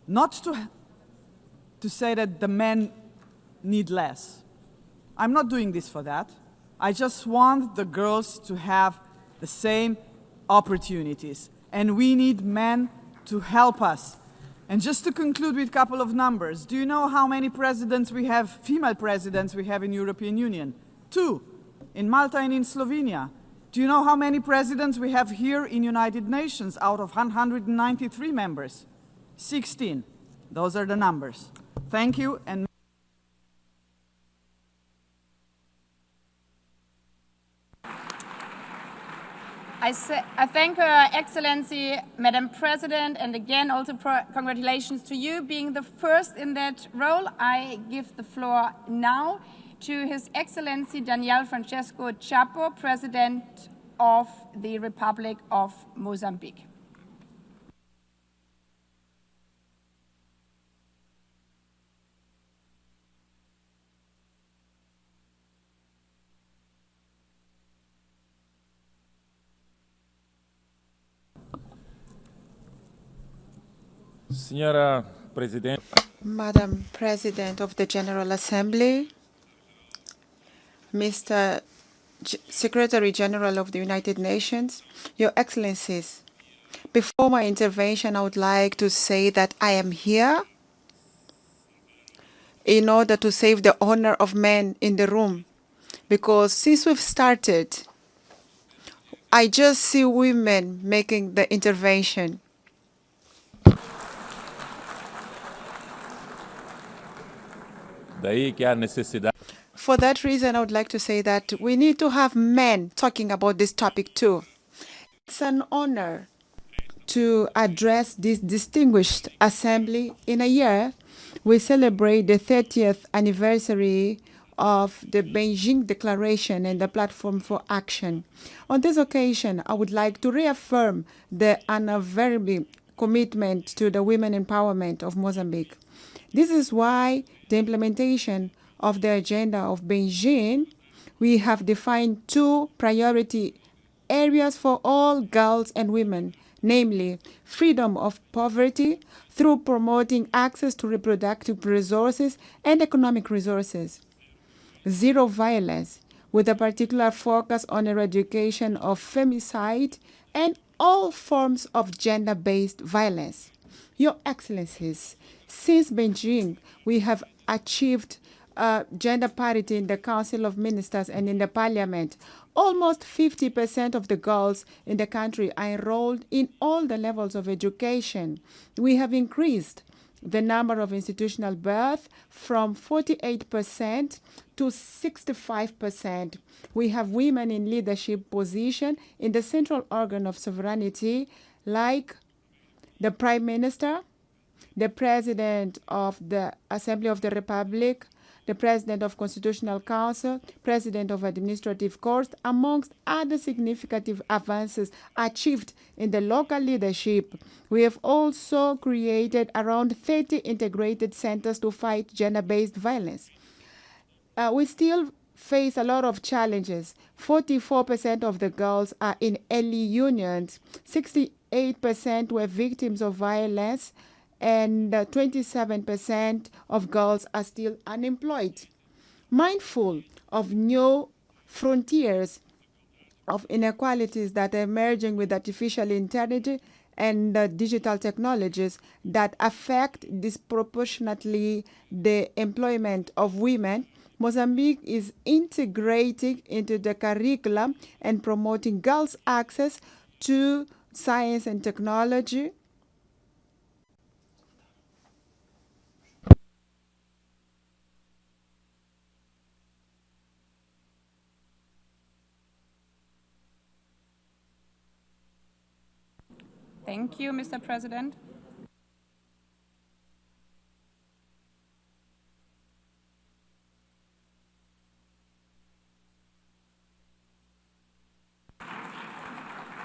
not to say that the men need less. I'm not doing this for that. I just want the girls to have the same opportunities. And we need men to help us. And just to conclude with a couple of numbers, do you know how many presidents we have, female presidents we have in European Union? 2, in Malta and in Slovenia. Do you know how many presidents we have here in United Nations out of 193 members? 16. Those are the numbers. Thank you. And I thank Her Excellency, Madam President, and again also congratulations to you being the first in that role. I give the floor now to His Excellency Daniel Francesco Chapo, President of the Republic of Mozambique. Madam President of the General Assembly, Mr. Secretary General of the United Nations, Your Excellencies, before my intervention, I would like to say that I am here in order to save the honor of men in the room, because since we've started, I just see women making the intervention. For that reason, I would like to say that we need to have men talking about this topic too. It's an honor to address this distinguished assembly in a year. We celebrate the 30th anniversary of the Beijing Declaration and the Platform for Action. On this occasion, I would like to reaffirm the unwavering commitment to the women empowerment of Mozambique. This is why the implementation of the agenda of Beijing, we have defined 2 priority areas for all girls and women, namely freedom of poverty through promoting access to reproductive resources and economic resources, zero violence, with a particular focus on eradication of femicide and all forms of gender-based violence. Your Excellencies, since Beijing, we have achieved gender parity in the Council of Ministers and in the Parliament. Almost 50% of the girls in the country are enrolled in all the levels of education. We have increased the number of institutional births from 48% to 65%. We have women in leadership position in the central organ of sovereignty, like the Prime Minister, the President of the Assembly of the Republic, the President of Constitutional Council, President of Administrative Court, amongst other significant advances achieved in the local leadership. We have also created around 30 integrated centers to fight gender-based violence. We still face a lot of challenges. 44% of the girls are in early unions, 68% were victims of violence, and 27% of girls are still unemployed. Mindful of new frontiers of inequalities that are emerging with artificial intelligence and digital technologies that affect disproportionately the employment of women, Mozambique is integrating into the curriculum and promoting girls' access to science and technology, Thank you, Mr. President.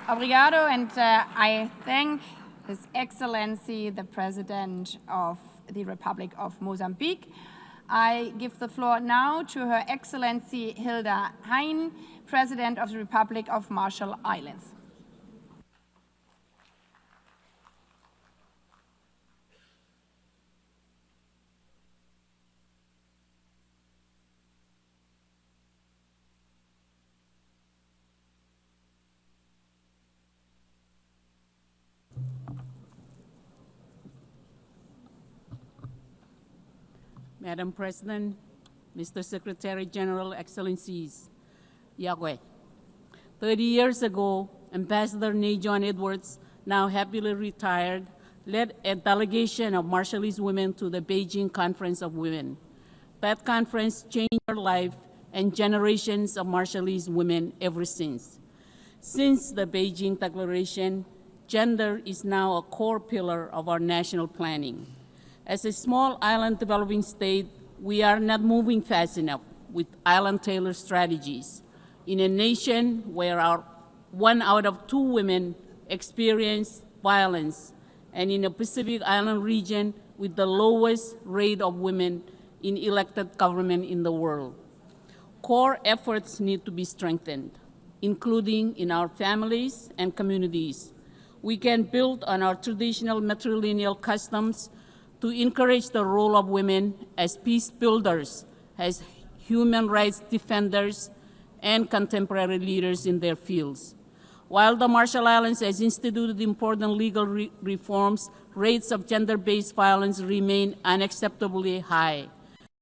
Obrigado, and I thank His Excellency, the President of the Republic of Mozambique. I give the floor now to Her Excellency Hilda Hein, President of the Republic of Marshall Islands. Madam President, Mr. Secretary General, Excellencies, Yahweh. 30 years ago, Ambassador Nay John Edwards, now happily retired, led a delegation of Marshallese women to the Beijing Conference of Women. That conference changed her life and generations of Marshallese women ever since. Since the Beijing Declaration, gender is now a core pillar of our national planning. As a small island developing state, we are not moving fast enough with island-tailored strategies. In a nation where 1 out of 2 women experience violence, and in a Pacific Island region with the lowest rate of women in elected government in the world. Core efforts need to be strengthened, including in our families and communities. We can build on our traditional matrilineal customs to encourage the role of women as peace builders, as human rights defenders, and contemporary leaders in their fields. While the Marshall Islands has instituted important legal reforms, rates of gender-based violence remain unacceptably high.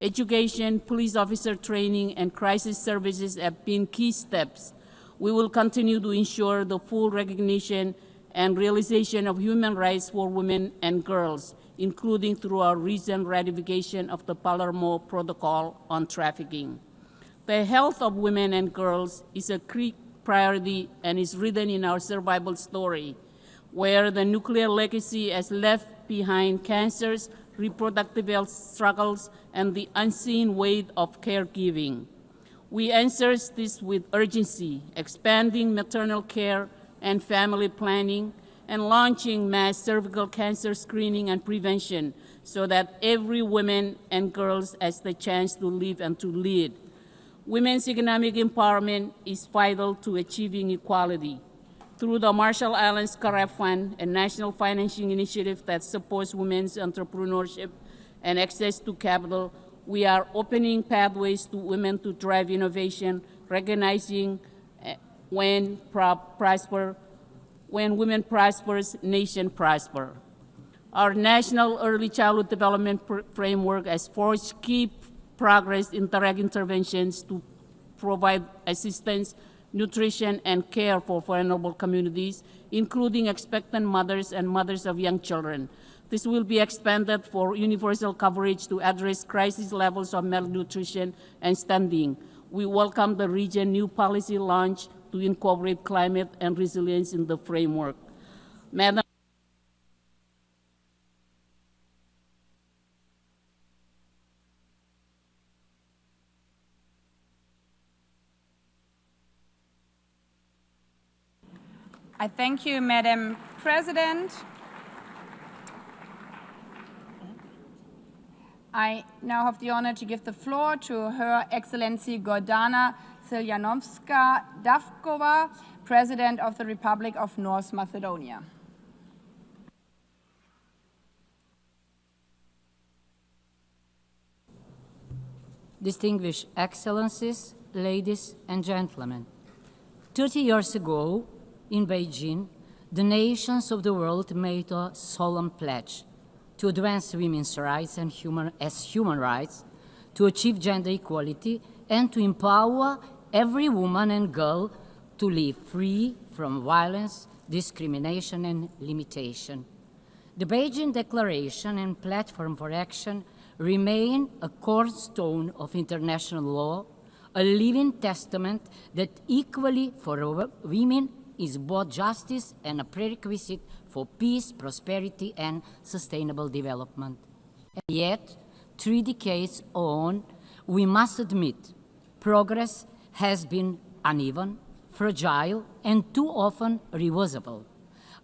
Education, police officer training, and crisis services have been key steps. We will continue to ensure the full recognition and realization of human rights for women and girls, including through our recent ratification of the Palermo Protocol on Trafficking. The health of women and girls is a key priority and is written in our survival story, where the nuclear legacy has left behind cancers, reproductive health struggles, and the unseen weight of caregiving. We answer this with urgency, expanding maternal care and family planning, and launching mass cervical cancer screening and prevention so that every woman and girls has the chance to live and to lead. Women's economic empowerment is vital to achieving equality. Through the Marshall Islands CAREF Fund, a national financing initiative that supports women's entrepreneurship and access to capital, we are opening pathways to women to drive innovation, recognizing when women prosper, nation prosper. Our national early childhood development framework has forged key progress in direct interventions to provide assistance, nutrition, and care for vulnerable communities, including expectant mothers and mothers of young children. This will be expanded for universal coverage to address crisis levels of malnutrition and stunting. We welcome the region's new policy launch to incorporate climate and resilience in the framework. Madam I thank you, Madam President. I now have the honor to give the floor to Her Excellency Gordana Siljanovska-Davkova, President of the Republic of North Macedonia. Distinguished Excellencies, ladies and gentlemen, 30 years ago, in Beijing, the nations of the world made a solemn pledge to advance women's rights and human rights, to achieve gender equality, and to empower every woman and girl to live free from violence, discrimination, and limitation. The Beijing Declaration and Platform for Action remain a cornerstone of international law, a living testament that equally for women is both justice and a prerequisite for peace, prosperity, and sustainable development. And yet, 3 decades on, we must admit progress has been uneven, fragile, and too often reversible.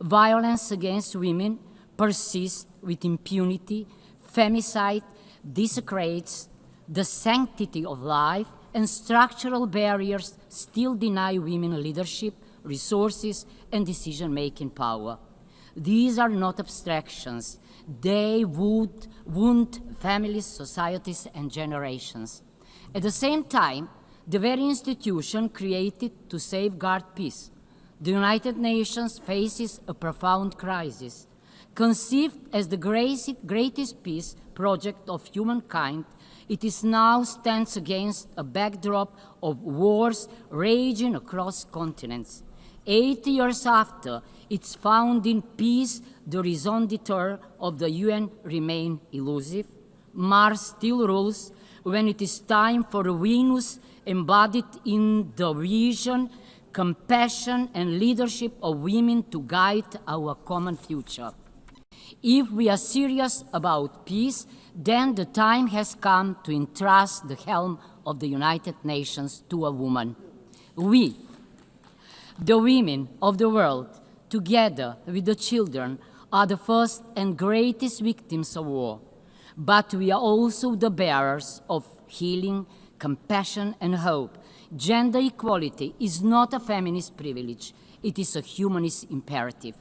Violence against women persists with impunity, femicide desecrates the sanctity of life, and structural barriers still deny women leadership, resources, and decision-making power. These are not abstractions. They would wound families, societies, and generations. At the same time, the very institution created to safeguard peace, the United Nations, faces a profound crisis. Conceived as the greatest peace project of humankind, it is now stands against a backdrop of wars raging across continents. 80 years after its founding, peace the raison d'etre of the UN remain elusive. Mars still rules when it is time for Venus embodied in the vision, compassion, and leadership of women to guide our common future. If we are serious about peace, then the time has come to entrust the helm of the United Nations to a woman. We, the women of the world, together with the children, are the first and greatest victims of war. But we are also the bearers of healing, compassion, and hope. Gender equality is not a feminist privilege. It is a humanist imperative.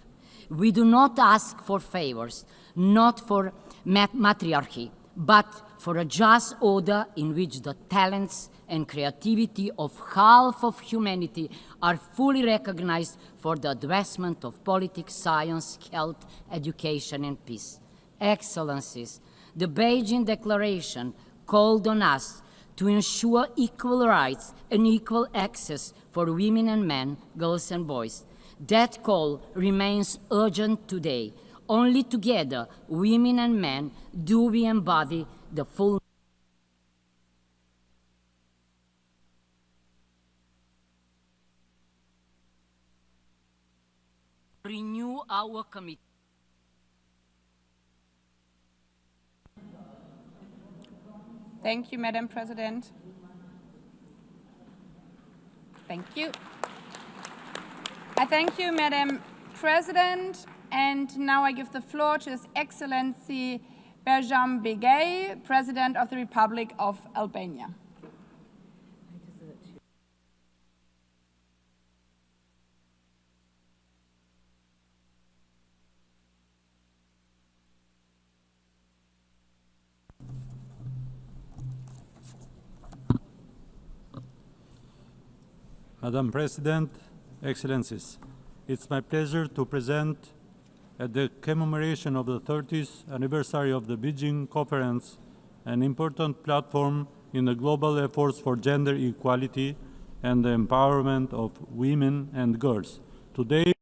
We do not ask for favors, not for matriarchy, but for a just order in which the talents and creativity of half of humanity are fully recognized for the advancement of politics, science, health, education, and peace. Excellencies, the Beijing Declaration called on us to ensure equal rights and equal access for women and men, girls and boys. That call remains urgent today. Only together, women and men, do we embody the full renew our commitment. Thank you, Madam President. Thank you. I thank you, Madam President. And now I give the floor to His Excellency Berjam Begay, President of the Republic of Albania. Madam President, Excellencies, it's my pleasure to present at the commemoration of the 30th anniversary of the Beijing Conference an important platform in the global efforts for gender equality and the empowerment of women and girls. Today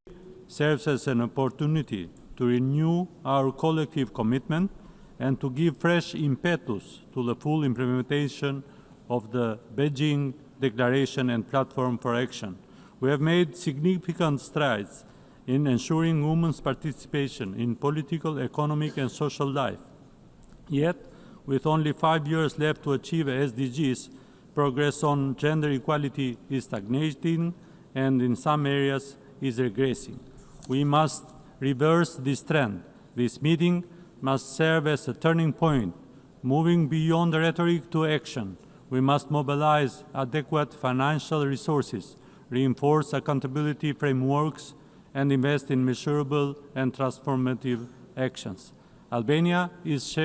serves as an opportunity to renew our collective commitment and to give fresh impetus to the full implementation of the Beijing Declaration and Platform for Action. We have made significant strides in ensuring women's participation in political, economic, and social life. Yet, with only 5 years left to achieve SDGs, progress on gender equality is stagnating and in some areas is regressing. We must reverse this trend. This meeting must serve as a turning point, moving beyond the rhetoric to action. We must mobilize adequate financial resources, reinforce accountability frameworks, and invest in measurable and transformative actions. Albania is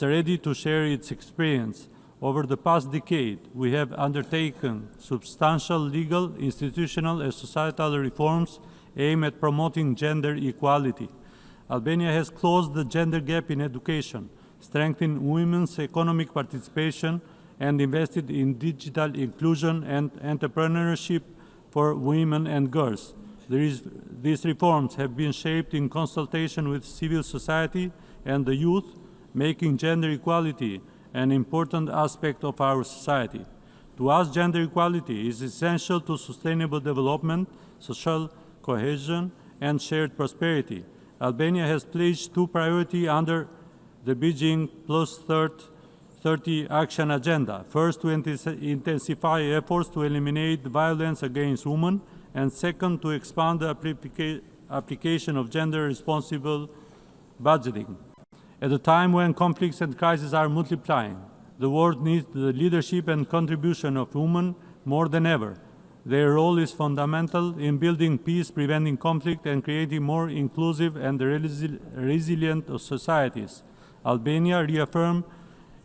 ready to share its experience. Over the past decade, we have undertaken substantial legal, institutional, and societal reforms aimed at promoting gender equality. Albania has closed the gender gap in education, strengthened women's economic participation, and invested in digital inclusion and entrepreneurship for women and girls. These reforms have been shaped in consultation with civil society and the youth, making gender equality an important aspect of our society. To us, gender equality is essential to sustainable development, social cohesion, and shared prosperity. Albania has pledged two priorities under the Beijing Plus 30 Action Agenda. First, to intensify efforts to eliminate violence against women, and second, to expand the application of gender-responsible budgeting. At a time when conflicts and crises are multiplying, the world needs the leadership and contribution of women more than ever. Their role is fundamental in building peace, preventing conflict, and creating more inclusive and resilient societies. Albania reaffirmed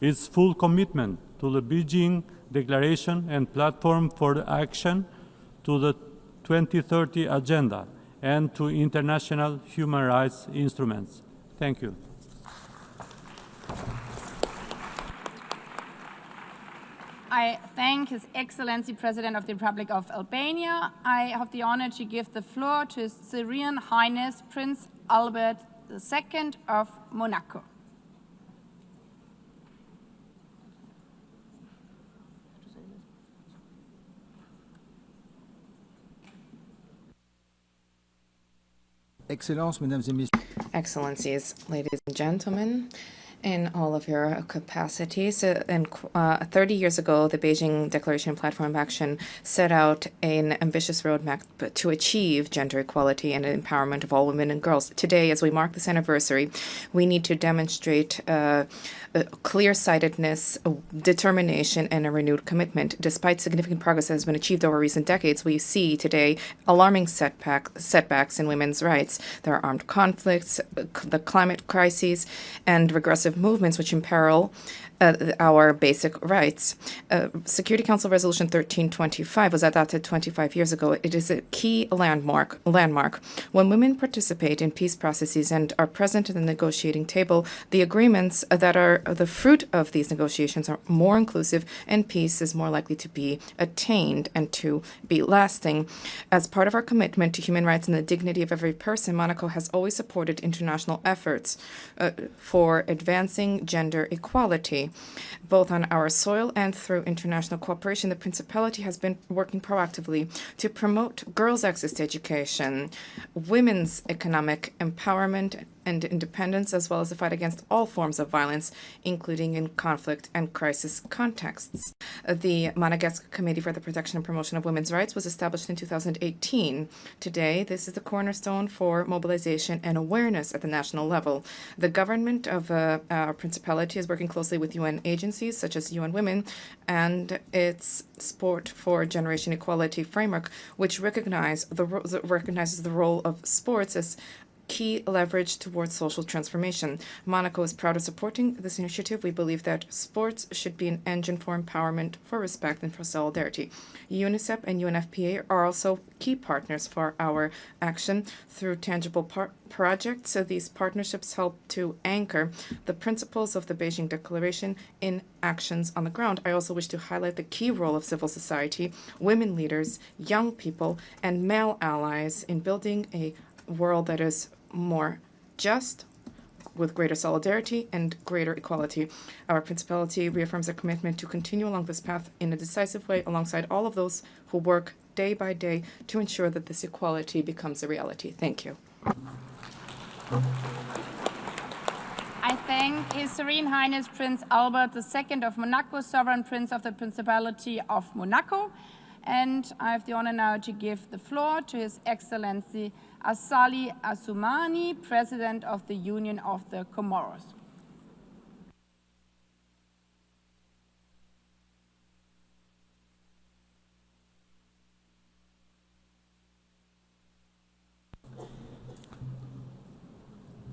its full commitment to the Beijing Declaration and Platform for Action, to the 2030 Agenda, and to international human rights instruments. Thank you. I thank His Excellency President of the Republic of Albania. I have the honor to give the floor to His Serene Highness Prince Albert II of Monaco. Excellencies, ladies and gentlemen, in all of your capacities. 30 years ago, the Beijing Declaration and Platform of Action set out an ambitious roadmap to achieve gender equality and empowerment of all women and girls. Today, as we mark this anniversary, we need to demonstrate clear-sightedness, determination, and a renewed commitment. Despite significant progress that has been achieved over recent decades, we see today alarming setbacks in women's rights. There are armed conflicts, the climate crises, and regressive movements which imperil our basic rights. Security Council Resolution 1325 was adopted 25 years ago. It is a key landmark. When women participate in peace processes and are present at the negotiating table, the agreements that are the fruit of these negotiations are more inclusive, and peace is more likely to be attained and to be lasting. As part of our commitment to human rights and the dignity of every person, Monaco has always supported international efforts for advancing gender equality. Both on our soil and through international cooperation, the Principality has been working proactively to promote girls' access to education, women's economic empowerment and independence, as well as the fight against all forms of violence, including in conflict and crisis contexts. The Madagascar Committee for the Protection and Promotion of Women's Rights was established in 2018. Today, this is the cornerstone for mobilization and awareness at the national level. The government of our Principality is working closely with UN agencies such as UN Women and its Sport for Generation Equality framework, which recognizes the role of sports as key leverage towards social transformation. Monaco is proud of supporting this initiative. We believe that sports should be an engine for empowerment, for respect, and for solidarity. UNICEF and UNFPA are also key partners for our action through tangible projects. So these partnerships help to anchor the principles of the Beijing Declaration in actions on the ground. I also wish to highlight the key role of civil society, women leaders, young people, and male allies in building a world that is more just, with greater solidarity and greater equality. Our Principality reaffirms a commitment to continue along this path in a decisive way alongside all of those who work day by day to ensure that this equality becomes a reality. Thank you. I thank His Serene Highness Prince Albert II of Monaco, Sovereign Prince of the Principality of Monaco. And I have the honor now to give the floor to His Excellency Assali Assoumani, President of the Union of the Comoros.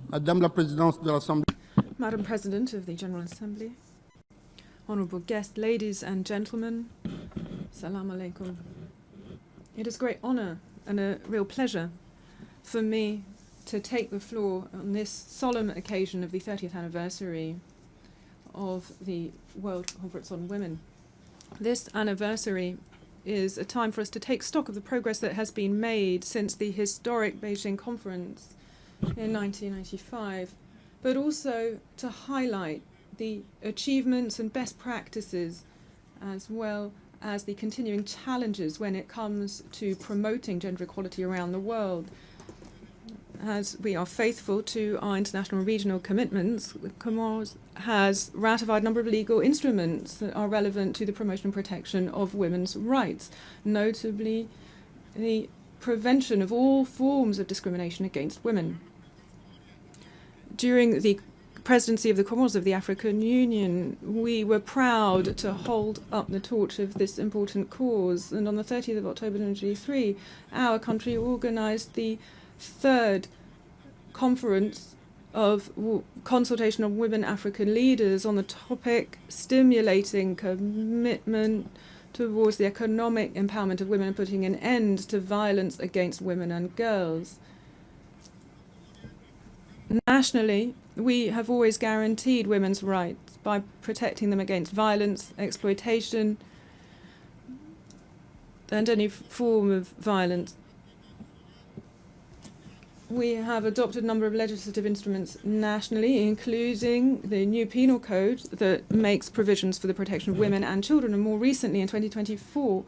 Madame la Présidente de l'Assemblée. Madam President of the General Assembly, honourable guests, ladies and gentlemen, Salam alaikum. It is a great honour and a real pleasure for me to take the floor on this solemn occasion of the 30th anniversary of the World Conference on Women. This anniversary is a time for us to take stock of the progress that has been made since the historic Beijing Conference in 1995, but also to highlight the achievements and best practices as well as the continuing challenges when it comes to promoting gender equality around the world. As we are faithful to our international and regional commitments, the Comoros has ratified a number of legal instruments that are relevant to the promotion and protection of women's rights, notably the prevention of all forms of discrimination against women. During the presidency of the Comoros of the African Union, we were proud to hold up the torch of this important cause, and on the 30th of October 2023, our country organized the third conference of consultation of women African leaders on the topic stimulating commitment towards the economic empowerment of women and putting an end to violence against women and girls. Nationally, we have always guaranteed women's rights by protecting them against violence, exploitation, and any form of violence. we have adopted a number of legislative instruments nationally, including the new penal code that makes provisions for the protection of women and children. And more recently, in 2024,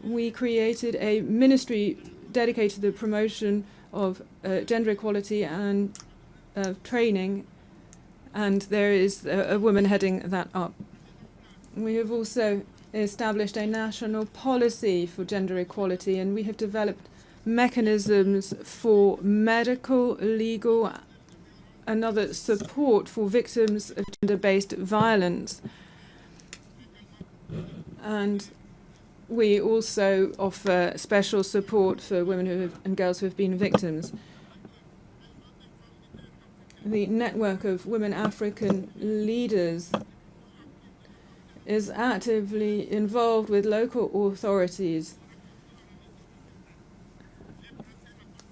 we created a ministry dedicated to the promotion of gender equality and training, and there is a woman heading that up. We have also established a national policy for gender equality, and we have developed mechanisms for medical, legal, and other support for victims of gender-based violence. And we also offer special support for women and girls who have been victims. The network of women African leaders is actively involved with local authorities.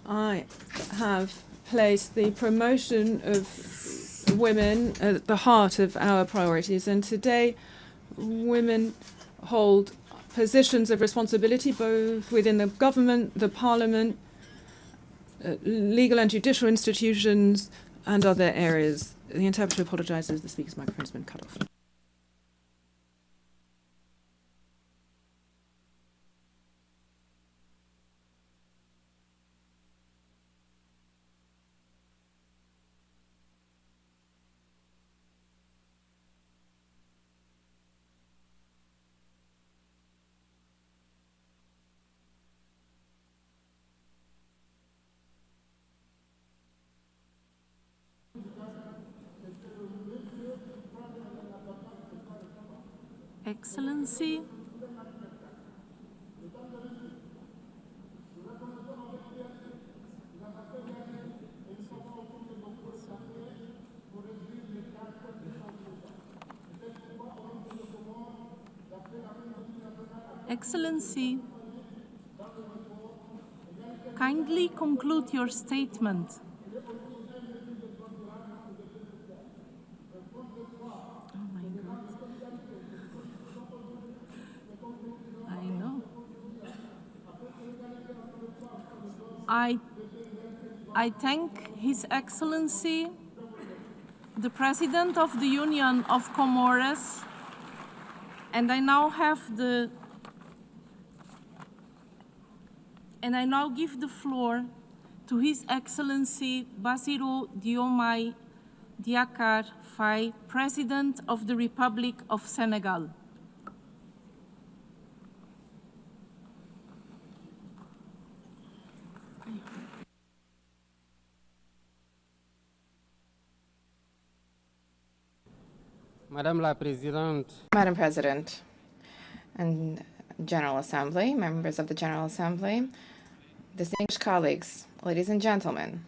I have placed the promotion of women at the heart of our priorities, and today women hold positions of responsibility both within the government, the parliament, legal and judicial institutions, and other areas. The interpreter apologizes, the speaker's microphone has been cut off. Excellency, Excellency, kindly conclude your statement. I thank His Excellency, the President of the Union of Comoros, and I now give the floor to His Excellency Bassirou Diomaye Diakhar Faye, President of the Republic of Senegal. Madame la Présidente. Madam President and General Assembly, members of the General Assembly, distinguished colleagues, ladies and gentlemen,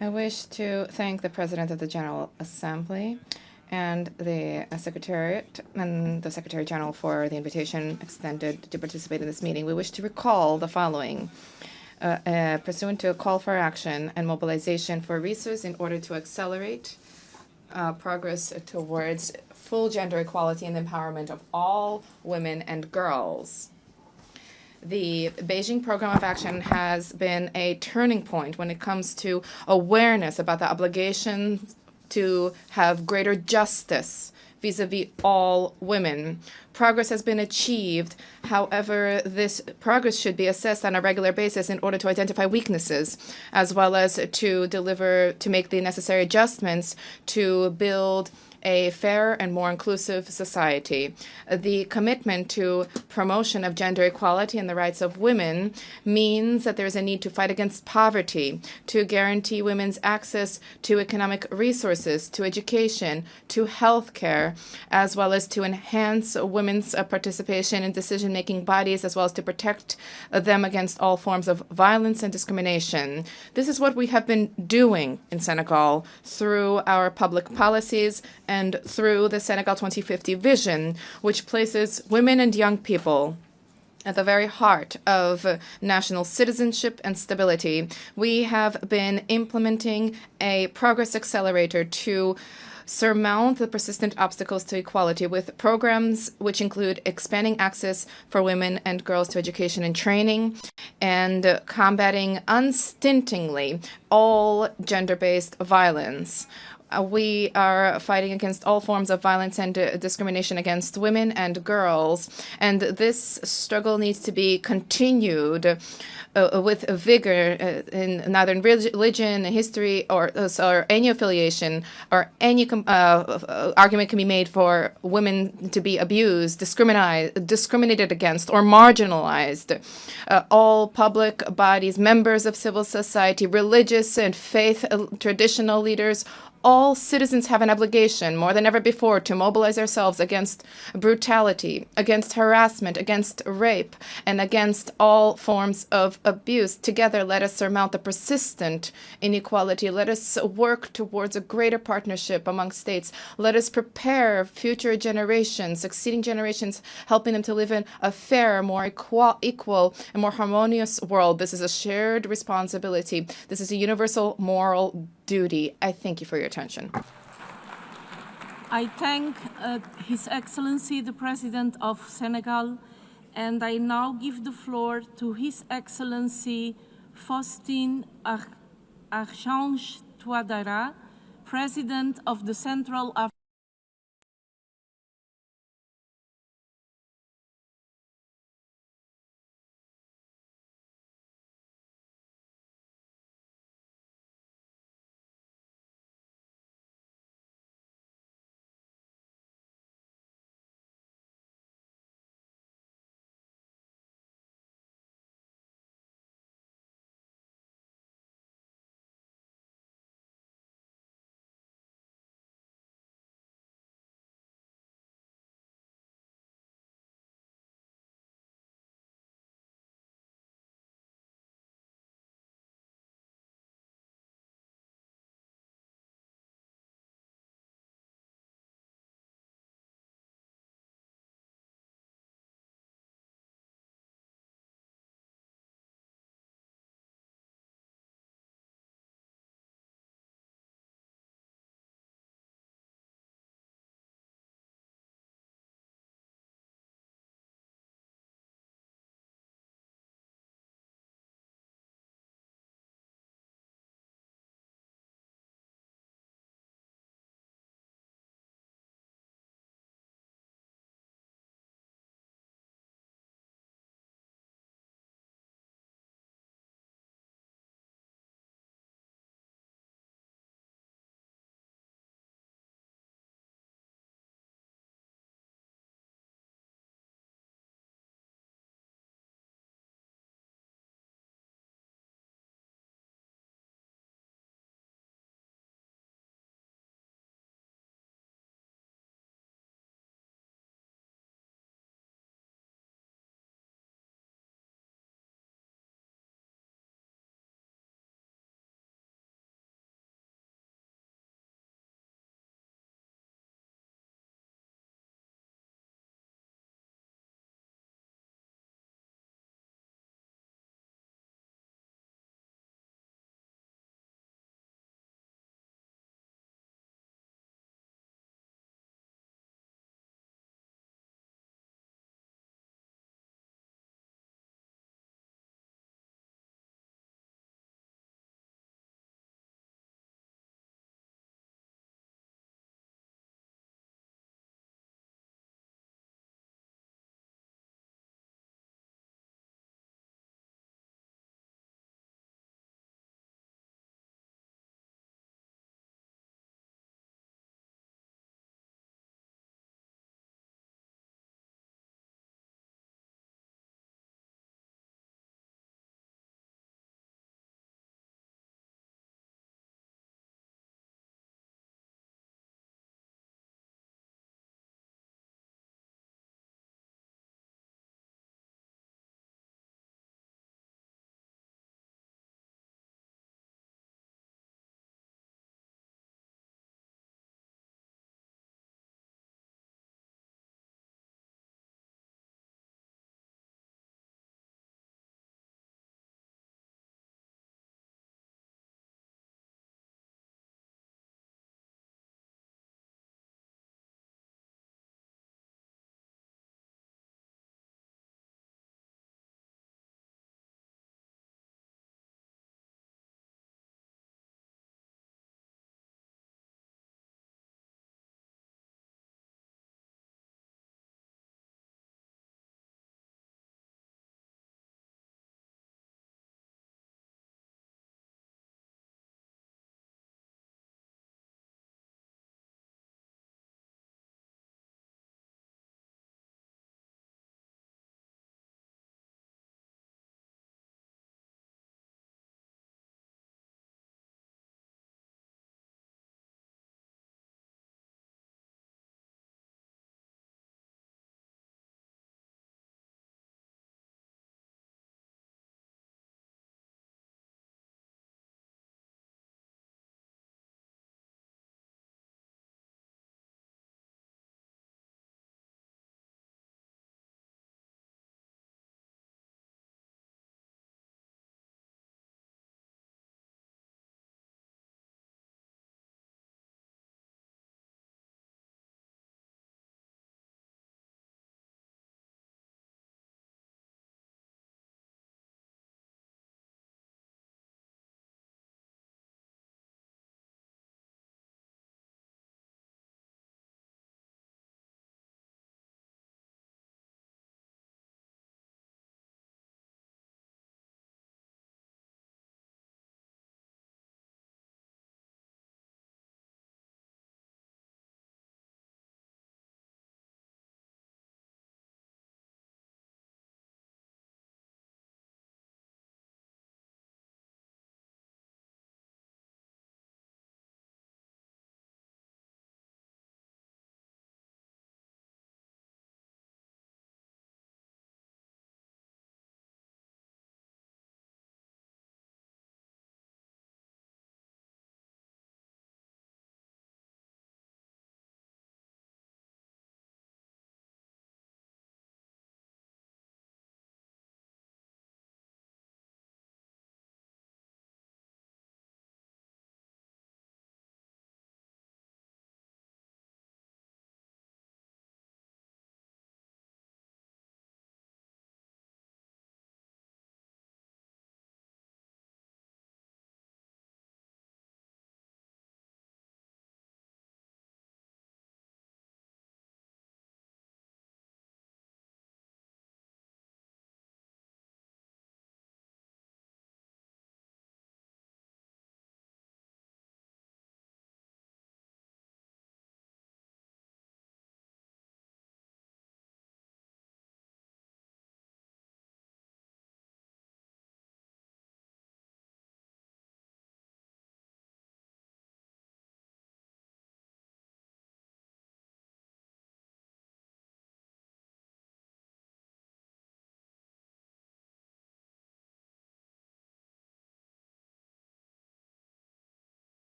I wish to thank the President of the General Assembly and the Secretariat and the Secretary General for the invitation extended to participate in this meeting. We wish to recall the following. Pursuant to a call for action and mobilization for resources in order to accelerate progress towards full gender equality and empowerment of all women and girls. The Beijing Program of Action has been a turning point when it comes to awareness about the obligation to have greater justice vis-a-vis all women. Progress has been achieved. However, this progress should be assessed on a regular basis in order to identify weaknesses, as well as to make the necessary adjustments to build a fair and more inclusive society. The commitment to promotion of gender equality and the rights of women means that there is a need to fight against poverty, to guarantee women's access to economic resources, to education, to health care, as well as to enhance women's participation in decision-making bodies, as well as to protect them against all forms of violence and discrimination. This is what we have been doing in Senegal through our public policies and through the Senegal 2050 vision, which places women and young people at the very heart of national citizenship and stability. We have been implementing a progress accelerator to surmount the persistent obstacles to equality with programs which include expanding access for women and girls to education and training, and combating unstintingly all gender-based violence. We are fighting against all forms of violence and discrimination against women and girls, and this struggle needs to be continued with vigor in neither in religion, history, or any affiliation, or any argument can be made for women to be abused, discriminated against, or marginalized. All public bodies, members of civil society, religious and faith traditional leaders, all citizens have an obligation, more than ever before, to mobilize ourselves against brutality, against harassment, against rape, and against all forms of abuse. Together, let us surmount the persistent inequality. Let us work towards a greater partnership among states. Let us prepare future generations, succeeding generations, helping them to live in a fair, more equal, and more harmonious world. This is a shared responsibility. This is a universal moral duty. I thank you for your attention. I thank His Excellency the President of Senegal, and I now give the floor to His Excellency Faustin Archange Touadéra, President of the Central African